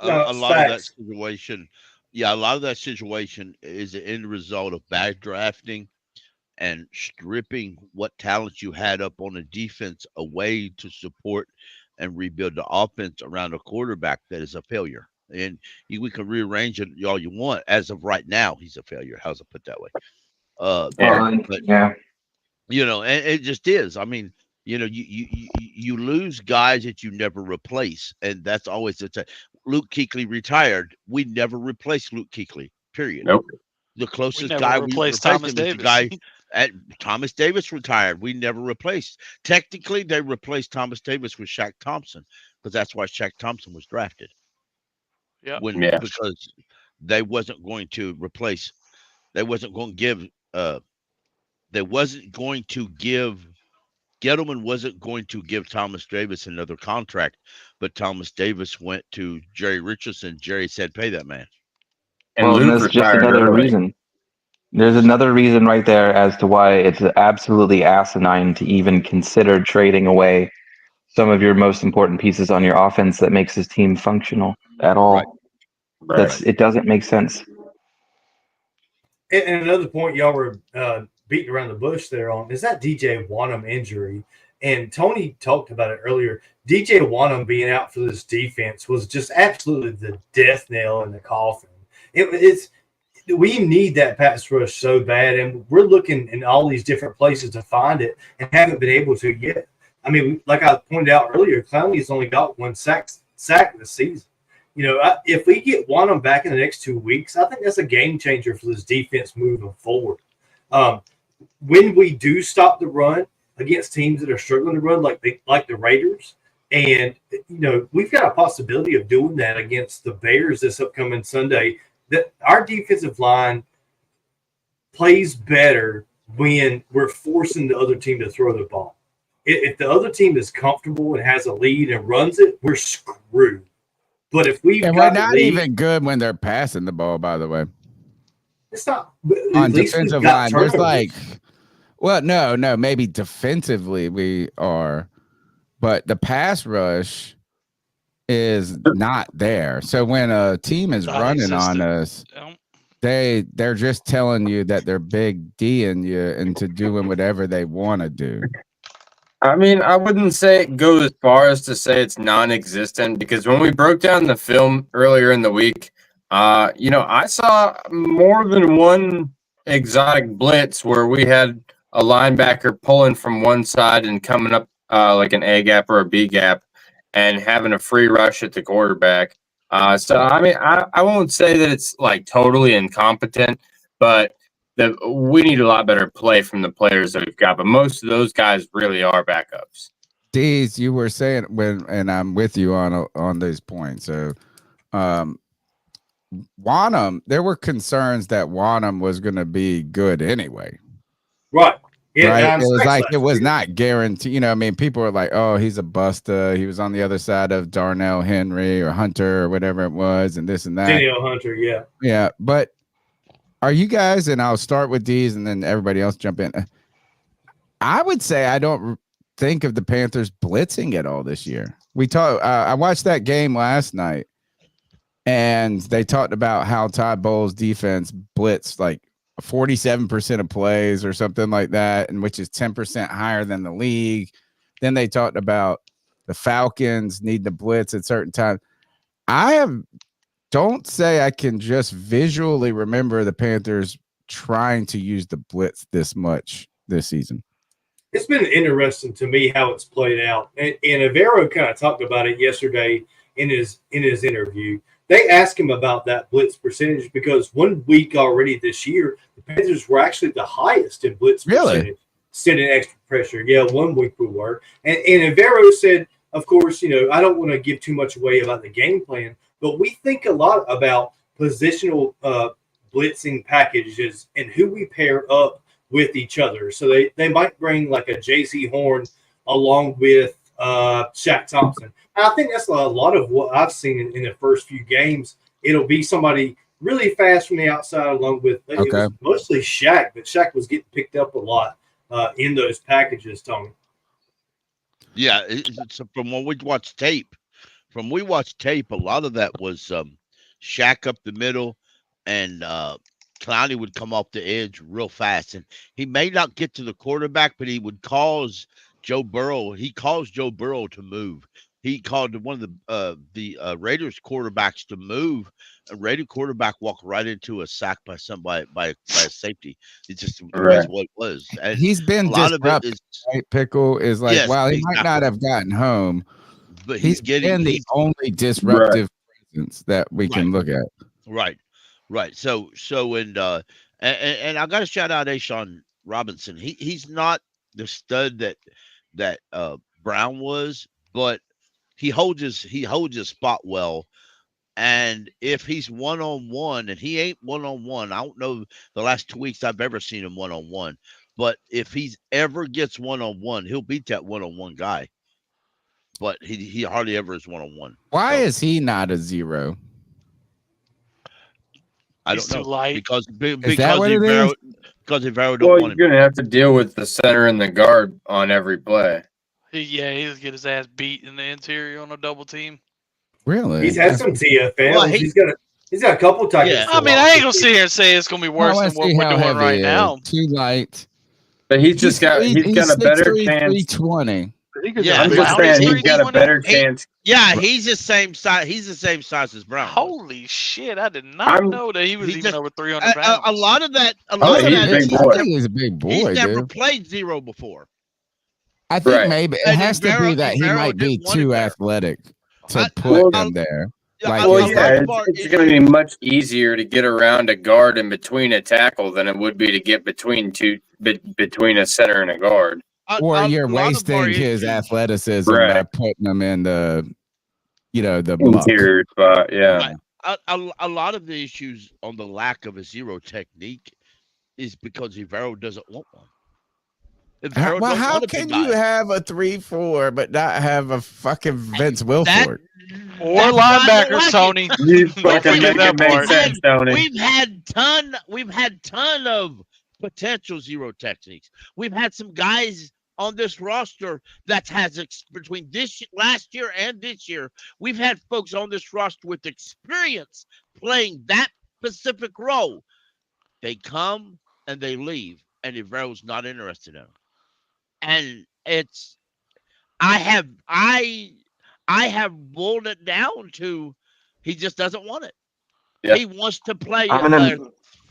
A lot of that situation, a lot of that situation is the end result of bad drafting and stripping what talent you had up on the defense away to support and rebuild the offense around a quarterback that is a failure. And we can rearrange it all you want. As of right now, he's a failure. How's it put that way? And it just is. I mean, you lose guys that you never replace, and that's always the Luke Kuechly retired. We never replaced Luke Kuechly. Period. Nope. The closest never guy we replaced replaced Thomas him was the Davis. guy at Thomas Davis retired. We never replaced. Technically, they replaced Thomas Davis with Shaq Thompson because that's why Shaq Thompson was drafted. Yeah. Because they wasn't going to replace. They wasn't going to give. They wasn't going to give. Gettleman wasn't going to give Thomas Davis another contract, but Thomas Davis went to Jerry Richardson. Jerry said, "Pay that man." And Well, Luke that's just retired another early. reason. There's another reason right there as to why it's absolutely asinine to even consider trading away some of your most important pieces on your offense that makes this team functional at all. Right. It doesn't make sense. And another point y'all were beating around the bush there on is that DJ Wanham injury. And Tony talked about it earlier. DJ Wanham being out for this defense was just absolutely the death nail in the coffin. We need that pass rush so bad, and we're looking in all these different places to find it and haven't been able to yet. I mean, like I pointed out earlier, Clowney's only got 1 sack this season. If we get Wanham back in the next 2 weeks, I think that's a game changer for this defense moving forward. When we do stop the run against teams that are struggling to run, like the Raiders, and we've got a possibility of doing that against the Bears this upcoming Sunday. That our defensive line plays better when we're forcing the other team to throw the ball. If the other team is comfortable and has a lead and runs it, we're screwed. But if we're not even good when they're passing the ball, by the way. It's not on defensive line. There's no, maybe defensively we are, but the pass rush is not there. So when a team is running on us, they're just telling you that they're big D-ing you into doing whatever they want to do. I mean, I wouldn't say it goes as far as to say it's non-existent, because when we broke down the film earlier in the week, I saw more than one exotic blitz where we had a linebacker pulling from one side and coming up like an A gap or a B gap and having a free rush at the quarterback. So, I mean, I won't say that it's like totally incompetent, but we need a lot better play from the players that we've got. But most of those guys really are backups. Deez, you were saying and I'm with you on these points. So, Wanham, there were concerns that Wanham was going to be good anyway. Right. Yeah, right. It was like it was not guaranteed. I mean, people were like, "Oh, he's a buster. He was on the other side of Darnell Henry or Hunter or whatever it was, and this and that." Daniel Hunter, yeah. Yeah, but are you guys? And I'll start with these, and then everybody else jump in. I would say I don't think of the Panthers blitzing at all this year. I watched that game last night, and they talked about how Todd Bowles' defense blitzed like 47% of plays or something like that, and which is 10% higher than the league. Then they talked about the Falcons need the blitz at certain times. Don't say I can just visually remember the Panthers trying to use the blitz this much this season. It's been interesting to me how it's played out. And Avero kind of talked about it yesterday in his interview. They asked him about that blitz percentage because 1 week already this year, the Panthers were actually the highest in blitz percentage, sending extra pressure. Yeah, 1 week we were. And Avero said, of course, I don't want to give too much away about the game plan, but we think a lot about positional blitzing packages and who we pair up with each other. So they might bring like a Jaycee Horn along with Shaq Thompson. And I think that's a lot of what I've seen in the first few games. It'll be somebody really fast from the outside along with it was mostly Shaq, but Shaq was getting picked up a lot in those packages, Tony. Yeah, so from when we watched tape, a lot of that was Shaq up the middle, and Clowney would come off the edge real fast, and he may not get to the quarterback, but he would cause Joe Burrow. He caused Joe Burrow to move. He called one of the Raiders quarterbacks to move. A Raider quarterback walked right into a sack by somebody by a safety. It just was what it was. And he's been a lot of it disruptive. Right? Pickle is like, Yes, wow, he exactly. might not have gotten home, but he's been the only disruptive presence that we can look at. Right. So and I got to shout out Ashawn Robinson. He's not the stud that Brown was, but he holds his spot well. And if he's one-on-one, and he ain't one-on-one, I don't know the last 2 weeks I've ever seen him one-on-one. But if he's ever gets one-on-one, he'll beat that one-on-one guy. But he hardly ever is one-on-one. Why is he not a zero? I don't know. Light. Because Rivero don't Well, want him. you're going to have to deal with the center and the guard on every play. He'll get his ass beat in the interior on a double team. Really? He's had some TFLs. Well, he's got a couple times. Yeah. I mean, I ain't gonna sit here and say it's gonna be worse than what we're doing right now. Too light. But he's got a better 6'3", chance. 320. Yeah, I'm just saying he's got a better chance. Yeah, he's the same size. He's the same size as Brown. Holy shit! I did not know that he was even over 300 pounds. A lot of that. He's a big boy. He's never played zero before. I think maybe it has to be that he might be too athletic to put him there. It's going to be much easier to get around a guard in between a tackle than it would be to get between a center and a guard. Or you're wasting his athleticism by putting him in the interior spot. Yeah. A lot of the issues on the lack of a zero technique is because Rivero doesn't want one. How can you have a 3-4 but not have a fucking Vince Wilfork? Or linebackers, Tony. We've had ton of potential zero techniques. We've had some guys on this roster that has between last year and this year. We've had folks on this roster with experience playing that specific role. They come and they leave, and Rivero's not interested in them. And I have boiled it down to he just doesn't want it. Yep. He wants to play a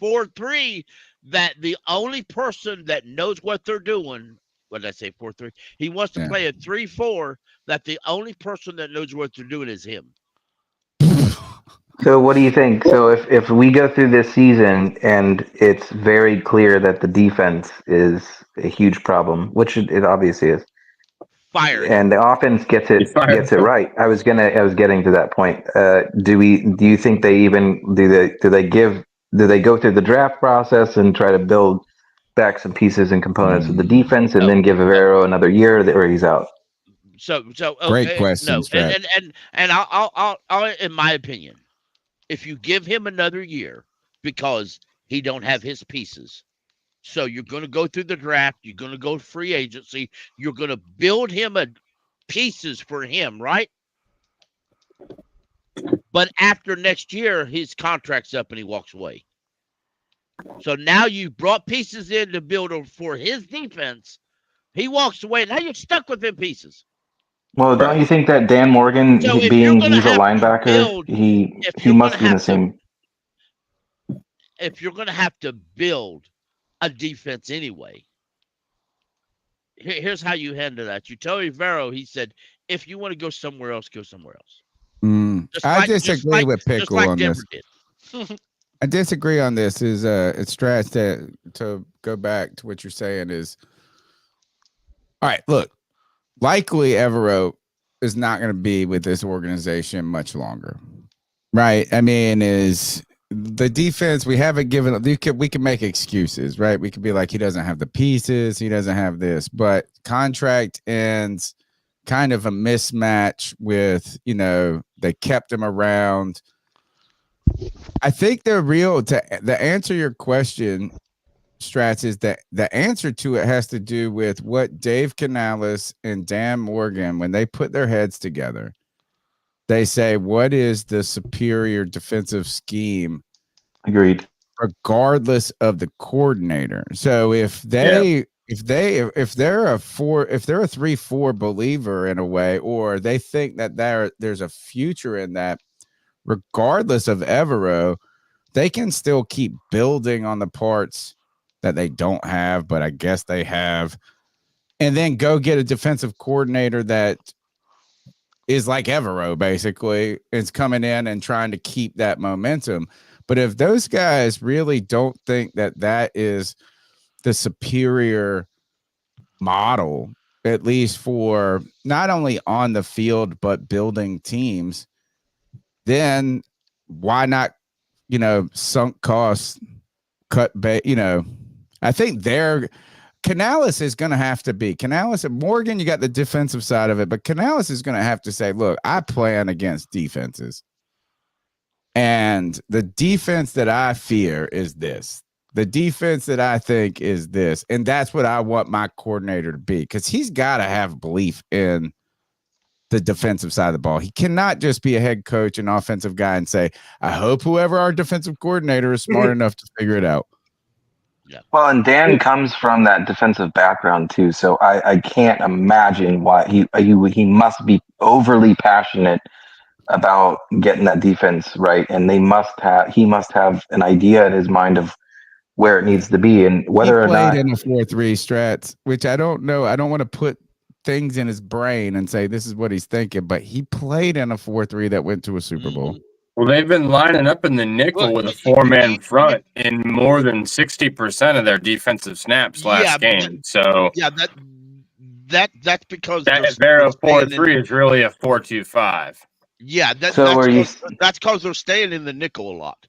4-3 that the only person that knows what they're doing. What did I say? 4-3. He wants to play a 3-4 that the only person that knows what they're doing is him. So what do you think? So if we go through this season and it's very clear that the defense is a huge problem, which it obviously is, and the offense gets it right. I was getting to that point. Do you think they even do they go through the draft process and try to build back some pieces and components of the defense and then give Rivero another year or he's out? So great question. No, and I'll in my opinion, if you give him another year because he don't have his pieces, so you're going to go through the draft, you're going to go free agency, you're going to build him pieces for him, right? But after next year, his contract's up and he walks away. So now you brought pieces in to build for his defense. He walks away. Now you're stuck with them pieces. Well, don't you think that Dan Morgan, So if being you're gonna he's a have to linebacker, build, he if you're must gonna be in the have to, same. if you're gonna have to build a defense anyway, here's how you handle that. You tell Rivero, he said, if you want to go somewhere else, go somewhere else. I disagree with Pickle on Denver this. did. I disagree on this. Is it's Strats to go back to what you're saying is, all right. Look, likely Evero is not going to be with this organization much longer, right? I mean, is the defense we haven't given? We can make excuses, right? We could be like, he doesn't have the pieces, he doesn't have this, but contract ends. Kind of a mismatch with, they kept him around. I think the answer your question, Strats, is that the answer to it has to do with what Dave Canales and Dan Morgan, when they put their heads together, they say, what is the superior defensive scheme? Agreed. Regardless of the coordinator. So if they're a 3-4 believer in a way, or they think that there's a future in that, regardless of Evero, they can still keep building on the parts that they don't have, but I guess they have, and then go get a defensive coordinator that is like Evero, basically, is coming in and trying to keep that momentum. But if those guys really don't think that is the superior model, at least for not only on the field, but building teams, then why not, sunk costs, cut bait, I think Canales is going to have to be Canales and Morgan. You got the defensive side of it, but Canales is going to have to say, look, I plan against defenses. And the defense that I fear is this. The defense that I think is this. And that's what I want my coordinator to be, because he's got to have belief in the defensive side of the ball. He cannot just be a head coach and offensive guy and say, I hope whoever our defensive coordinator is smart enough to figure it out. Yeah. Well, and Dan comes from that defensive background too, so I can't imagine why he must be overly passionate about getting that defense right, and he must have an idea in his mind of where it needs to be, and whether or not he played in a 4-3 Strats, which I don't know. I don't want to put things in his brain and say this is what he's thinking, but he played in a 4-3 that went to a Super Bowl. Well, they've been lining up in the nickel with a 4-man front in more than 60% of their defensive snaps last game. So that's because that Evero 4-3 is really a 4-2-5. Yeah, that's because they're staying in the nickel a lot.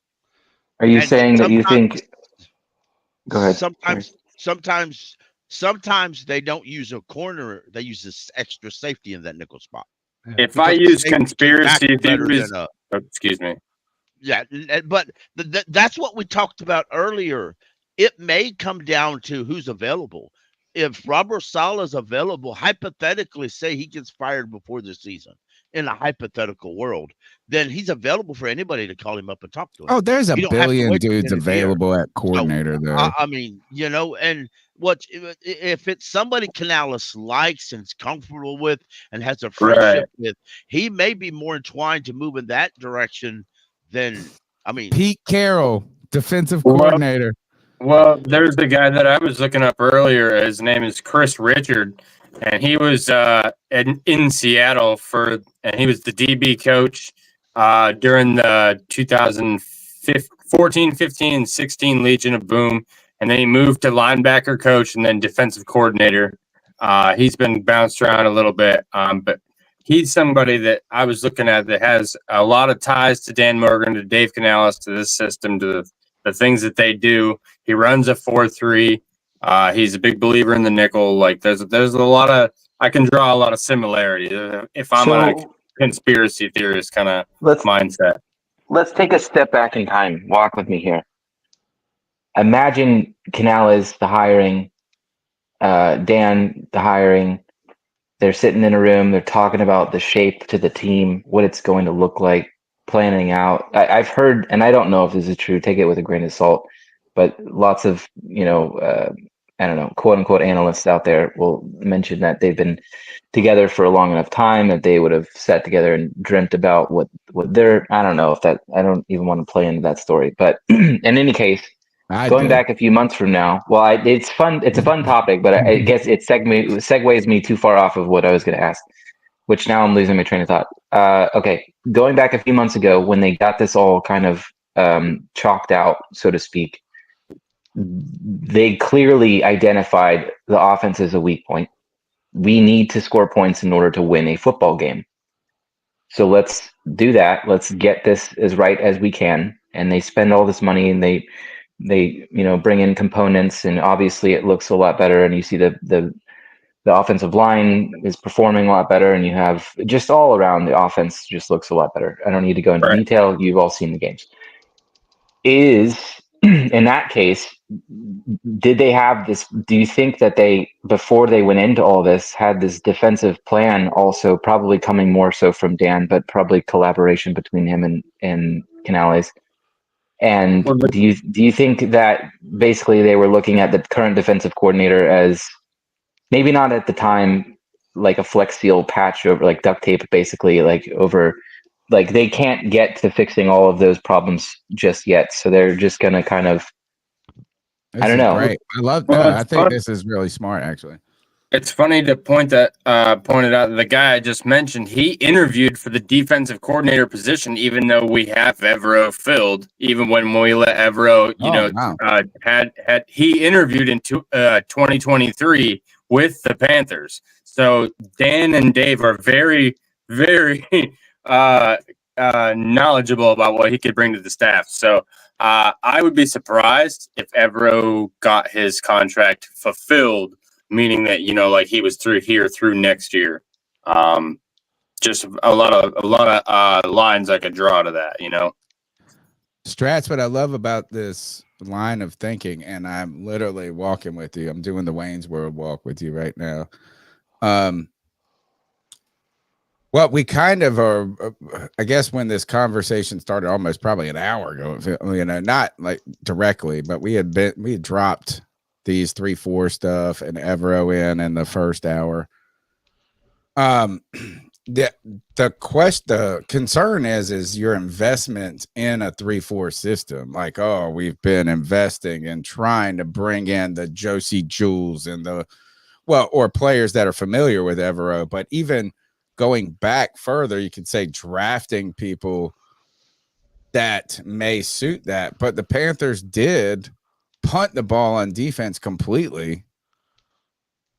Are you saying that you think? Go ahead. Sometimes they don't use a corner; they use this extra safety in that nickel spot. If I use conspiracy theories, excuse me. Yeah, but that's what we talked about earlier. It may come down to who's available. If Robert Saleh's available, hypothetically, say he gets fired before the season, in a hypothetical world, then he's available for anybody to call him up and talk to him. Oh, there's a billion dudes available at coordinator, though. I mean, and if it's somebody Canales likes and is comfortable with and has a friendship with, he may be more inclined to move in that direction than, Pete Carroll, defensive coordinator. Well, there's the guy that I was looking up earlier. His name is Chris Richard, and he was in Seattle and he was the DB coach during the 2014, 15, and 16 Legion of Boom, and then he moved to linebacker coach and then defensive coordinator. He's been bounced around a little bit, but he's somebody that I was looking at that has a lot of ties to Dan Morgan, to Dave Canales, to this system, to the things that they do. He runs a 4-3. He's a big believer in the nickel. Like there's a lot of, I can draw a lot of similarities if I'm a conspiracy theorist kind of mindset. Let's take a step back in time. Walk with me here. Imagine Canales, the hiring, Dan, the hiring. They're sitting in a room. They're talking about the shape to the team, what it's going to look like, planning out. I've heard, and I don't know if this is true, take it with a grain of salt, but lots of, I don't know, quote unquote analysts out there will mention that they've been together for a long enough time that they would have sat together and dreamt about what they're, I don't know if that, I don't even want to play into that story. But in any case, going back a few months from now, well, it's fun. It's a fun topic, but I guess it segues me too far off of what I was going to ask, which now I'm losing my train of thought. Okay, going back a few months ago when they got this all kind of chalked out, so to speak, they clearly identified the offense as a weak point. We need to score points in order to win a football game. So let's do that. Let's get this as right as we can. And they spend all this money and they bring in components, and obviously it looks a lot better. And you see the offensive line is performing a lot better, and you have just all around the offense just looks a lot better. I don't need to go into detail. You've all seen the games. In that case, did they have this? Do you think that they, before they went into all this, had this defensive plan also, probably coming more so from Dan, but probably collaboration between him and Canales? And do you think that basically they were looking at the current defensive coordinator as maybe not at the time like a Flex Seal patch over, like duct tape, basically like over. Like they can't get to fixing all of those problems just yet, so they're just gonna kind of. I don't know. Great. I love that. I think this is really smart, actually. It's funny to pointed out the guy I just mentioned. He interviewed for the defensive coordinator position, even though we have Evero filled. Even when we let Evero, had he interviewed in 2023 with the Panthers. So Dan and Dave are very, very knowledgeable about what he could bring to the staff. So I would be surprised if Evero got his contract fulfilled, meaning that, like he was through next year. Just a lot of lines I could draw to that, Strats, what I love about this line of thinking, and I'm literally walking with you. I'm doing the Wayne's World walk with you right now. Well, we kind of are, I guess when this conversation started almost probably an hour ago, not like directly, but we had dropped these 3-4 stuff and Evero in the first hour. The concern is your investment in a 3-4 system. Like, we've been investing and trying to bring in the Josie Jules and or players that are familiar with Evero, but even going back further, you could say drafting people that may suit that. But the Panthers did punt the ball on defense completely,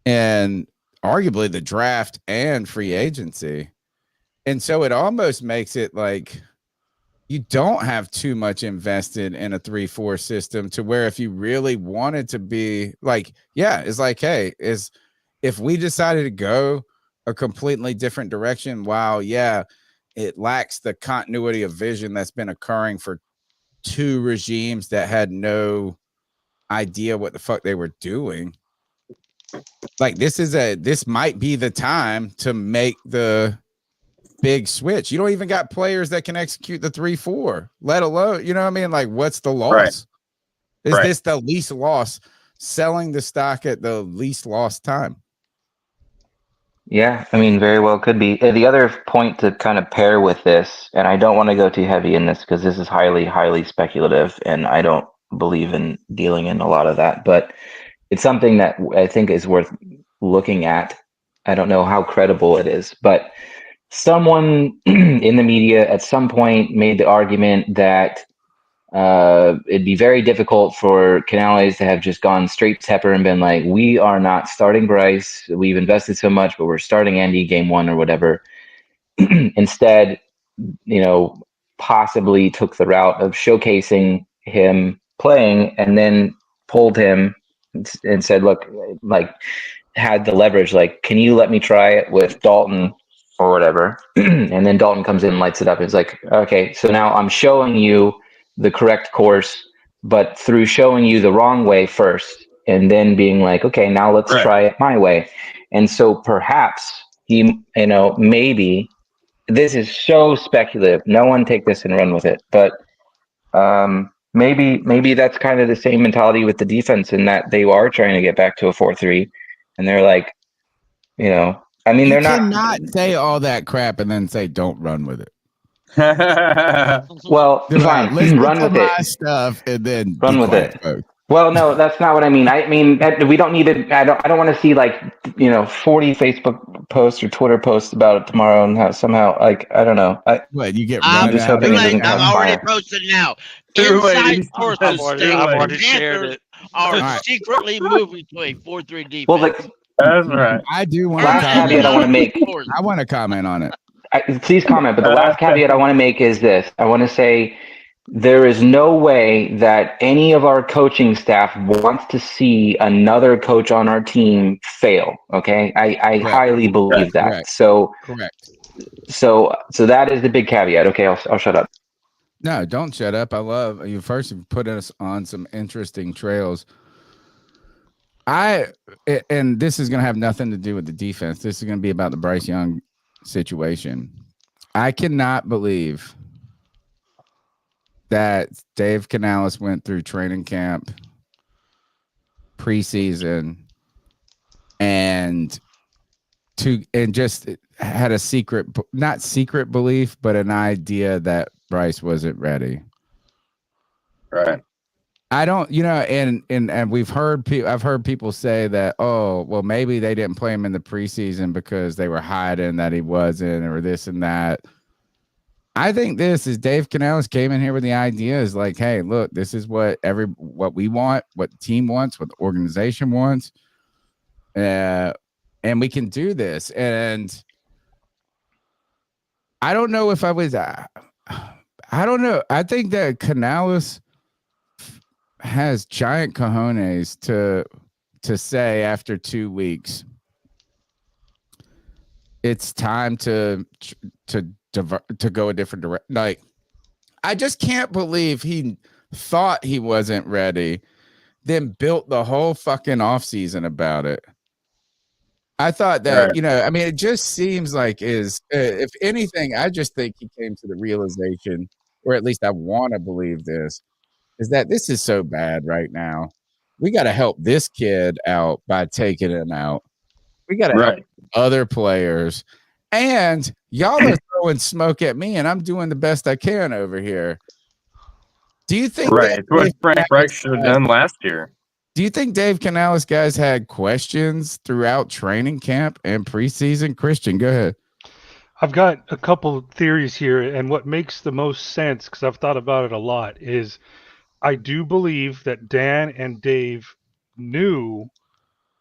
and arguably the draft and free agency. And so it almost makes it like you don't have too much invested in a 3-4 system, to where if you really wanted to be like, it's like, hey, if we decided to go a completely different direction, while it lacks the continuity of vision that's been occurring for two regimes that had no idea what the fuck they were doing. Like this might be the time to make the big switch. You don't even got players that can execute the 3-4, let alone, like, what's the loss? Is this the least loss, selling the stock at the least lost time? Yeah, I mean, very well could be. The other point to kind of pair with this, and I don't want to go too heavy in this because this is highly, highly speculative, and I don't believe in dealing in a lot of that, but it's something that I think is worth looking at. I don't know how credible it is, but someone in the media at some point made the argument that it'd be very difficult for Canales to have just gone straight pepper and been like, we are not starting Bryce. We've invested so much, but we're starting Andy game one or whatever. Instead, possibly took the route of showcasing him playing and then pulled him and said, look, like, had the leverage, like, can you let me try it with Dalton or whatever? And then Dalton comes in and lights it up. It's like, okay, so now I'm showing you the correct course, but through showing you the wrong way first and then being like, okay, now let's try it my way. And so perhaps he, maybe, this is so speculative, no one take this and run with it, but maybe that's kind of the same mentality with the defense in that they are trying to get back to a 4-3, and they're like, I mean, they're not. Cannot say all that crap and then say don't run with it. Well, fine, run with it. Stuff and then run with it. Folks. Well, no, that's not what I mean. I mean, we don't need to. I don't want to see 40 Facebook posts or Twitter posts about it tomorrow and how somehow I don't know. What you get? I'm just hoping it doesn't I'm already posted now. Inside sources I've already shared it. Are secretly moving to a 4-3 defense. Well, that's right. I do want last caveat I want to make. I want to comment on it. Please comment. But the last caveat I want to make is this: I want to say, there is no way that any of our coaching staff wants to see another coach on our team fail. Okay, I highly believe that. Correct. So correct. So that is the big caveat. Okay, I'll shut up. No, don't shut up. I love you. First, you put us on some interesting trails. And this is going to have nothing to do with the defense. This is going to be about the Bryce Young situation. I cannot believe that Dave Canales went through training camp, preseason, and just had a not secret belief, but an idea that Bryce wasn't ready. Right. I don't, and we've heard I've heard people say that, oh, well, maybe they didn't play him in the preseason because they were hiding that he wasn't, or this and that. I think this is Dave Canales came in here with the idea is like, hey, look, this is what we want, what the team wants, what the organization wants. And we can do this. And I don't know if I was, I don't know. I think that Canales has giant cojones to say after 2 weeks, it's time to go a different direction. Like, I just can't believe he thought he wasn't ready, then built the whole fucking offseason about it. I thought that, right. I mean, it just seems like if anything, I just think he came to the realization, or at least I want to believe this, is that this is so bad right now. We got to help this kid out by taking him out. We got to help other players. And y'all are throwing smoke at me, and I'm doing the best I can over here. Do you think it's what Frank Reich should have done last year? Do you think Dave Canales guys had questions throughout training camp and preseason? Christian, go ahead. I've got a couple of theories here, and what makes the most sense, because I've thought about it a lot, is I do believe that Dan and Dave knew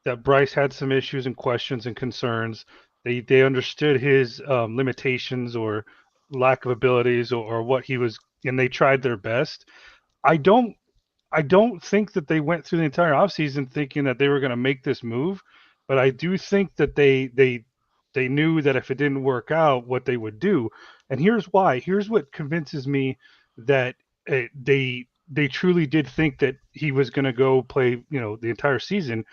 that Bryce had some issues and questions and concerns. They understood his limitations or lack of abilities or what he was, and they tried their best. I don't think that they went through the entire offseason thinking that they were going to make this move, but I do think that they knew that if it didn't work out, what they would do. And here's why. Here's what convinces me that they truly did think that he was going to go play, the entire season.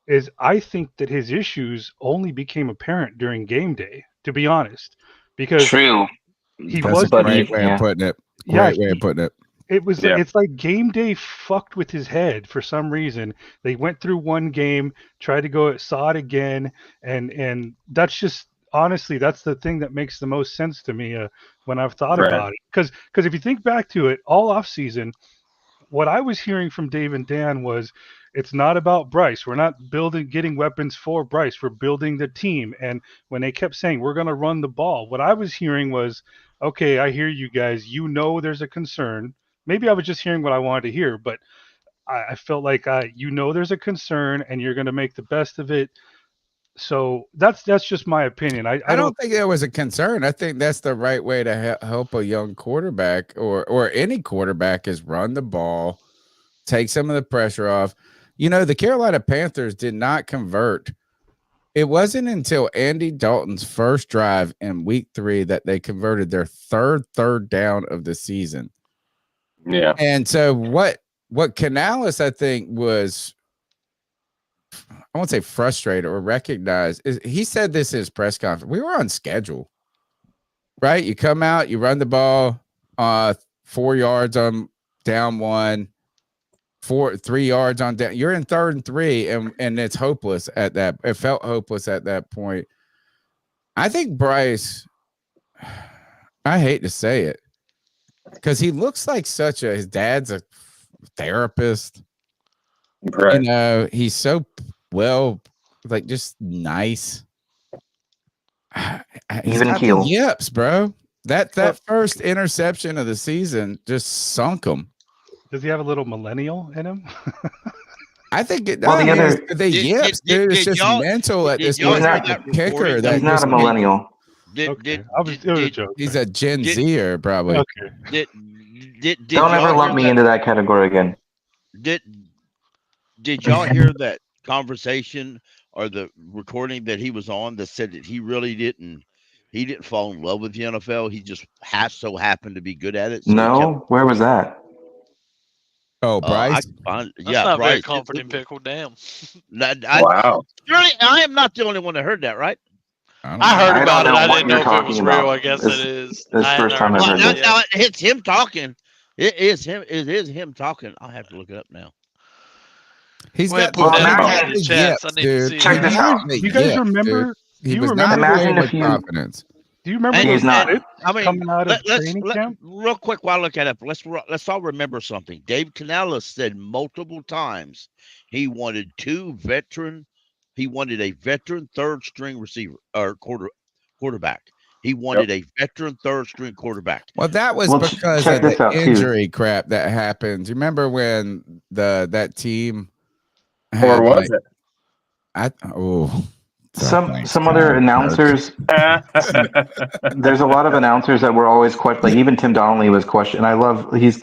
Is I think that his issues only became apparent during game day, to be honest, because true. He That's was a great way of putting it. Great way of putting it. It was. It's like game day fucked with his head for some reason. They went through one game, tried to go, saw it again, and that's just honestly that's the thing that makes the most sense to me when I've thought about it. Because if you think back to it, all off season, what I was hearing from Dave and Dan was, it's not about Bryce. We're not getting weapons for Bryce. We're building the team. And when they kept saying, we're going to run the ball, what I was hearing was, okay, I hear you guys. There's a concern. Maybe I was just hearing what I wanted to hear, but I felt like, there's a concern and you're going to make the best of it. So that's just my opinion. I don't think there was a concern. I think that's the right way to help a young quarterback or any quarterback is run the ball, take some of the pressure off. The Carolina Panthers did not convert. It wasn't until Andy Dalton's first drive in week 3 that they converted their third down of the season. Yeah. And so what Canales, I think, was, I won't say frustrated or recognized, is he said this in his press conference. We were on schedule, right? You come out, you run the ball 4 yards on down 1, 3 yards on down. You're in 3rd and 3, and it's hopeless at that. It felt hopeless at that point. I think Bryce, I hate to say it, because he looks like his dad's a therapist. Right. You know, he's so just nice. Even keel. Yips, bro. That first interception of the season just sunk him. Does he have a little millennial in him? I think it. Well, the yips, dude. It's just mental at this point. Kicker. He's not a millennial. It was a joke. He's a Gen Zer, probably. Okay. Don't ever lump me into that category again. Did y'all hear that conversation or the recording that he was on that said that he really didn't fall in love with the NFL? He just so happened to be good at it. So No, where was that? Oh, Bryce. That's not very confident, Pickle. Damn. Wow. Surely I am not the only one that heard that, right? I heard about it. I didn't know if it was real. About. I guess it is. This first time I've heard it. Now it's him talking. It is him talking. I'll have to look it up now. He's got dude. Check this out. You guys remember? He was not imagine if confidence. Do you remember? He's not. Coming out of training camp? Real quick while I look at it, let's all remember something. Dave Canales said multiple times he wanted a veteran third string receiver or quarterback. He wanted a veteran third string quarterback. Well, that was because of the injury crap that happened. Do you remember when that team or was it? Some other announcers. There's a lot of announcers that were always questioned. Like even Tim Donnelly was questioned.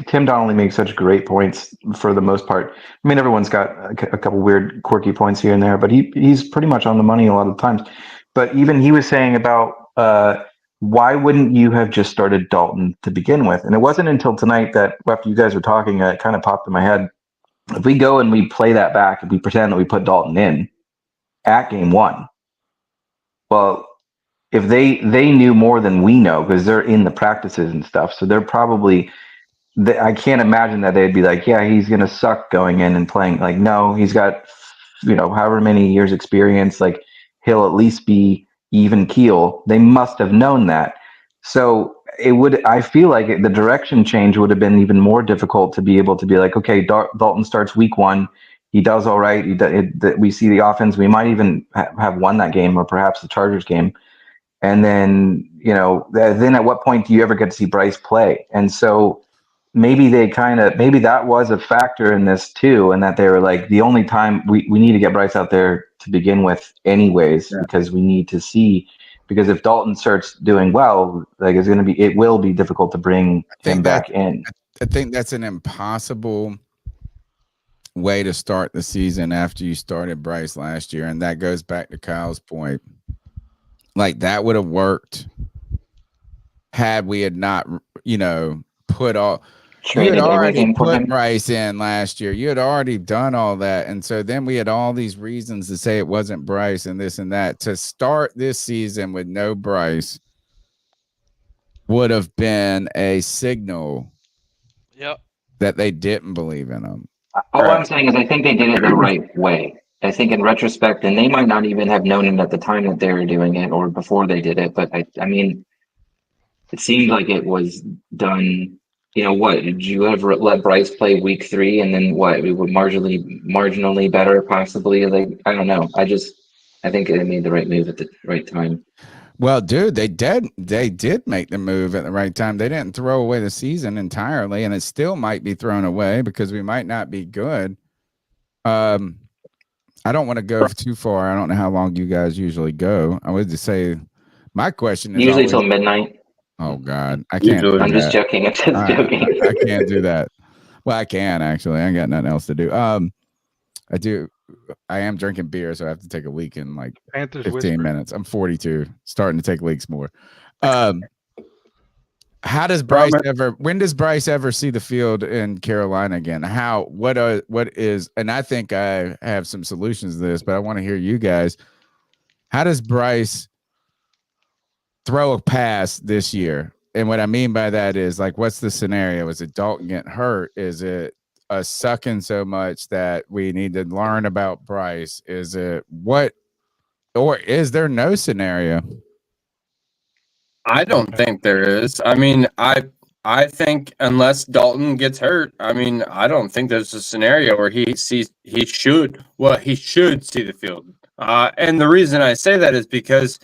Tim Donnelly makes such great points for the most part. I mean, everyone's got a couple weird, quirky points here and there, but he's pretty much on the money a lot of times. But even he was saying about why wouldn't you have just started Dalton to begin with? And it wasn't until tonight that after you guys were talking, it kind of popped in my head. If we go and we play that back, if we pretend that we put Dalton in at game 1. Well, if they knew more than we know because they're in the practices and stuff, so they're probably. I can't imagine that they'd be like, yeah, he's gonna suck going in and playing. Like, no, he's got however many years experience. Like, he'll at least be even keel. They must have known that. So I feel like the direction change would have been even more difficult to be able to be like, okay, Dalton starts week 1. He does all right. We see the offense. We might even have won that game, or perhaps the Chargers game. And then, then at what point do you ever get to see Bryce play? And so maybe maybe that was a factor in this too, and that they were like, the only time we need to get Bryce out there to begin with, anyways, because we need to see. Because if Dalton starts doing well, like it will be difficult to bring him back in. I think that's an impossible way to start the season after you started Bryce last year. And that goes back to Kyle's point. Like, that would have worked had we had not, put all. You had already put Bryce in last year. You had already done all that. And so then we had all these reasons to say it wasn't Bryce and this and that. To start this season with no Bryce would have been a signal that they didn't believe in him. All I'm saying is I think they did it the right way. I think in retrospect, and they might not even have known it at the time that they were doing it or before they did it. But I mean, it seemed like it was done. Did you ever let Bryce play week 3 and then we were marginally better, possibly? Like, I don't know. I think they made the right move at the right time. Well, dude, they did make the move at the right time. They didn't throw away the season entirely, and it still might be thrown away because we might not be good. I don't want to go too far. I don't know how long you guys usually go. I would just say my question is usually till midnight. Oh God, I can't. I'm just joking. I'm just joking. I can't do that. Well, I can actually. I ain't got nothing else to do. I do. I am drinking beer, so I have to take a leak in like Panthers 15 minutes. I'm 42, starting to take leaks more. How does Bryce when does Bryce ever see the field in Carolina again? What is, and I think I have some solutions to this, but I want to hear you guys. How does Bryce throw a pass this year and what I mean by that is like, what's the scenario? Is it Dalton getting hurt? Is it us sucking so much that we need to learn about Bryce? Is it what, or is there no scenario? I don't think there is. I mean, I think unless Dalton gets hurt, I mean, I don't think there's a scenario where he should see the field. And the reason I say that is because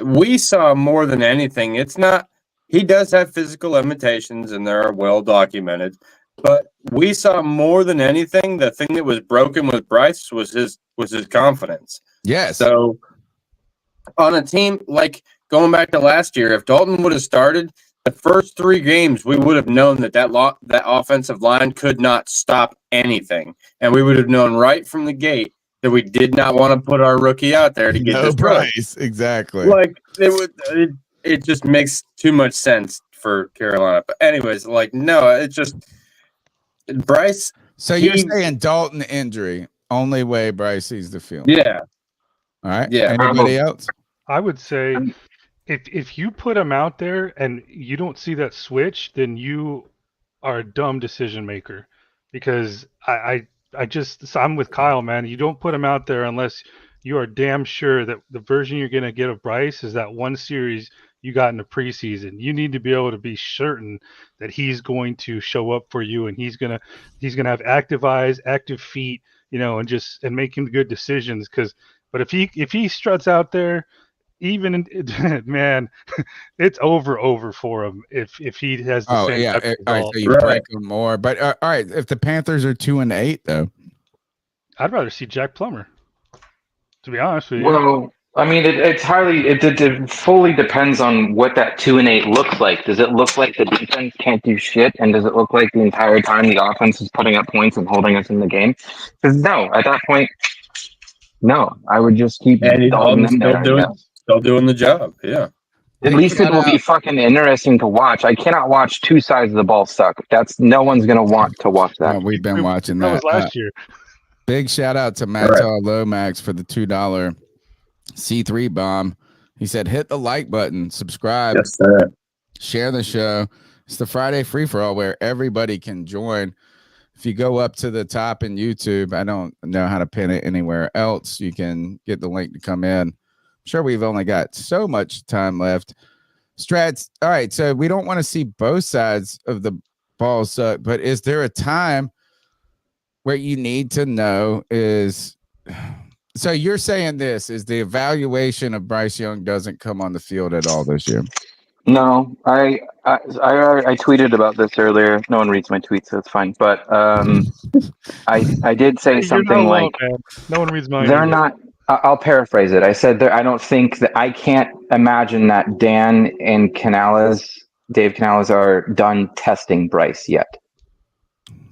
we saw more than anything. It's not, he does have physical limitations and they're well documented, but we saw more than anything. The thing that was broken with Bryce was his confidence. Yes. So on a team like going back to last year, if Dalton would have started the first 3 games, we would have known that offensive line could not stop anything, and we would have known right from the gate that we did not want to put our rookie out there to get No this Bryce. Exactly. Like it just makes too much sense for Carolina. But anyways, like no, it's just Bryce. So you're saying Dalton injury, only way Bryce sees the field. Yeah. All right. Yeah. Anybody else? I would say if you put him out there and you don't see that switch, then you are a dumb decision maker. Because I'm with Kyle, man. You don't put him out there unless you are damn sure that the version you're going to get of Bryce is that one series you got in the preseason. You need to be able to be certain that he's going to show up for you, and he's gonna have active eyes, active feet, and making good decisions. But if he struts out there, even man, it's over for him if he has the same. Yeah. All right, so you break him more. But all right, if the Panthers are 2-8 though, I'd rather see Jack Plummer. To be honest with you. Well, I mean, it fully depends on what that 2-8 looks like. Does it look like the defense can't do shit, and does it look like the entire time the offense is putting up points and holding us in the game? Because no, at that point, no, I would just keep Dalton in there. Still doing the job, yeah. At least it will be fucking interesting to watch. I cannot watch 2 sides of the ball suck. No one's gonna want to watch that. We've been watching that. That was last year. Big shout out to Matal Lomax for the $2 C3 bomb. He said, hit the like button, subscribe, yes, sir. Share the show. It's the Friday free for all where everybody can join. If you go up to the top in YouTube, I don't know how to pin it anywhere else. You can get the link to come in. I'm sure we've only got so much time left. Strats, all right, so we don't want to see both sides of the ball suck, but is there a time where you need to know is, so you're saying this is the evaluation of Bryce Young doesn't come on the field at all this year? No, I tweeted about this earlier. No one reads my tweets, so it's fine. But I did say something like, no one reads mine. They're not. I'll paraphrase it. I said I don't think that I can't imagine that Dan and Dave Canales are done testing Bryce yet.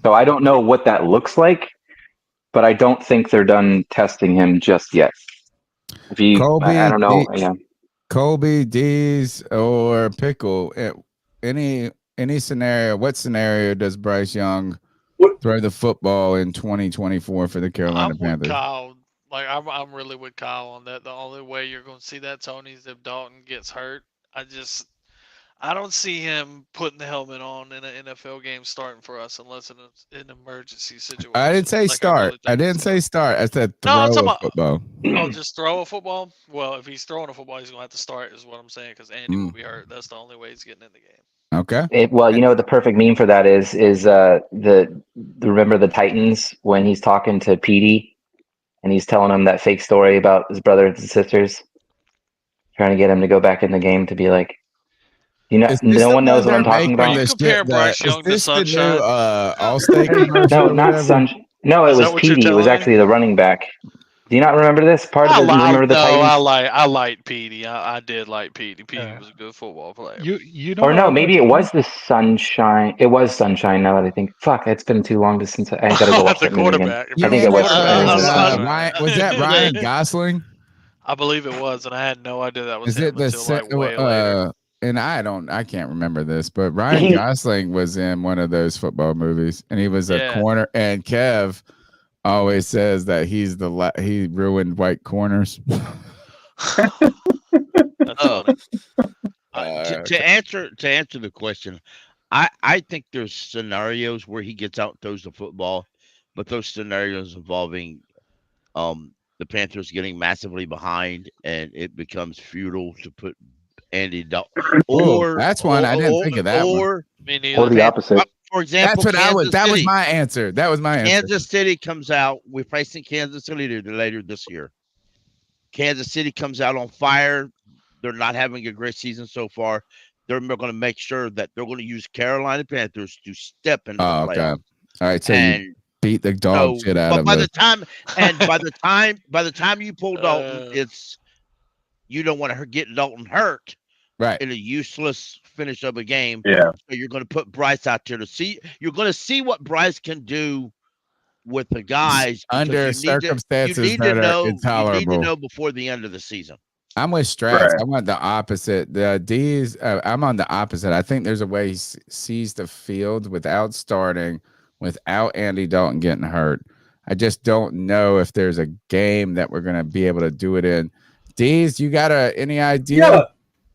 So I don't know what that looks like, but I don't think they're done testing him just yet. Colby, I don't know. Yeah. Colby, D's, or Pickle, any scenario, what scenario does Bryce Young throw the football in 2024 for the Carolina Panthers? Kyle. Like I'm really with Kyle on that. The only way you're going to see that, Tony, is if Dalton gets hurt. I don't see him putting the helmet on in an NFL game starting for us unless in an emergency situation. I didn't say start. I didn't say start. I said throw a football. Oh, just throw a football? Well, if he's throwing a football, he's going to have to start is what I'm saying because Andy will be hurt. That's the only way he's getting in the game. Okay. Well, you know what the perfect meme for that is remember the Titans when he's talking to Petey and he's telling him that fake story about his brothers and sisters, trying to get him to go back in the game to be like, no one knows what I'm talking about. Compare Bryce Young to Sunshine. No, not Sunshine. No, it was Petey. It was actually the running back. Do you not remember this part of it? Remember the Titans? I liked Petey. I did like Petey. Petey was a good football player. Or no, maybe it was the Sunshine. It was Sunshine. Now that I think, fuck, it's been too long since I got to go watch that movie again. I think it was. Was that Ryan Gosling? I believe it was, and I had no idea that was him until way later. And I can't remember this, but Ryan Gosling was in one of those football movies, and he was a corner. And Kev always says that he ruined white corners. That's funny. To answer the question, I think there's scenarios where he gets out and throws the football, but those scenarios involving the Panthers getting massively behind and it becomes futile to put Andy Dalton. Or that's one I didn't think of that one. Or the opposite. For example, that was my answer. That was my answer. Kansas City comes out. We're facing Kansas City later this year. Kansas City comes out on fire. They're not having a great season so far. They're going to make sure that they're going to use Carolina Panthers to step into the playoffs. Okay. All right. So you beat the dog shit out of by it. By the time you pull Dalton, you don't want to get Dalton hurt. Right. In a useless finish of a game. Yeah. So you're going to put Bryce out there to see. You're going to see what Bryce can do with the guys under circumstances that are intolerable. You need to know before the end of the season. I'm with Strats. I want the opposite. The D's. I'm on the opposite. I think there's a way he sees the field without starting, without Andy Dalton getting hurt. I just don't know if there's a game that we're going to be able to do it in. D's, you got any idea?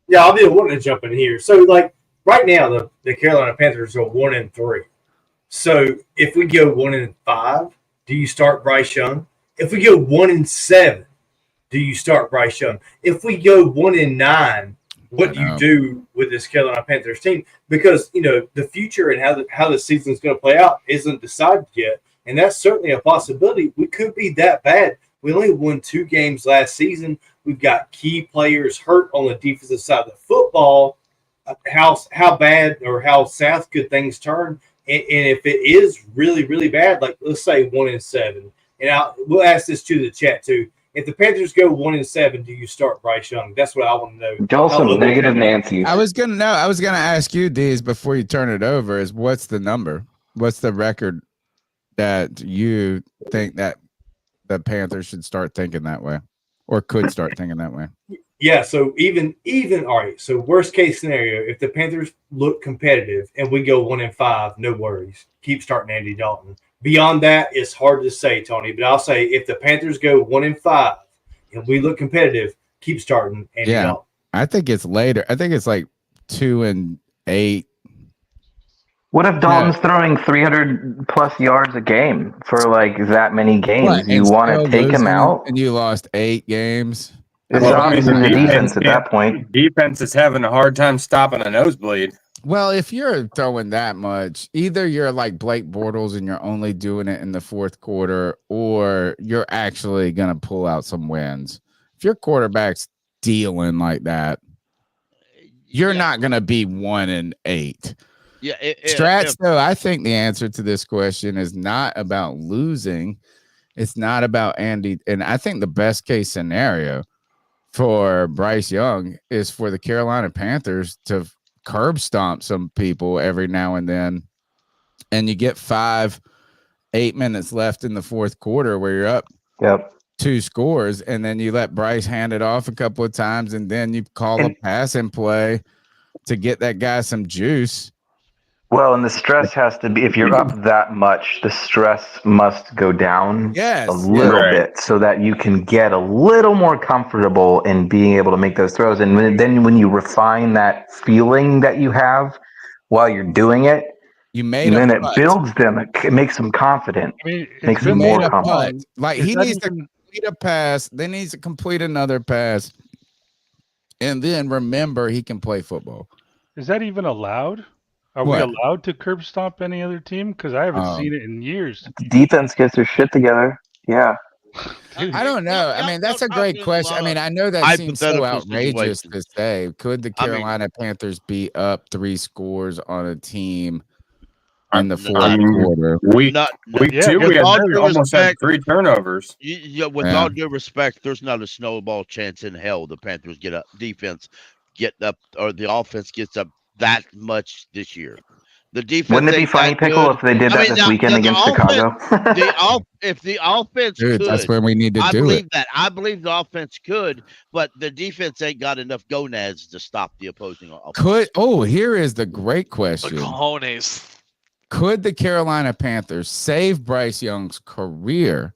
Yeah, I'll be wanting to jump in here. So, like, right now, the Carolina Panthers are 1-3. So, if we go 1-5, do you start Bryce Young? If we go 1-7, do you start Bryce Young? If we go 1-9, what do you do with this Carolina Panthers team? Because, the future and how the season's going to play out isn't decided yet. And that's certainly a possibility. We could be that bad. We only won 2 games last season. We've got key players hurt on the defensive side of the football. How bad or how south could things turn? And if it is really, really bad, like let's say 1-7, and we'll ask this to the chat too. If the Panthers go 1-7, do you start Bryce Young? That's what I want to know. Y'all some negative Nancy. I was gonna ask you, D's, before you turn it over, is what's the number? What's the record that you think that the Panthers should start thinking that way, or could start thinking that way? Yeah, so even all right. So worst case scenario, if the Panthers look competitive and we go 1-5, no worries. Keep starting Andy Dalton. Beyond that, it's hard to say, Tony. But I'll say if the Panthers go 1-5 and we look competitive, keep starting Andy Dalton. I think it's later. I think it's like 2-8. What if Dalton's throwing 300+ yards a game for like that many games? You want to take him out? And you lost 8 games. It's obviously the defense at that point. Defense is having a hard time stopping a nosebleed. Well, if you're throwing that much, either you're like Blake Bortles and you're only doing it in the fourth quarter, or you're actually going to pull out some wins. If your quarterback's dealing like that, you're not going to be 1-8. Yeah, Strats, though, I think the answer to this question is not about losing. It's not about Andy. And I think the best case scenario for Bryce Young is for the Carolina Panthers to curb stomp some people every now and then. And you get 5-8 minutes left in the fourth quarter where you're up 2 scores. And then you let Bryce hand it off a couple of times. And then you call a passing play to get that guy some juice. Well, and the stress has to be, if you're up that much, the stress must go down a little bit so that you can get a little more comfortable in being able to make those throws. And then when you refine that feeling that you have while you're doing it, it builds them. It makes them confident. Makes them more confident. Like he needs to complete a pass, then needs to complete another pass, and then remember he can play football. Is that even allowed? Are we allowed to curb stomp any other team? Because I haven't seen it in years. Defense gets their shit together. Yeah. I don't know. I mean, that's a great question. I mean, I know that seems so outrageous to say. Could the Carolina Panthers be up 3 scores on a team in the fourth quarter? Week 2, we almost had 3 turnovers. With all due respect, there's not a snowball chance in hell the Panthers get up, defense get up, or the offense gets up that much this year. The defense. Wouldn't it be funny, Pickle, if they did that this weekend against Chicago? If the offense could, that's where we need to do it. I believe the offense could, but the defense ain't got enough gonads to stop the opposing offense. Here is the great question. The cojones. Could the Carolina Panthers save Bryce Young's career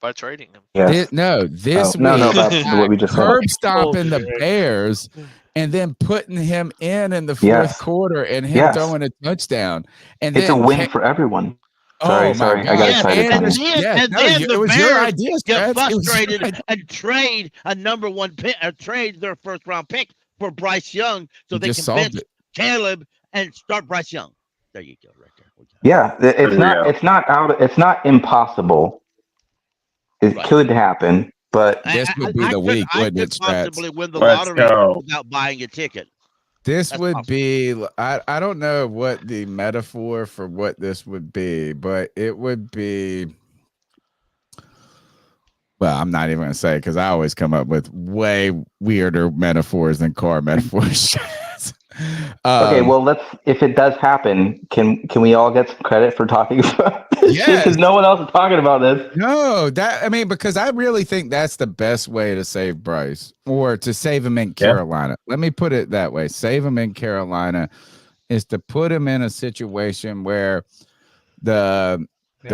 by trading him? Yes. This week, that's what we just curb stomping the Bears and then putting him in the fourth quarter and him throwing a touchdown. And it's then a win for everyone. Sorry, I got excited. And then it the was Bears your idea, get Strats. It was your frustrated and trade a number 1 pick, or trade their first round pick for Bryce Young, so they can bench Caleb and start Bryce Young. There you go, right there. Yeah, it's not impossible. It could happen, but this would be the week, wouldn't it, Strats? Possibly win the lottery without buying a ticket. This would be, I don't know what the metaphor for what this would be, but it would be, well, I'm not even going to say because I always come up with way weirder metaphors than car metaphors. Okay, well, if it does happen, can we all get some credit for talking about this? Yes. Because no one else is talking about this. No, because I really think that's the best way to save Bryce, or to save him in Carolina. Let me put it that way. Save him in Carolina is to put him in a situation where the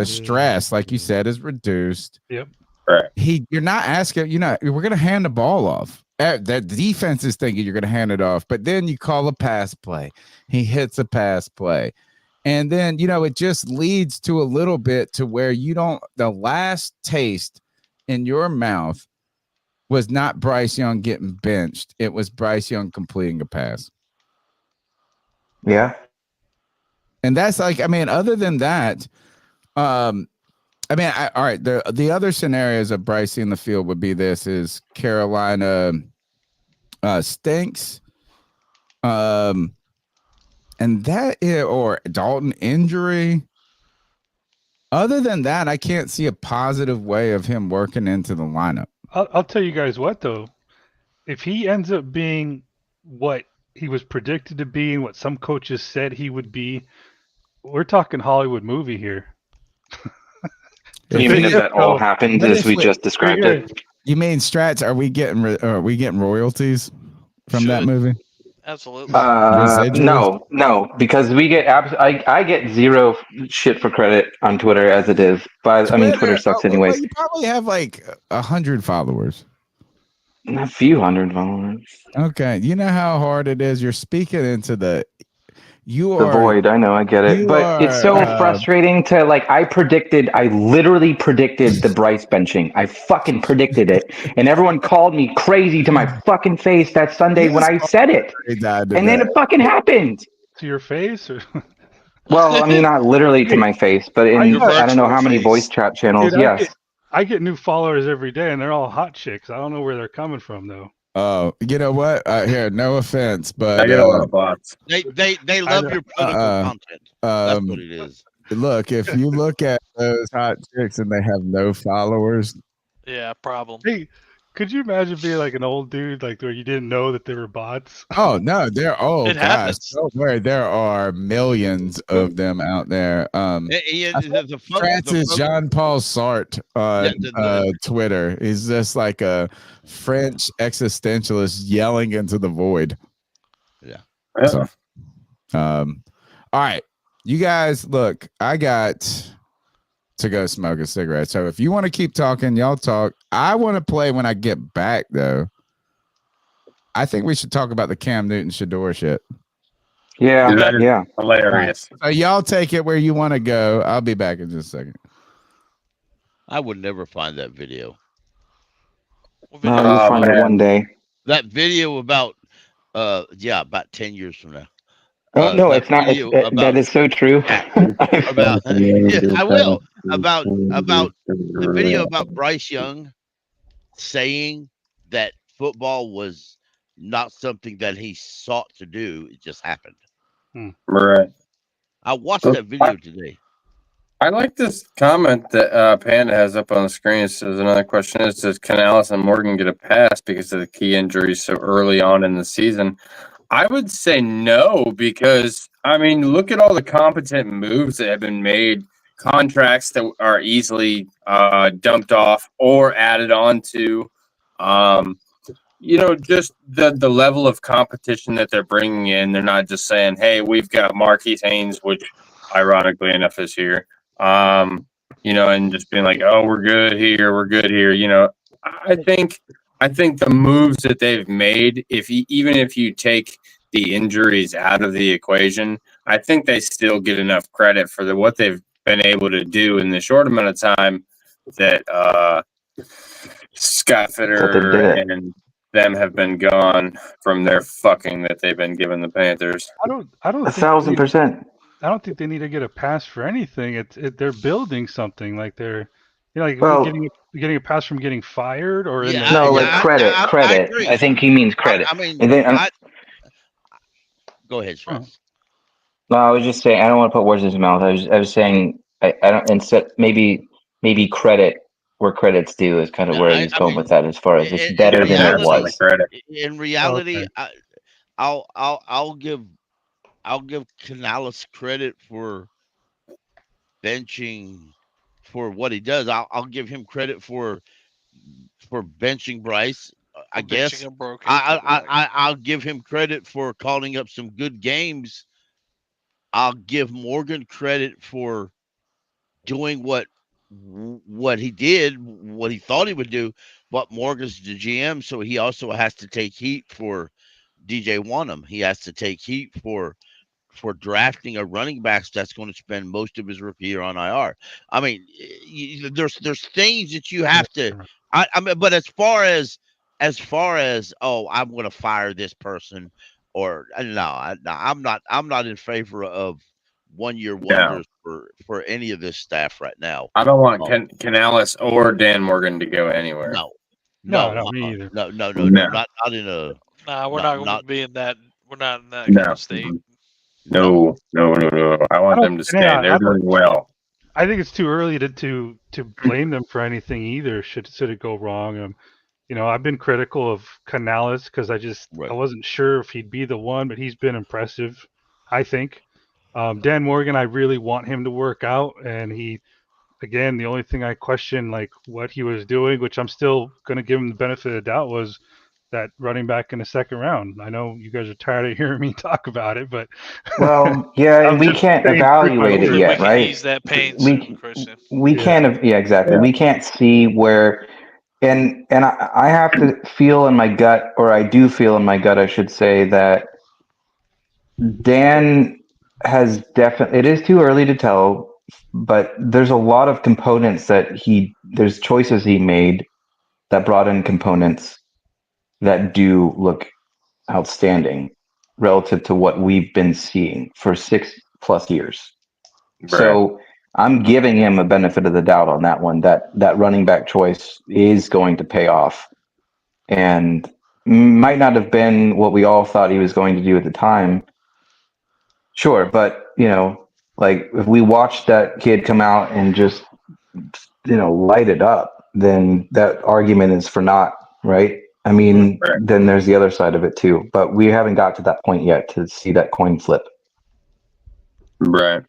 stress, like you said, is reduced. Yep. Right. You're not asking, we're going to hand the ball off. That defense is thinking you're going to hand it off, but then you call a pass play. He hits a pass play. And then, it just leads to a little bit to where the last taste in your mouth was not Bryce Young getting benched. It was Bryce Young completing a pass. Yeah. And that's other than that, all right. The other scenarios of Bryce in the field would be is Carolina stinks, and or Dalton injury. Other than that, I can't see a positive way of him working into the lineup. I'll tell you guys what, though, if he ends up being what he was predicted to be and what some coaches said he would be, we're talking Hollywood movie here. Even if that all happened as we just described it. You mean, Strats? Are we getting royalties from that movie? Absolutely. No, because we get I get zero shit for credit on Twitter as it is. But Twitter sucks anyways. Well, you probably have like 100 followers. A few hundred followers. Okay, you know how hard it is. You're speaking into the void. I know, I get it, but it's so frustrating to I literally predicted the Bryce benching. I fucking predicted it, and everyone called me crazy to my fucking face that Sunday when I said it, and then it fucking happened. To your face? Or? Well, not literally to my face, but I don't know how many voice chat channels. Dude, yes, I get new followers every day, and they're all hot chicks. I don't know where they're coming from, though. Oh, you know what? Here, no offense, but I get a lot of bots. They love your political content. That's what it is. Look, if you look at those hot chicks and they have no followers, yeah, problem. Hey, could you imagine being like an old dude, where you didn't know that they were bots? Oh no, It happens. Don't worry, there are millions of them out there. Francis Jean Paul Sartre on Twitter. He's just like a French existentialist yelling into the void. Yeah. So, all right, you guys. Look, I got to go smoke a cigarette. So if you want to keep talking, y'all talk. I want to play when I get back, though. I think we should talk about the Cam Newton Shador shit. Yeah. Hilarious. So y'all take it where you want to go. I'll be back in just a second. I would never find that video. No, you'll find it one day. That video about about 10 years from now. Oh no, it's not. That is so true. I will about the video about Bryce Young saying that football was not something that he sought to do. It just happened. Right. I watched that video today. I like this comment that Panda has up on the screen. It says another question is, can Allison Morgan get a pass because of the key injuries so early on in the season? I would say no, because look at all the competent moves that have been made, contracts that are easily dumped off or added on to. Just the level of competition that they're bringing in. They're not just saying, hey, we've got Marquise Haynes, which ironically enough is here, and just being like, oh, we're good here. I think I think the moves that they've made, even if you take the injuries out of the equation, I think they still get enough credit for what they've been able to do in the short amount of time that Scott Fitter and them have been gone from their fucking that they've been giving the Panthers. I don't 1,000%. I don't think they need to get a pass for anything. They're building something like they're, Well- getting a pass from getting fired or in No, like credit. agree. I think he means credit. I mean, and then, go ahead, Strauss. no, I was just saying I don't want to put words in his mouth. I was saying I don't instead maybe credit where credit's due is kind of where he's going with that as far as it's better than it was. In reality, I'll give Canales credit for benching for what he does. I'll give him credit for benching Bryce. I guess I'll give him credit for calling up some good games. I'll give Morgan credit for doing what he did, what he thought he would do. But Morgan's the GM, so he also has to take heat for DJ Wanham. He has to take heat for drafting a running back that's going to spend most of his rookie year on IR. I mean, there's things that you have to. I mean, but as far as I'm going to fire this person, or no, I'm not in favor of 1 year wonders for any of this staff right now. I don't want Canales or Dan Morgan to go anywhere. No, me either. No, not in a. Nah, we're not going to be in that. We're not in that No. kind of state. No. I want them to stay. They're doing well. I think it's too early to blame them for anything either. Should it go wrong? I've been critical of Canales because I wasn't sure if he'd be the one, but he's been impressive, I think. Dan Morgan, I really want him to work out, and the only thing I question, like what he was doing, which I'm still going to give him the benefit of the doubt, was that running back in the second round. I know you guys are tired of hearing me talk about it, but well, yeah, and we can't evaluate it yet, right? Ease that pain, Christian. We can't, exactly. Yeah. We can't see where, and I have to feel in my gut, or I do feel in my gut, I should say, that Dan has definitely. It is too early to tell, but there's a lot of components there's choices he made that brought in components that do look outstanding relative to what we've been seeing for 6+ years. Right. So I'm giving him a benefit of the doubt on that one, that running back choice is going to pay off and might not have been what we all thought he was going to do at the time. Sure. But like if we watched that kid come out and just, light it up, then that argument is for naught, right? I mean, then there's the other side of it too, but we haven't got to that point yet to see that coin flip. Right.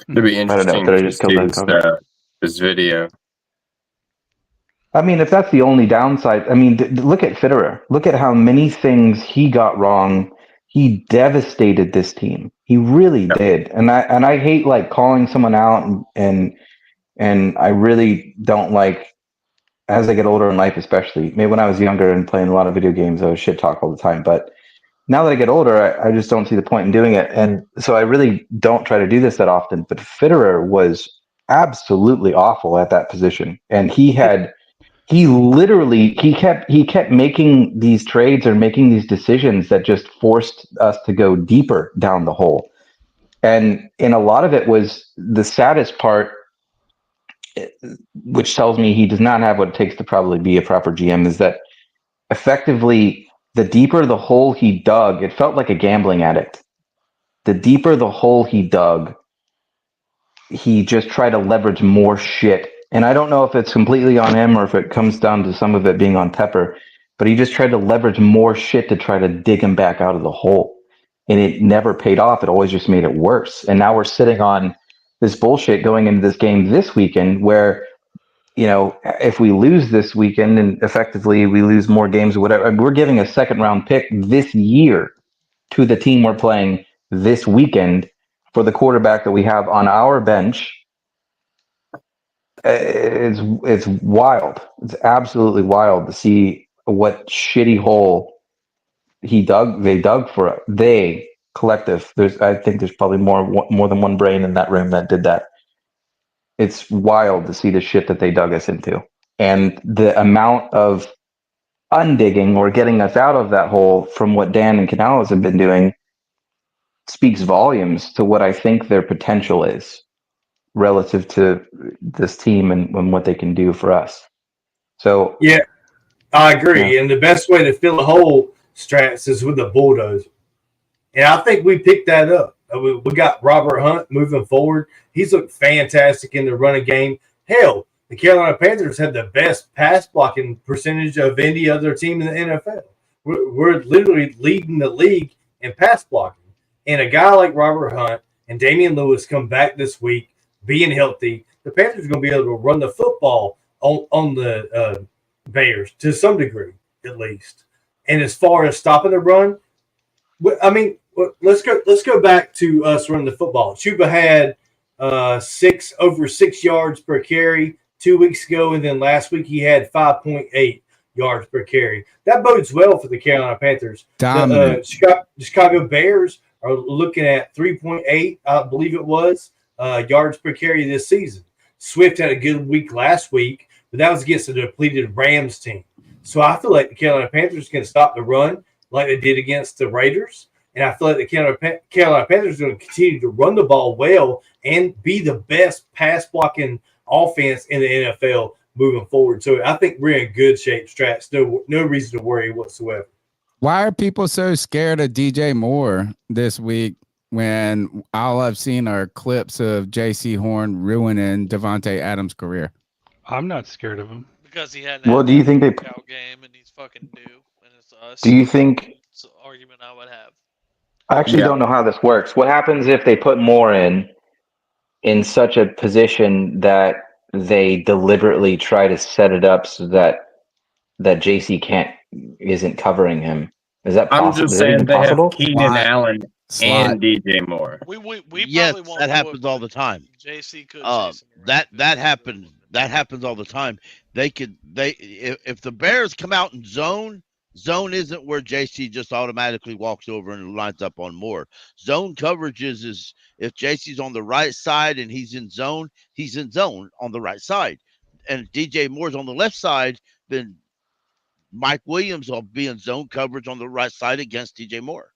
It'd be interesting to see this video. I mean, if that's the only downside, I mean, look at Fitterer. Look at how many things he got wrong. He devastated this team. He really did. And I hate like calling someone out and I really don't like, as I get older in life, especially, maybe when I was younger and playing a lot of video games, I was shit talk all the time. But now that I get older, I just don't see the point in doing it. And so I really don't try to do this that often. But Fitterer was absolutely awful at that position. And he kept making these trades or making these decisions that just forced us to go deeper down the hole. And a lot of it was the saddest part, which tells me he does not have what it takes to probably be a proper GM, is that effectively the deeper the hole he dug, it felt like a gambling addict. The deeper the hole he dug, he just tried to leverage more shit. And I don't know if it's completely on him or if it comes down to some of it being on Tepper, but he just tried to leverage more shit to try to dig him back out of the hole. And it never paid off. It always just made it worse. And now we're sitting on this bullshit going into this game this weekend where, if we lose this weekend and effectively we lose more games or whatever, we're giving a second round pick this year to the team we're playing this weekend for the quarterback that we have on our bench. it's wild. It's absolutely wild to see what shitty hole they dug for it. They collective. I think there's probably more than one brain in that room that did that. It's wild to see the shit that they dug us into, and the amount of undigging or getting us out of that hole from what Dan and Canales have been doing speaks volumes to what I think their potential is relative to this team and what they can do for us. So yeah, I agree. And the best way to fill a hole, Strats, is with a bulldozer. And I think we picked that up. We got Robert Hunt moving forward. He's looked fantastic in the running game. Hell, the Carolina Panthers had the best pass blocking percentage of any other team in the NFL. We're literally leading the league in pass blocking. And a guy like Robert Hunt and Damian Lewis come back this week, being healthy. The Panthers are going to be able to run the football on the Bears to some degree, at least. And as far as stopping the run, I mean, let's go back to us running the football. Chuba had over 6 yards per carry 2 weeks ago, and then last week he had 5.8 yards per carry. That bodes well for the Carolina Panthers. The Chicago Bears are looking at 3.8, I believe it was, yards per carry this season. Swift had a good week last week, but that was against a depleted Rams team. So I feel like the Carolina Panthers can stop the run like they did against the Raiders. And I feel like the Carolina Panthers are going to continue to run the ball well and be the best pass blocking offense in the NFL moving forward. So I think we're in good shape, Strats. No reason to worry whatsoever. Why are people so scared of DJ Moore this week when all I've seen are clips of Jaycee Horn ruining Devontae Adams' career? I'm not scared of him. Because he had do you think they game and he's fucking new and it's us. Do you think it's an argument I would have. I actually don't know how this works. What happens if they put Moore in such a position that they deliberately try to set it up so that JC isn't covering him? Is that possible? I'm just saying they have Keenan Allen and DJ Moore. We yes, probably won't that do happens it, all the time. JC could that happens all the time. If the Bears come out in zone isn't where JC just automatically walks over and lines up on Moore. Zone coverage is if JC's on the right side and he's in zone on the right side. And DJ Moore's on the left side, then Mike Williams will be in zone coverage on the right side against DJ Moore.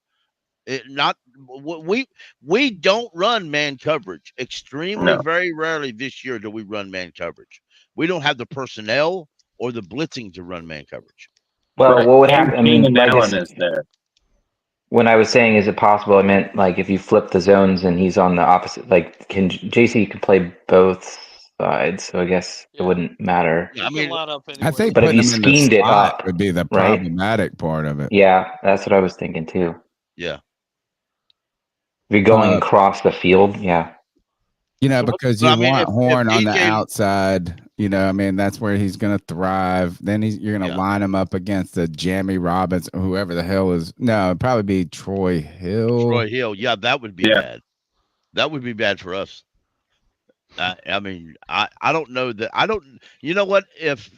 We don't run man coverage. Very rarely this year do we run man coverage. We don't have the personnel or the blitzing to run man coverage. Well, what would happen? I mean, Allen is there. When I was saying, is it possible? I meant like if you flip the zones and he's on the opposite. Like, JC could play both sides, so I guess it wouldn't matter. I mean, I think, but if you schemed it up, would be the problematic part of it. Yeah, that's what I was thinking too. Yeah, if you're going across the field, yeah. Because you want Horn on the outside. That's where he's going to thrive. Then you're going to line him up against the Jamie Robbins, whoever the hell is. No, it'd probably be Troy Hill. Yeah, that would be bad. That would be bad for us. I don't know that. I don't. You know what? If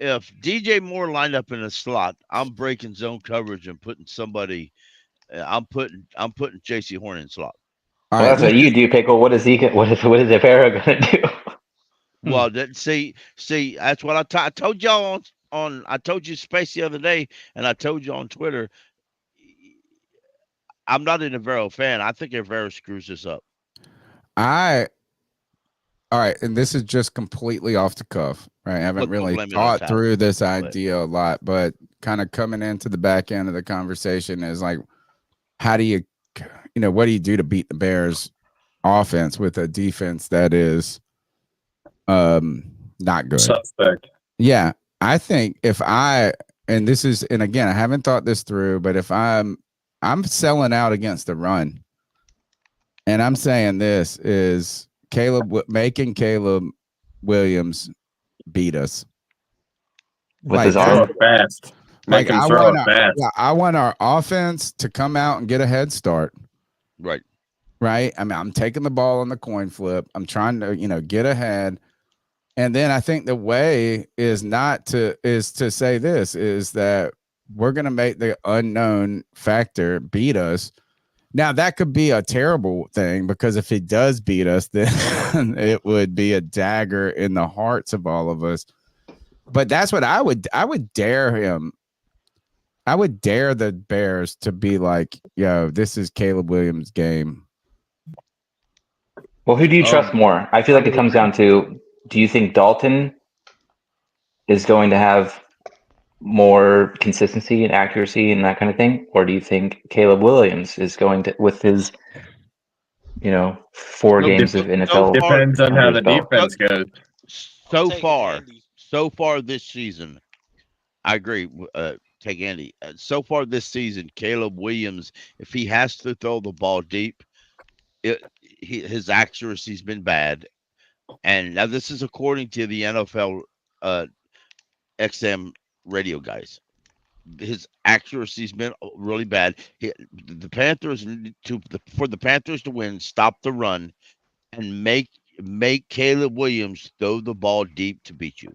DJ Moore lined up in a slot, I'm breaking zone coverage and putting somebody. I'm putting Jaycee Horn in slot. Well, that's what you do, Pickle. What is Avera going to do? Well, see, that's what I told y'all on. I told you Space the other day, and I told you on Twitter. I'm not an Avera fan. I think Avera screws this up. All right, and this is just completely off the cuff, right? I haven't really thought through this idea a lot, but kind of coming into the back end of the conversation is like, how do you, what do you do to beat the Bears offense with a defense that is not good? Suspect. Yeah, I think and again, I haven't thought this through, but if I'm selling out against the run, and I'm saying this is making Caleb Williams beat us with his arm fast. Like I want our offense to come out and get a head start. Right. I mean, I'm taking the ball on the coin flip. I'm trying to, get ahead. And then I think the way is to say this is that we're going to make the unknown factor beat us. Now that could be a terrible thing because if he does beat us, then it would be a dagger in the hearts of all of us. But that's what I would dare him. I would dare the Bears to be like, yo, this is Caleb Williams' game. Well, who do you trust more? I feel like it comes down to, do you think Dalton is going to have more consistency and accuracy and that kind of thing? Or do you think Caleb Williams is going to, with his, 4 games of NFL? Depends on how the defense goes. So far this season, I agree. Take Andy. So far this season, Caleb Williams, if he has to throw the ball deep, his accuracy's been bad. And now this is according to the NFL XM radio guys. His accuracy's been really bad. The Panthers for the Panthers to win, stop the run, and make Caleb Williams throw the ball deep to beat you,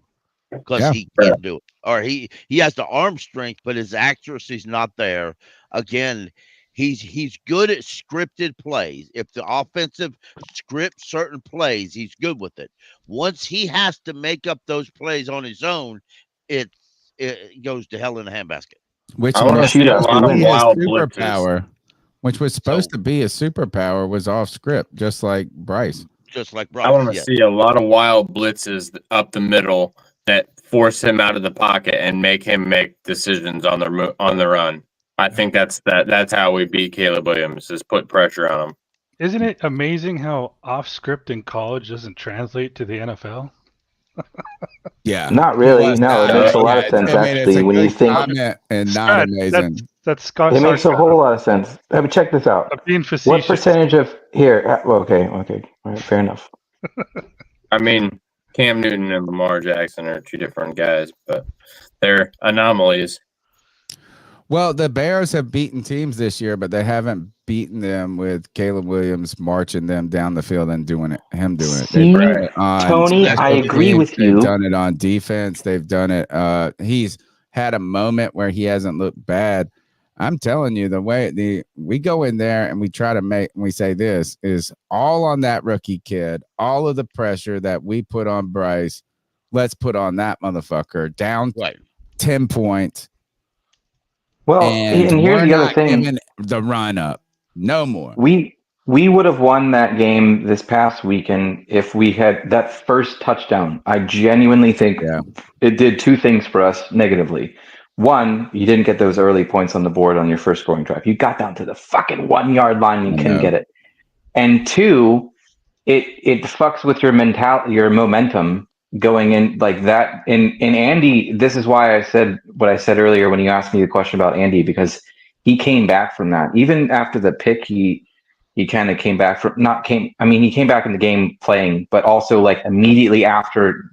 because he can't do it, or he has the arm strength, but his accuracy's not there. Again, he's good at scripted plays. If the offensive script certain plays, he's good with it. Once he has to make up those plays on his own, it goes to hell in a handbasket. Which I want to see a lot of wild superpower, which was supposed to be a superpower, was off script, just like Bryce. I want to see a lot of wild blitzes up the middle that force him out of the pocket and make him make decisions on the run. I think that's how we beat Caleb Williams, is put pressure on him. Isn't it amazing how off script in college doesn't translate to the NFL? Yeah, not really. No, it makes a lot of sense actually when you think. And not amazing. That's Scott. It makes a whole lot of sense. I mean, check this out. Being facetious. What percentage of here? Well, okay, all right, fair enough. I mean, Cam Newton and Lamar Jackson are 2 different guys, but they're anomalies. Well, the Bears have beaten teams this year, but they haven't beaten them with Caleb Williams marching them down the field and doing it. See, Tony, I agree with you. They've done it on defense. They've done it. He's had a moment where he hasn't looked bad. I'm telling you, the way we go in there and we try to we say this is all on that rookie kid, all of the pressure that we put on Bryce. Let's put on that motherfucker down 10 points. Well, and here's the other thing: the run up, no more. We would have won that game this past weekend if we had that first touchdown. I genuinely think it did 2 things for us negatively. One, you didn't get those early points on the board on your first scoring drive. You got down to the fucking 1-yard line and you couldn't get it. And 2, it fucks with your momentum going in like that. And Andy, this is why I said what I said earlier when you asked me the question about Andy, because he came back from that. Even after the pick, he kind of came back he came back in the game playing, but also like immediately after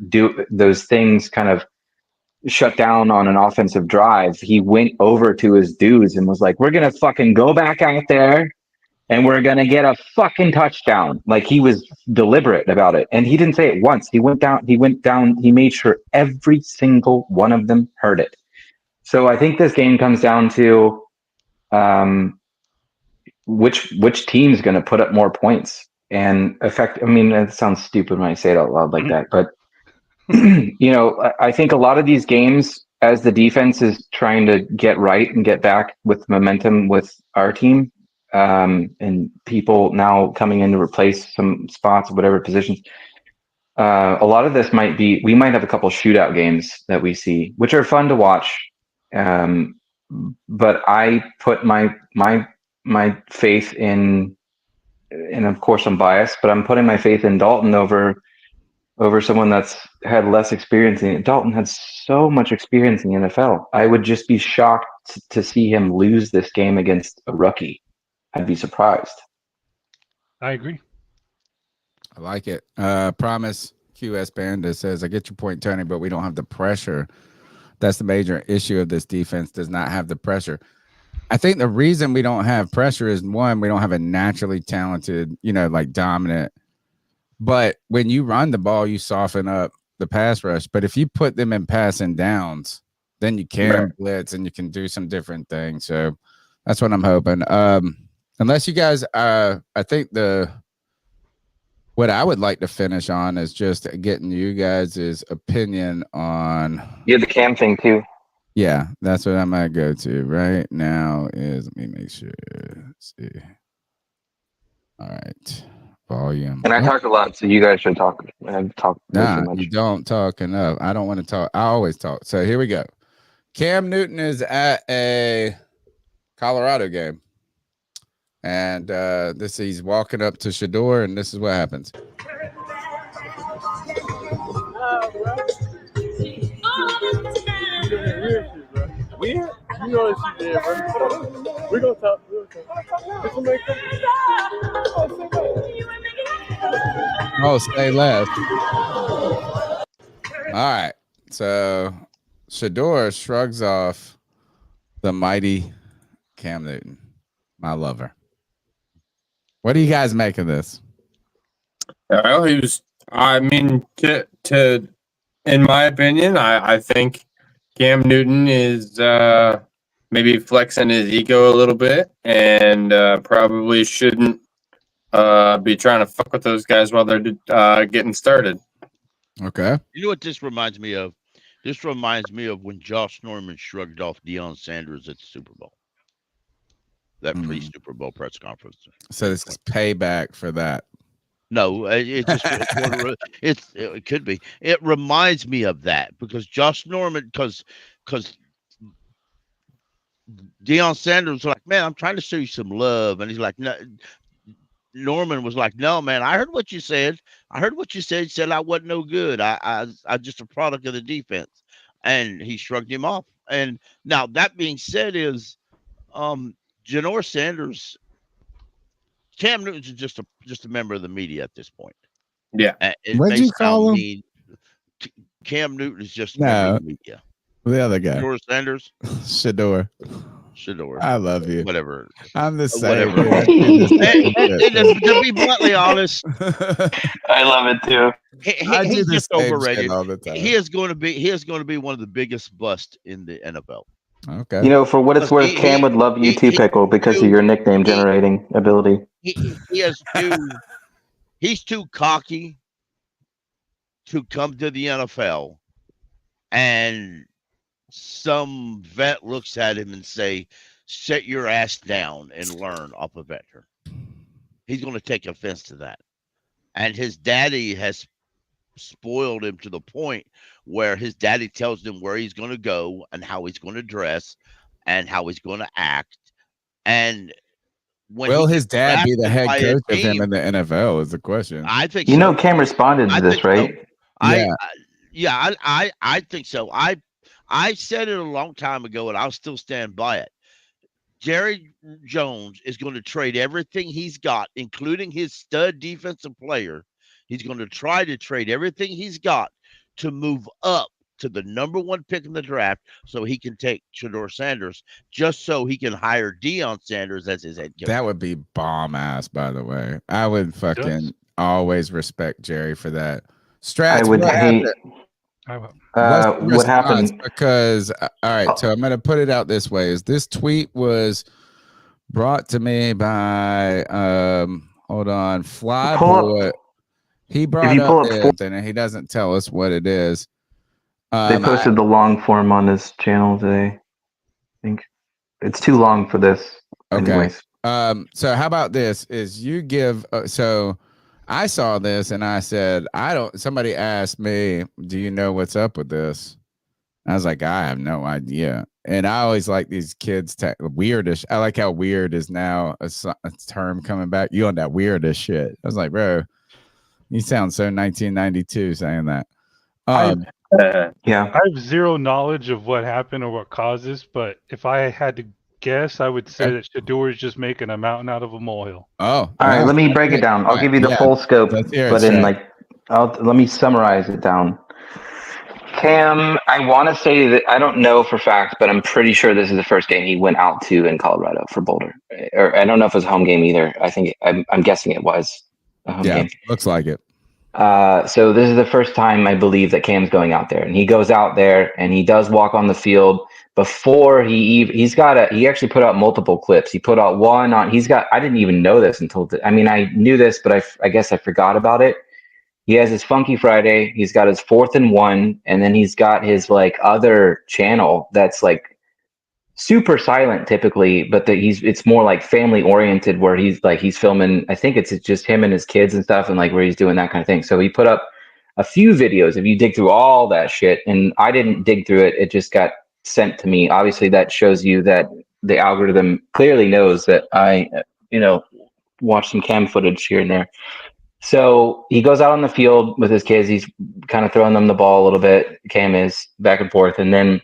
those things kind of shut down on an offensive drive, he went over to his dudes and was like, we're going to fucking go back out there and we're going to get a fucking touchdown. Like, he was deliberate about it. And he didn't say it once. He went down, he made sure every single one of them heard it. So I think this game comes down to which team's going to put up more points and affect. I mean, it sounds stupid when I say it out loud like that, but I think a lot of these games, as the defense is trying to get right and get back with momentum with our team, and people now coming in to replace some spots, whatever positions, a lot of this we might have a couple shootout games that we see, which are fun to watch. But I put my faith in, and of course I'm biased, but I'm putting my faith in Dalton over someone that's had less experience in it. Dalton had so much experience in the NFL. I would just be shocked to see him lose this game against a rookie. I'd be surprised. I agree. I like it. Promise QS Panda says, I get your point, Tony, but we don't have the pressure. That's the major issue of this defense, does not have the pressure. I think the reason we don't have pressure is, one, we don't have a naturally talented, like dominant. But when you run the ball, you soften up the pass rush. But if you put them in passing downs, then you can blitz and you can do some different things. So that's what I'm hoping. Unless you guys, I think what I would like to finish on is just getting you guys' opinion on. You had the Cam thing too. Yeah, that's what I'm gonna go to right now. Let me make sure. Let's see. All right, volume. And I talked a lot, so you guys should talk. I've talked way too Nah, much. you don't talk enough. I don't want to talk. I always talk. So here we go. Cam Newton is at a Colorado game, and he's walking up to Shador, and this is what happens. Weird? You know what she did, bro. We're gonna talk. Oh, stay left. All right. So Shador shrugs off the mighty Cam Newton, my lover. What do you guys make of this? Well, he was. I mean, in my opinion, I think Cam Newton is maybe flexing his ego a little bit, and probably shouldn't be trying to fuck with those guys while they're getting started. Okay. You know what this reminds me of? This reminds me of when Josh Norman shrugged off Deion Sanders at the Super Bowl. That pre-Super Bowl press conference. So this is payback for that. No, it could be. It reminds me of that because Josh Norman, because Deion Sanders was like, man, I'm trying to show you some love, and he's like, no. Norman was like, no, man, I heard what you said. You said I wasn't no good. I just a product of the defense, and he shrugged him off. And now that being said, is Janor Sanders. Cam Newton's just a member of the media at this point. Yeah. What'd you call him? Cam Newton is just a member of the media. The other guy. Shador Sanders. Shador. I love you. Whatever. I'm the same. Whatever. To be bluntly honest, I love it too. He's just overrated. All the time. He is going to be one of the biggest busts in the NFL. Okay. You know, for what it's worth, Cam would love you too, Pickle, because of your nickname generating ability. He's too cocky to come to the NFL, and some vet looks at him and say, "Set your ass down and learn off a veteran." He's going to take offense to that, and his daddy has spoiled him to the point where his daddy tells him where he's going to go and how he's going to dress and how he's going to act. And will his dad be the head coach of him in the NFL is the question. I think you know Cam responded to this, right? So. I think so. I said it a long time ago, and I'll still stand by it. Jerry Jones is going to trade everything he's got, including his stud defensive player. He's going to try to trade everything he's got to move up to the number 1 pick in the draft so he can take Shador Sanders, just so he can hire Deion Sanders as his head coach. That would be bomb ass, by the way. I would fucking always respect Jerry for that. Strats, I would hate. What happened? Because all right, so I'm gonna put it out this way: is this tweet was brought to me by hold on, Flyboy. He brought up something, and he doesn't tell us what it is. They posted the long form on his channel today. I think it's too long for this. Okay. Anyways. So how about this? Is you give so. I saw this and I said, somebody asked me, do you know what's up with this? I was like, I have no idea. And I always like these kids, weirdish. I like how weird is now a term coming back. You on that weirdish shit. I was like, bro, you sound so 1992 saying that. Yeah. I have zero knowledge of what happened or what caused this, but if I had to guess, I would say that Shador is just making a mountain out of a molehill. Oh, all right. Let me break it down. I'll give you the full scope, but let me summarize it down. Cam, I want to say that I don't know for fact, but I'm pretty sure this is the first game he went out to in Colorado for Boulder. Or I don't know if it was a home game either. I think I'm guessing it was a home game. Looks like it. So this is the first time I believe that Cam's going out there, and he goes out there and he does walk on the field. Before he actually put out multiple clips. He put out one on. I didn't even know this until. I knew this, but I guess I forgot about it. He has his Funky Friday. He's got his 4th and 1, and then he's got his like other channel that's like super silent typically, but it's more like family oriented, where he's filming. I think it's just him and his kids and stuff, and like where he's doing that kind of thing. So he put up a few videos. If you dig through all that shit, and I didn't dig through it, it just got sent to me. Obviously, that shows you that the algorithm clearly knows that I, watch some cam footage here and there. So he goes out on the field with his kids. He's kind of throwing them the ball a little bit. Cam is back and forth, and then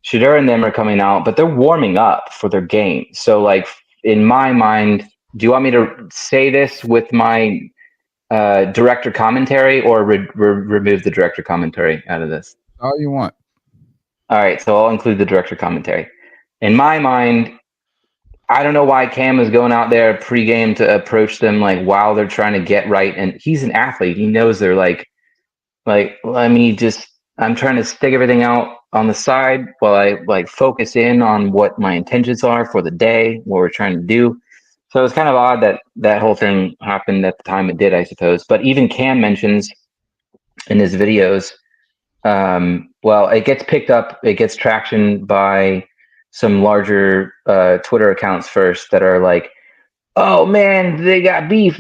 Shedeur and them are coming out, but they're warming up for their game. So, like, in my mind, do you want me to say this with my director commentary, or remove the director commentary out of this? All you want. All right, so I'll include the director commentary. In my mind, I don't know why Cam is going out there pregame to approach them like while they're trying to get right. And he's an athlete. He knows they're like, I'm trying to stick everything out on the side while I like focus in on what my intentions are for the day, what we're trying to do. So it's kind of odd that whole thing happened at the time it did, I suppose. But even Cam mentions in his videos, it gets picked up, it gets traction by some larger Twitter accounts first that are like, oh man, they got beef,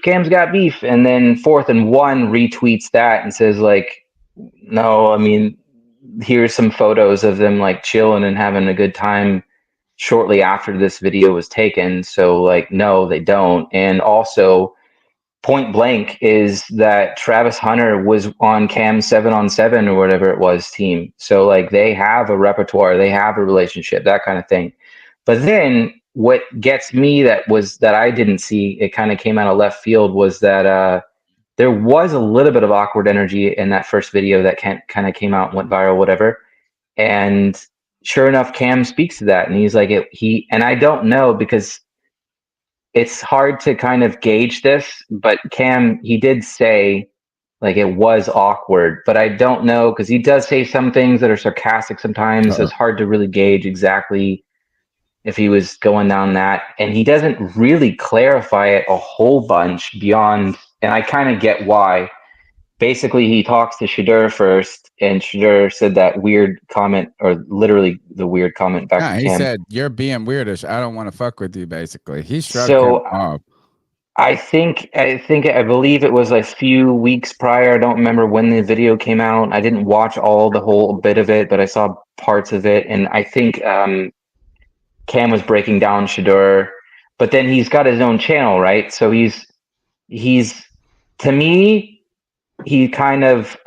Cam's got beef. And then 4th and 1 retweets that and says like, no, here's some photos of them like chilling and having a good time shortly after this video was taken. So like, no, they don't. And also point blank is that Travis Hunter was on Cam's 7-on-7 or whatever it was team. So like they have a repertoire, they have a relationship, that kind of thing. But then what gets me that I didn't see, it kind of came out of left field, was that there was a little bit of awkward energy in that first video that kind of came out and went viral, whatever. And sure enough, Cam speaks to that, and he's like, and I don't know, because it's hard to kind of gauge this, but Cam, he did say like it was awkward, but I don't know, because he does say some things that are sarcastic sometimes. So it's hard to really gauge exactly if he was going down that. And he doesn't really clarify it a whole bunch beyond, and I kind of get why. Basically, he talks to Shedeur first, and Shedeur said that weird comment, or literally the weird comment back to he Cam. said, "You're being weirdish. I don't want to fuck with you." Basically, he shrugged So him off. I believe it was a few weeks prior. I don't remember when the video came out. I didn't watch the whole bit of it, but I saw parts of it, and I think Cam was breaking down Shedeur, but then he's got his own channel, right? So he's to me, he kind of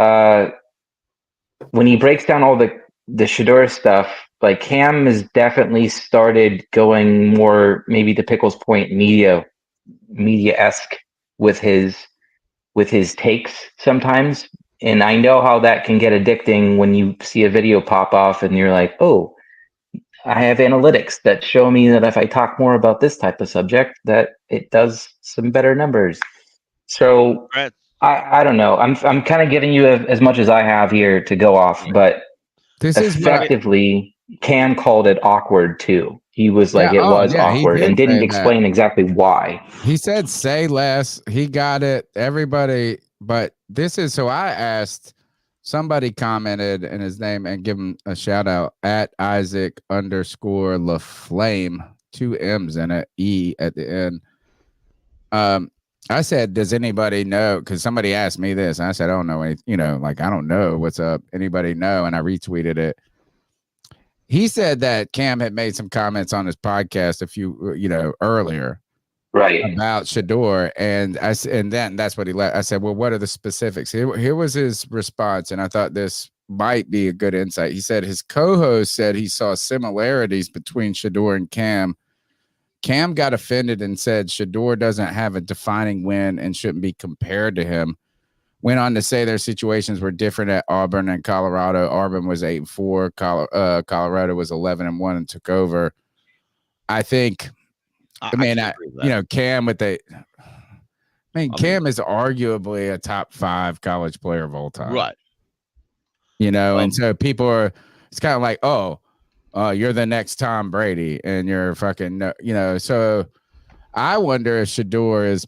when he breaks down all the Shedeur stuff, like Cam has definitely started going more maybe to Pickle's point media-esque with his takes sometimes. And I know how that can get addicting when you see a video pop off and you're like, oh, I have analytics that show me that if I talk more about this type of subject, that it does some better numbers. So I don't know. I'm kind of giving you as much as I have here to go off, but this is effectively Cam called it awkward too. He was like, it was awkward, and didn't explain exactly why. He said, say less. He got it. Everybody, but this is, so I asked, somebody commented in his name, and give him a shout out, at Isaac_LaFlame, 2 M's in it, E at the end. I said, does anybody know? Because somebody asked me this, and I said, I don't know any, I don't know what's up. Anybody know? And I retweeted it. He said that Cam had made some comments on his podcast a few, earlier, right, about Shedeur, and then that's what he let. I said, well, what are the specifics? Here was his response, and I thought this might be a good insight. He said his co-host said he saw similarities between Shedeur and Cam. Cam got offended and said Shedeur doesn't have a defining win and shouldn't be compared to him. Went on to say their situations were different at Auburn and Colorado. Auburn was 8-4. Colorado was 11-1 and took over. I think, Cam with I mean, Cam is arguably a top 5 college player of all time. Right. You know, and so people are, it's kind of like, oh, you're the next Tom Brady and you're fucking, you know, so I wonder if Shador is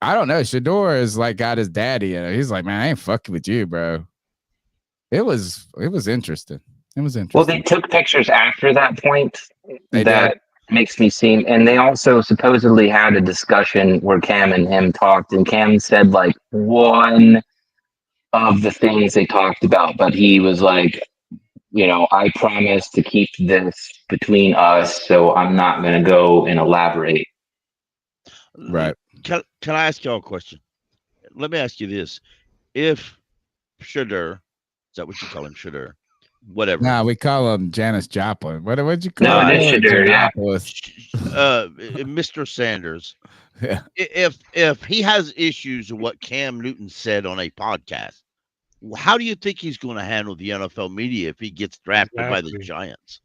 I don't know. Shador is like got his daddy in it. He's like, man, I ain't fucking with you, bro. It was interesting. It was interesting. Well, they took pictures after that point. They that makes me seem, and they also supposedly had a discussion where Cam and him talked, and Cam said like one of the things they talked about, but he was like, you know, I promise to keep this between us, so I'm not going to go and elaborate. Right. Can I ask y'all a question? Let me ask you this. If Shador, is that what you call him, Shador? Whatever. Nah, we call him Janis Joplin. What'd you call him? No, it is Shador, yeah. Mr. Sanders. Yeah. If he has issues with what Cam Newton said on a podcast, how do you think he's going to handle the NFL media if he gets drafted by the Giants?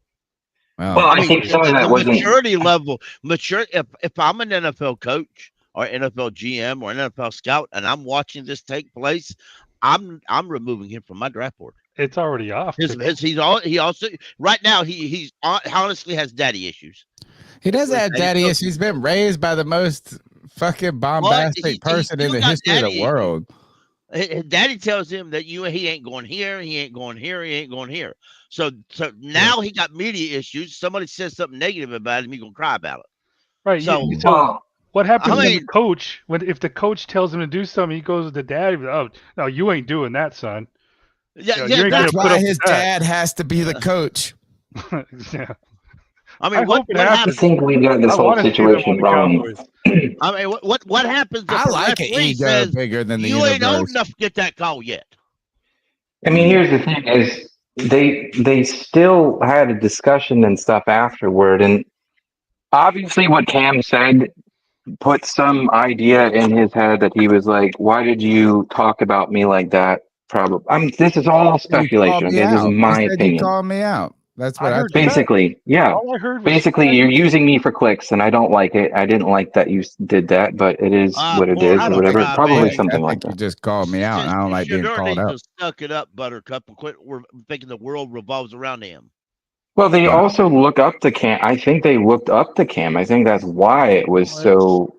Well, I think some of that wasn't maturity level. If I'm an NFL coach or NFL GM or an NFL scout and I'm watching this take place, I'm removing him from my draft board. It's already off. He also right now he honestly has daddy issues. He doesn't have daddy issues. He's been raised by the most fucking bombastic person in the history of the world. His daddy tells him that he ain't going here, he ain't going here, he ain't going here. So now he got media issues. Somebody says something negative about him, he gonna cry about it. Right. So what happens when the coach, if the coach tells him to do something, he goes to the dad. Oh, no, you ain't doing that, son. Yeah, that's why his dad has to be the coach. Yeah. I mean, what happens? I think we got this whole situation wrong. I mean, what happens? If I like an ego says, bigger than the you universe. ain't old enough to get that call yet. I mean, here's the thing: is they still had a discussion and stuff afterward, and obviously, what Cam said put some idea in his head that he was like, "Why did you talk about me like that?" Probably. This is all speculation. Okay, this is my opinion. You called me out. That's what I heard. Basically, yeah. All I heard was basically, you're using me for clicks, and I don't like it. I didn't like that you did that, but it is what it is, or whatever. Probably something like that. You just called me out. I don't like being called out. Just suck it up, Buttercup, and quit. We're thinking the world revolves around him. Well, they also look up to Cam. I think they looked up to Cam. I think that's why it was so.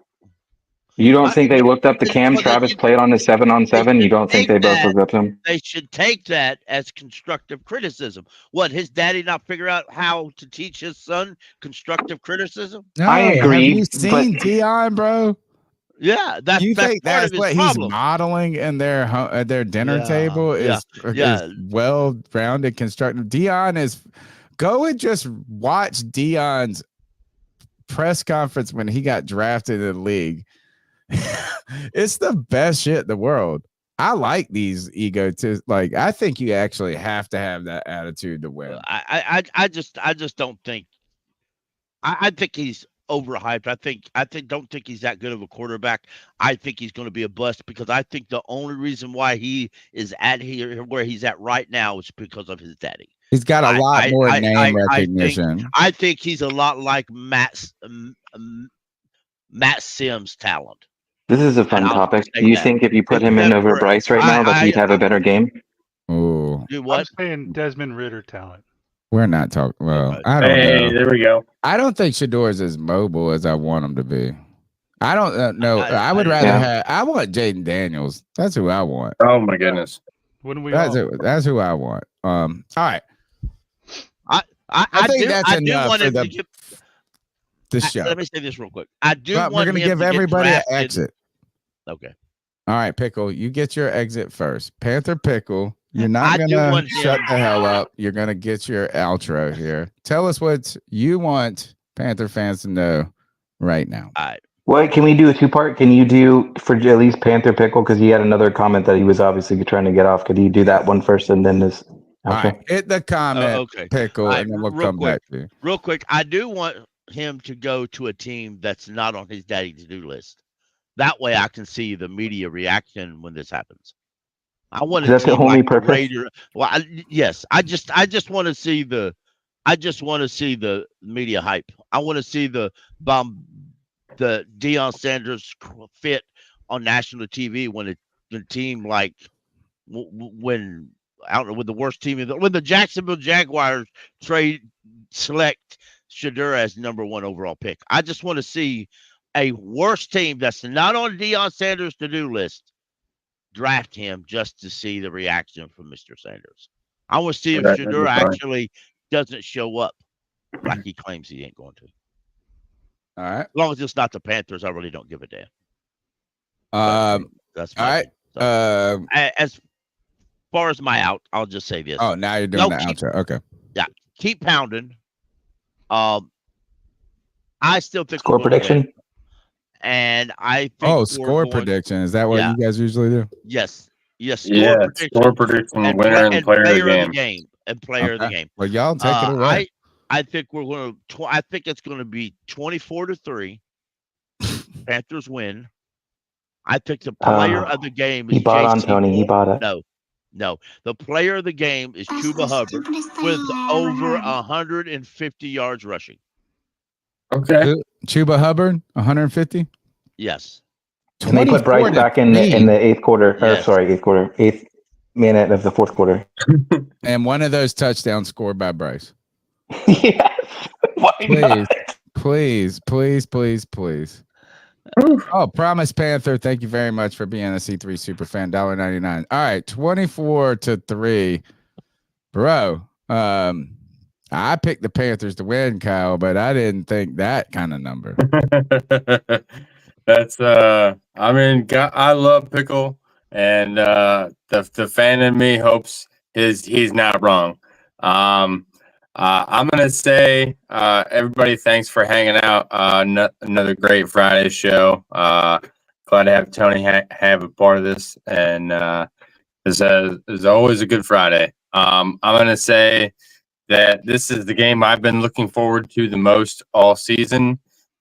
You don't think they looked up to Cam? Travis played on the 7-on-7. You don't think they both looked up to him? They should take that as constructive criticism. What, his daddy not figure out how to teach his son constructive criticism? No, I agree. Have you seen Dion, bro? Yeah, that's you think part that's of what his he's problem. modeling in their dinner table is well-rounded, constructive. Dion is go and just watch Dion's press conference when he got drafted in the league. It's the best shit in the world. I like these egotists. Like, I think you actually have to have that attitude to win. I just don't think. I think he's overhyped. Don't think he's that good of a quarterback. I think he's going to be a bust because I think the only reason why he is at here where he's at right now is because of his daddy. He's got a lot more name recognition. I think he's a lot like Matt Sims' talent. This is a fun topic. Do you think if you put him in over Bryce right now that he'd have a better game? Oh, I'm saying Desmond Ridder talent. We're not talking. Well, I don't know. There we go. I don't think Shador is as mobile as I want him to be. I don't know. I would rather have. I want Jaden Daniels. That's who I want. Oh my goodness. Wouldn't we? That's who I want. All right. I think that's do enough want for him to give. The show. Let me say this real quick. I do We're want going to him give to everybody an drafted. exit. Okay. All right, Pickle, you get your exit first. Panther Pickle, you're not going to shut the hell up. You're going to get your outro here. Tell us what you want Panther fans to know right now. All right. Well, can we do a two-part? Can you do for at least Panther Pickle? Because he had another comment that he was obviously trying to get off. Could you do that one first and then this? Okay. All right, hit the comment, Pickle, and then we'll come back to you. Real quick, I do want him to go to a team that's not on his daddy to-do list. That way I can see the media reaction when this happens. I want That's the only purpose. Well, yes. I just want to see the media hype. I want to see the the Deion Sanders fit on national TV when the team like when I don't know when the worst team when the Jacksonville Jaguars select Shedeur as #1 overall pick. I just want to see a worse team that's not on Deion Sanders' to-do list draft him just to see the reaction from Mr. Sanders. I want to see if Shedeur actually doesn't show up like he claims he ain't going to. All right. As long as it's not the Panthers, I really don't give a damn. That's all right. So, as far as my out, I'll just say this. Oh, now you're doing the outro. Okay. Yeah, keep pounding. I still think Score prediction. And I think score prediction. Is that what you guys usually do? Yes. Score prediction, winner and player of the game. And player of the game. Well, y'all take it away. I think we're going to. I think it's going to be 24-3. Panthers win. I think the player of the game is. He bought on Tony. Horn. He bought it. No. The player of the game is Chuba Hubbard with over 150 yards rushing. Okay. Chuba Hubbard, 150. Yes. And they put Bryce back in the 8th quarter. Yes. 8th quarter. 8th minute of the 4th quarter. And one of those touchdowns scored by Bryce. Yes. Why Please. Oh, Promise Panther, thank you very much for being a C3 super fan. $1.99. All right, 24-3. Bro, I picked the Panthers to win, Kyle, but I didn't think that kind of number. That's I mean, I love Pickle, and the fan in me hopes he's not wrong. I'm gonna say, everybody, thanks for hanging out. Another great Friday show. Glad to have Tony have a part of this, and it's always a good Friday. I'm gonna say that this is the game I've been looking forward to the most all season,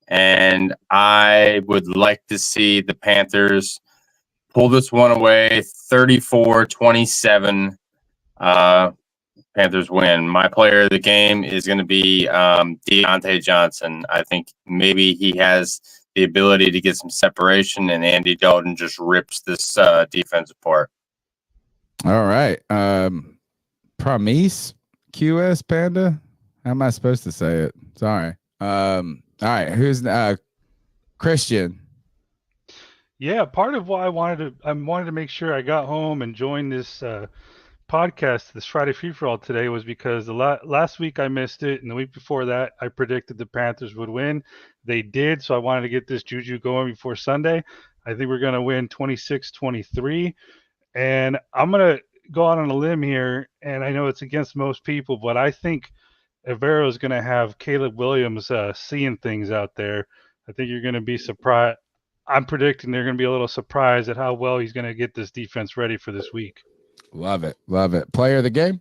and I would like to see the Panthers pull this one away, 34-27. Panthers win. My player of the game is going to be Deontay Johnson. I think maybe he has the ability to get some separation, and Andy Dalton just rips this defense apart. All right. Promise QS Panda. How am I supposed to say it? Sorry. All right. Who's Christian? Yeah, part of why I wanted to make sure I got home and joined this podcast, this Friday Free For All today, was because the last week I missed it, and the week before that I predicted the Panthers would win. They did, so I wanted to get this juju going before Sunday. I think we're going to win 26-23, and I'm going to go out on a limb here, and I know it's against most people, but I think Evero is going to have Caleb Williams seeing things out there. I think you're going to be surprised. I'm predicting they're going to be a little surprised at how well he's going to get this defense ready for this week. Love it. Player of the game?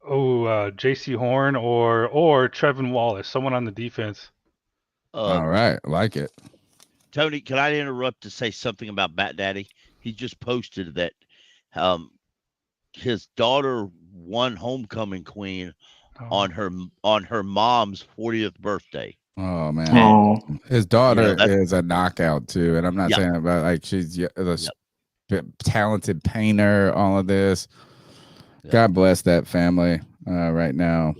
Oh, Jaycee Horn or Trevin Wallace, someone on the defense. All right, like it. Tony, can I interrupt to say something about Bat Daddy? He just posted that his daughter won homecoming queen on her mom's 40th birthday. Oh man, his daughter is a knockout too, and I'm not saying about like she's a talented painter. All of this, God bless that family right now.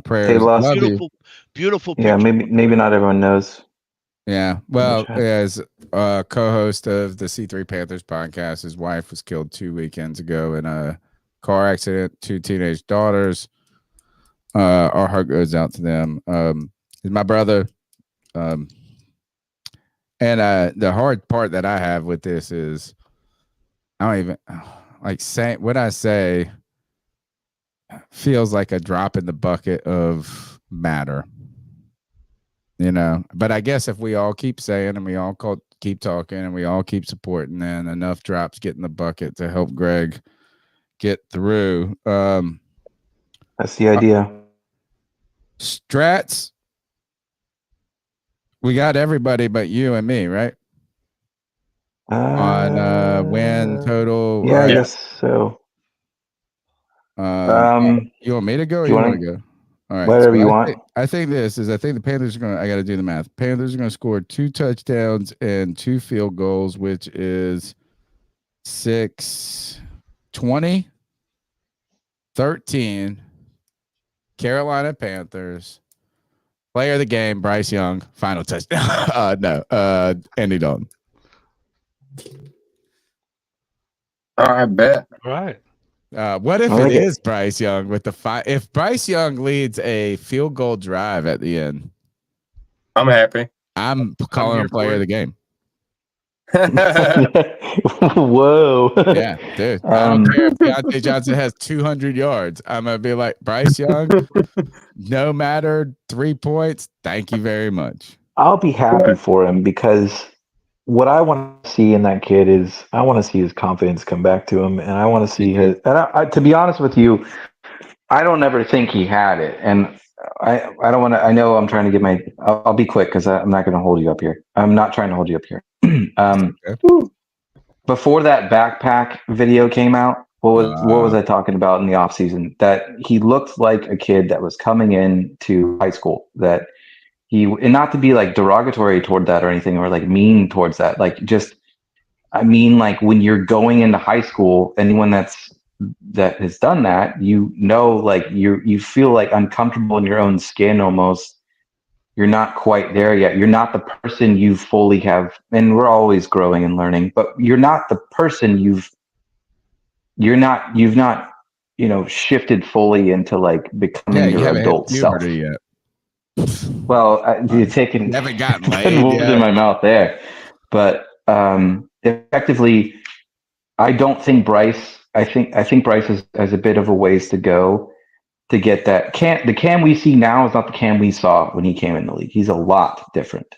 Prayers. They lost beautiful. Yeah, maybe not everyone knows. Yeah, well, as co-host of the C3 Panthers podcast, his wife was killed 2 weekends ago in a car accident. 2 teenage daughters. Our heart goes out to them. He's my brother. And the hard part that I have with this is I don't even like saying what I say feels like a drop in the bucket of matter, you know. But I guess if we all keep saying and we all keep talking and we all keep supporting, then enough drops get in the bucket to help Greg get through. That's the idea. Strats. We got everybody but you and me, right? On win total. Yeah, I guess so. You want me to go or you want to go? All right. Whatever you want. I think the Panthers are going to, I got to do the math. Panthers are going to score 2 touchdowns and 2 field goals, which is 6-20, 13. Carolina Panthers. Player of the game, Bryce Young. Final touchdown. Andy Dalton. All right, bet. All right. What if it is Bryce Young with the if Bryce Young leads a field goal drive at the end? I'm happy. I'm calling him player of the game. Whoa. Yeah, dude. I don't care if Deontay Johnson has 200 yards. I'm going to be like, Bryce Young, no matter 3 points, thank you very much. I'll be happy for him because what I want to see in that kid is I want to see his confidence come back to him, and I want to see his. And I, to be honest with you, I don't ever think he had it, and I don't want to. I know I'm trying to get my. I'll be quick because I'm not going to hold you up here. I'm not trying to hold you up here. Before that backpack video came out, what was I talking about in the off season? That he looked like a kid that was coming in to high school. That and not to be like derogatory toward that or anything, or like mean towards that. Like just, I mean, like when you're going into high school, anyone that has done that, you know, like you feel like uncomfortable in your own skin almost. You're not quite there yet. You're not the person you fully have, and we're always growing and learning, but you're not the person you've not, shifted fully into like becoming your adult self. Yet. Well, you're taking haven't gotten laid words in my mouth there, but effectively, I don't think Bryce. I think Bryce has a bit of a ways to go to get that. The Cam we see now is not the Cam we saw when he came in the league. He's a lot different.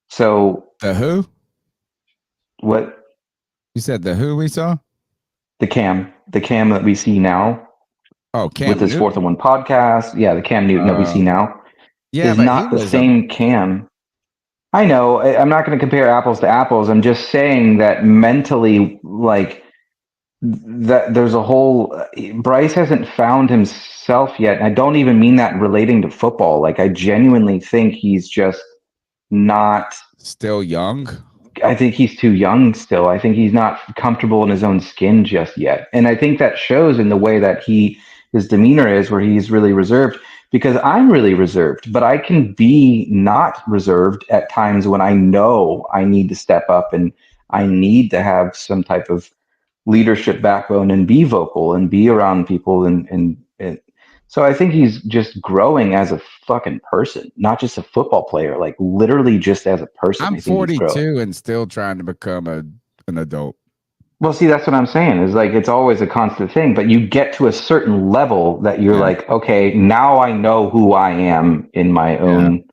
So the who? What you said? The who we saw? The Cam that we see now. Oh, Cam with his Newton? 4th and 1 podcast. Yeah, the Cam Newton that we see now is not the same Cam. I know. I'm not going to compare apples to apples. I'm just saying that mentally, like that, there's a whole. Bryce hasn't found himself yet. I don't even mean that relating to football. Like I genuinely think he's just not still young. I think he's too young still. I think he's not comfortable in his own skin just yet. And I think that shows in the way that his demeanor is, where he's really reserved, because I'm really reserved, but I can be not reserved at times when I know I need to step up and I need to have some type of leadership backbone and be vocal and be around people. And so I think he's just growing as a fucking person, not just a football player, like literally just as a person. I'm 42 and still trying to become an adult. Well, see, that's what I'm saying is like, it's always a constant thing, but you get to a certain level that you're like, okay, now I know who I am in my own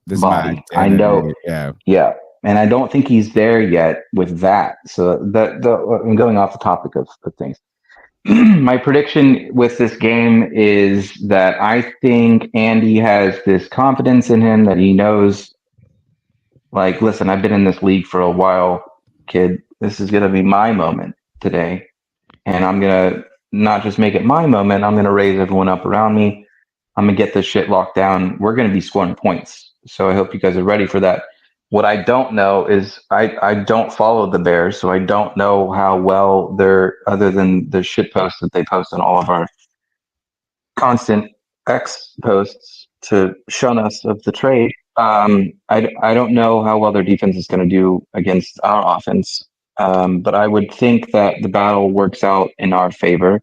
body. I know. Yeah. And I don't think he's there yet with that. So I'm going off the topic of things. My prediction with this game is that I think Andy has this confidence in him that he knows, like, listen, I've been in this league for a while, kid. This is going to be my moment today. And I'm going to not just make it my moment. I'm going to raise everyone up around me. I'm going to get this shit locked down. We're going to be scoring points. So I hope you guys are ready for that. What I don't know is I don't follow the Bears, so I don't know how well they're, other than the shit posts that they post on all of our constant X posts to shun us of the trade. I don't know how well their defense is going to do against our offense. But I would think that the battle works out in our favor.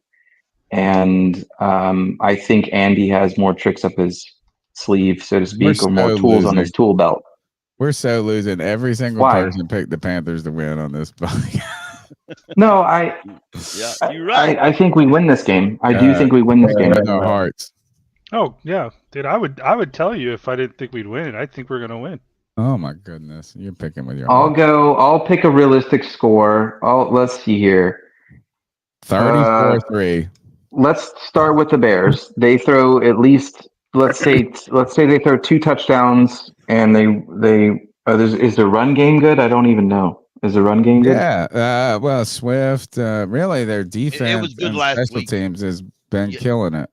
And I think Andy has more tricks up his sleeve, so to speak, or more tools on his tool belt. We're so losing. Every single person picked the Panthers to win on this. No, you're right. I think we win this game. I do think we win this game. In our hearts. Oh yeah, dude. I would tell you if I didn't think we'd win. I think we're gonna win. Oh my goodness, you're picking with your. I'll pick a realistic score. Let's see here. 34-3. Let's start with the Bears. They throw at least let's say they throw 2 touchdowns, and is the run game good? I don't even know. Is the run game good? Yeah. Well, Swift. Really, their defense was good and last special week. teams has been killing it.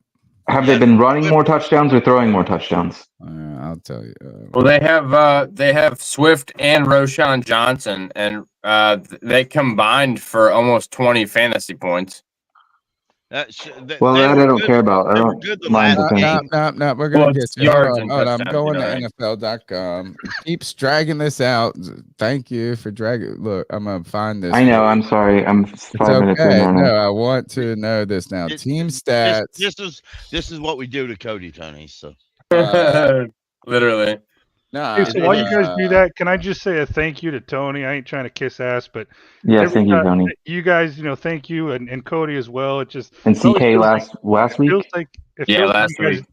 Have they been running more touchdowns or throwing more touchdowns? I'll tell you. Well, they have Swift and Roshan Johnson, and they combined for almost 20 fantasy points. Well, that I don't care about. I don't mind the fantasy. No, we're gonna get to yards hold and on. I'm touchdowns, going you know, to right? NFL.com. It keeps dragging this out. Thank you for dragging. Look, I'm gonna find this. I know. I'm sorry. I'm 5 minutes in Okay. right No, now. I want to know this now. Team stats. This is what we do to Cody, Tony. So Literally. No. Hey, so while you guys do that, can I just say a thank you to Tony? I ain't trying to kiss ass, but Yeah, every thank you, time- Tony. You guys, thank you, and Cody as well. It just And it always CK feels last it feels week. like it Yeah, feels like last you guys. week.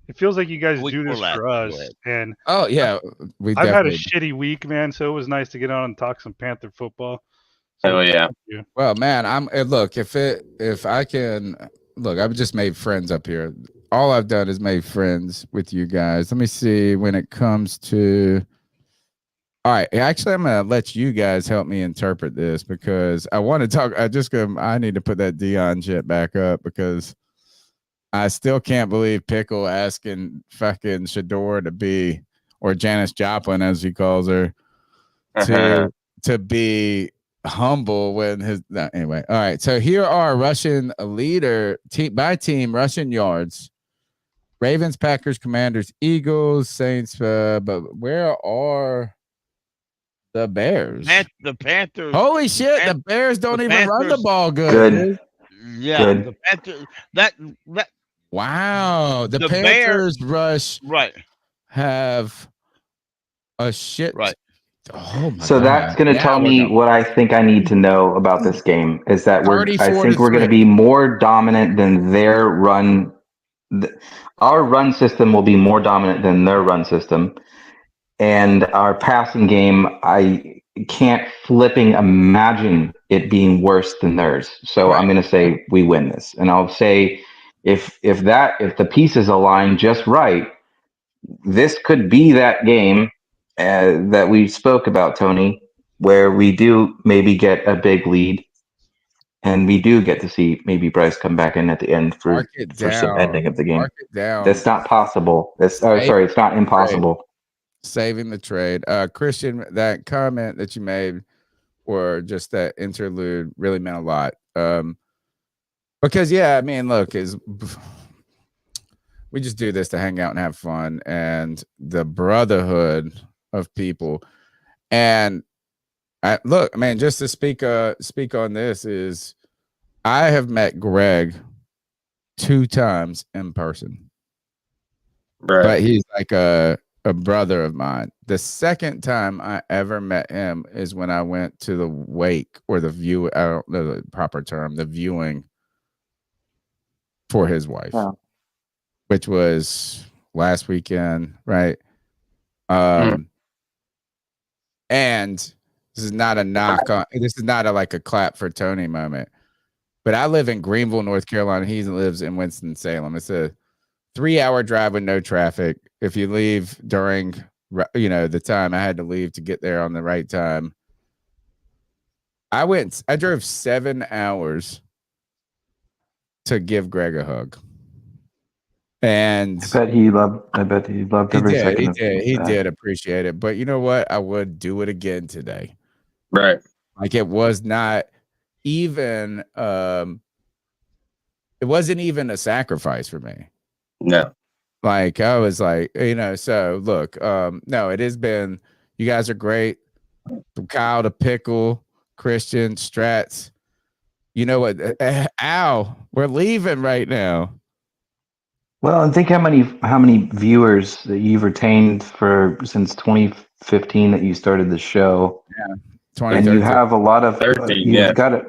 It feels like you guys Week do this before for last. Go us, ahead. and Oh yeah, we I've had a definitely. shitty week, man. So it was nice to get on and talk some Panther football. So Hell yeah. thank you. Well, man, look, if I can look, I've just made friends up here. All I've done is made friends with you guys. Let me see when it comes to. All right, actually, I'm gonna let you guys help me interpret this because I want to talk. I need to put that Dion shit back up because I still can't believe Pickle asking fucking Shador to be, or Janice Joplin as he calls her, to be humble when anyway. All right, so here are Russian leader team by team rushing yards. Ravens, Packers, Commanders, Eagles, Saints, but where are the Bears? The Panthers. Holy shit, the Bears don't even run the ball good. Good. Yeah, Good. the Panthers. That Wow, the The Panthers rush right. have a shit. Right. Oh my So God. that's going to tell me what I think I need to know about this game is that I think we're going to be more dominant than their run. Our run system will be more dominant than their run system. And our passing game, I can't flipping imagine it being worse than theirs. So I'm going to say we win this. And I'll say if the pieces align just right, this could be that game that we spoke about, Tony, where we do maybe get a big lead, and we do get to see maybe Bryce come back in at the end for some ending of the game. Mark it down. That's not possible. It's not impossible. Saving the trade. Christian, that comment that you made or just that interlude really meant a lot. Because yeah, I mean, look, we just do this to hang out and have fun, and the brotherhood of people. And look, man, just to speak on this is I have met Greg 2 times in person. Right. But he's like a brother of mine. The second time I ever met him is when I went to the wake or the view. I don't know the proper term, the viewing for his wife, which was last weekend, right? And this is not a knock on. This is not like a clap for Tony moment. But I live in Greenville, North Carolina. He lives in Winston-Salem. It's a 3-hour drive with no traffic. If you leave during, the time I had to leave to get there on the right time, I drove 7 hours to give Greg a hug. And I bet he loved every second of that. He did appreciate it. But you know what? I would do it again today. Right. Like it was not even it wasn't even a sacrifice for me. No. Like I was like, so look, no, it has been, you guys are great. From Kyle to Pickle, Christian, Strats. You know what? Al, we're leaving right now. Well, and think how many viewers that you've retained since 2015 that you started the show. Yeah. And you have a lot of you've got to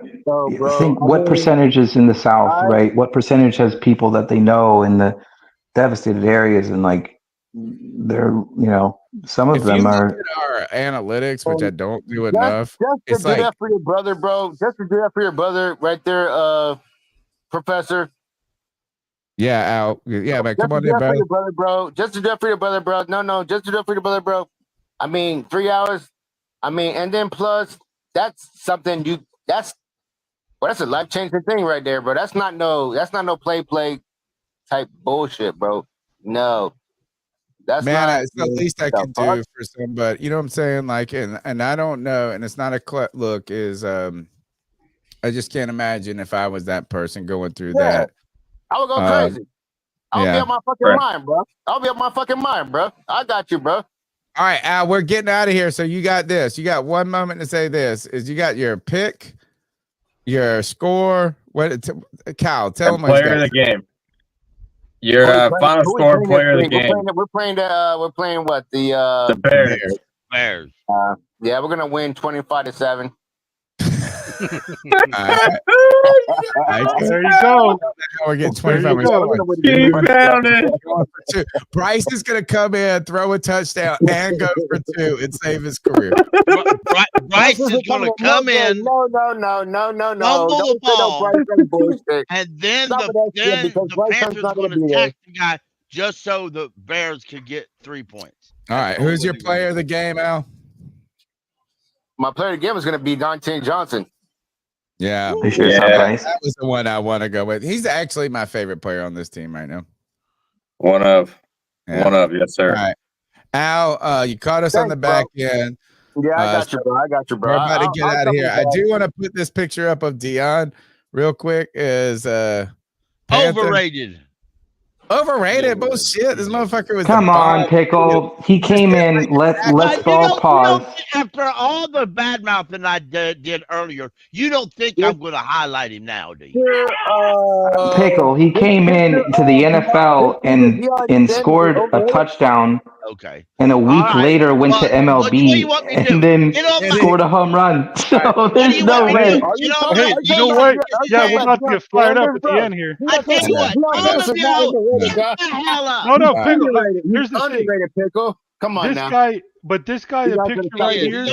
think what percentage is in the South, right? What percentage has people that they know in the devastated areas, and like they're some of them are our analytics, which I don't do enough. Just to do that for your brother, bro. Just to do that for your brother, right there, Professor. Yeah, Al. Yeah, man. Come on in, bro. Your brother, bro. Just to do that for your brother, bro. No. Just to do that for your brother, bro. I mean, 3 hours. I mean, and then plus that's something that's a life changing thing right there, bro. That's not no play. type bullshit, bro. No. That's Man, not it's the least I can do for somebody. You know what I'm saying? Like, and I don't know, and it's not a look. Is I just can't imagine if I was that person going through that. I would go crazy. I'll be on my fucking mind, bro. I'll be on my fucking mind, bro. I got you, bro. All right, Al, we're getting out of here. So you got this. You got 1 moment to say this. Is you got your pick, your score. Cal, tell them player of the game. Your final score, player of the game. We're playing what the Bears. Bears. Yeah, we're gonna win 25-7. Right. There you go. We're getting 25 minutes. Bryce is going to come in, throw a touchdown, and go for 2 and save his career. Bryce is going to come in. No. Fumble the ball, and then the Panthers are going to attack the guy just so the Bears could get 3 points. All right, who's your player of the game, Al? My player of the game is going to be Deontay Johnson. Yeah. That was the one I want to go with. He's actually my favorite player on this team right now. One of, yes, sir. All right. Al, you caught us on the back end. Yeah, I got you, bro. We're about to get out of here. I do want to put this picture up of Dion real quick. Is overrated. Overrated? Bullshit. This motherfucker was. Come on, Pickle. He came in. Let's all pause. After all the bad mouthing I did earlier, you don't think I'm going to highlight him now, do you? Pickle. He came in to the NFL and scored a touchdown. Okay. And a week later went to MLB and then scored a home run. So there's no way. Hey, you know what? Yeah, we're about to get fired up at the end here. I tell you what, all of y'all, get the hell up. No, Pickle. Here's the thing. Pickle. Come on now. This guy, the picture right here,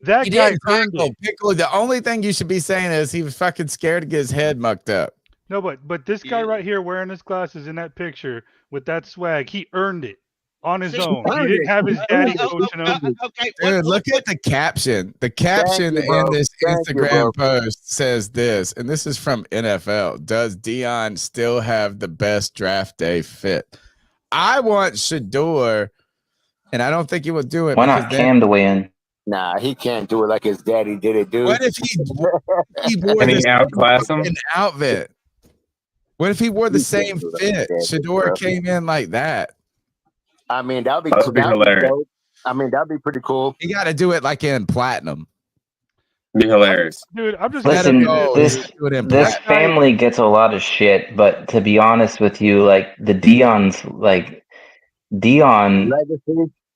that guy earned it. Pickle. The only thing you should be saying is he was fucking scared to get his head mucked up. No, but this guy right here wearing his glasses in that picture with that swag, he earned it. On his own. He didn't have his daddy coaching him. Dude, look at the caption. The caption in this Instagram post says this, and this is from NFL. Does Dion still have the best draft day fit? I want Shador, and I don't think he will do it. Why not Cam to weigh in? Nah, he can't do it like his daddy did it, dude. What if he wore this outfit? What if he wore the same fit? Shador came in like that. I mean, that would be hilarious. I mean, that'd be pretty cool. You got to do it like in platinum. Be hilarious, dude. I'm just listen. This family gets a lot of shit, but to be honest with you, like Dion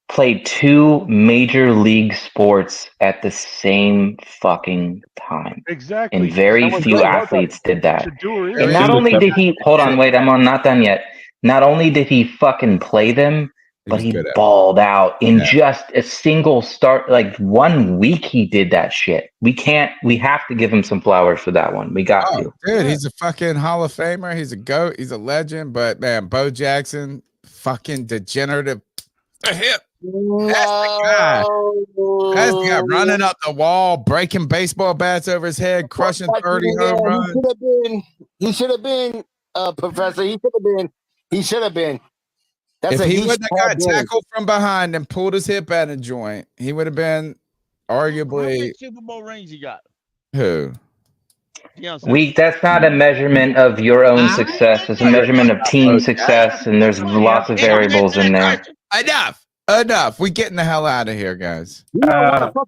played 2 major league sports at the same fucking time. Exactly. And very few athletes did that. And not only did he not done yet. Not only did he fucking play them, but he balled out in just a single start. Like 1 week, he did that shit. We have to give him some flowers for that one. We got to. Dude, he's a fucking Hall of Famer. He's a GOAT. He's a legend. But man, Bo Jackson, fucking degenerative hip. That's the guy. That's the guy running up the wall, breaking baseball bats over his head, crushing 30 home runs. He should have been, Professor. He should have been. If he wouldn't have got tackled from behind and pulled his hip out of joint, he would have been arguably. How many Super Bowl rings you got? Who? That's not a measurement of your own success. It's a measurement of team success, and there's lots of variables in there. Enough. We getting the hell out of here, guys. He won what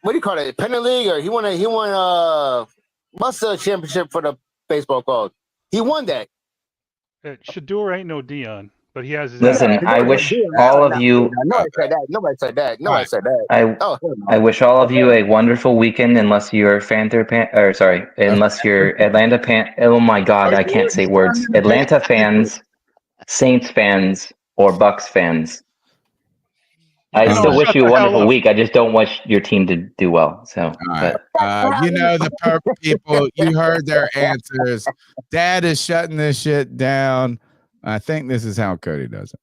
do you call it? Pennant League, or he won what's the championship for the baseball called? He won that. Shador ain't no Dion, but he has his. Listen, I wish all of you. Nobody said that. I wish all of you a wonderful weekend, unless you're unless you're Atlanta Oh my God, I can't say words. Atlanta fans, Saints fans, or Bucks fans. I still wish you a wonderful week. I just don't wish your team to do well. So, the purple people, you heard their answers. Dad is shutting this shit down. I think this is how Cody does it.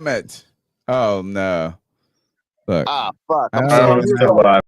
it. Oh no. Look. Ah, fuck. I'm I sorry. don't know.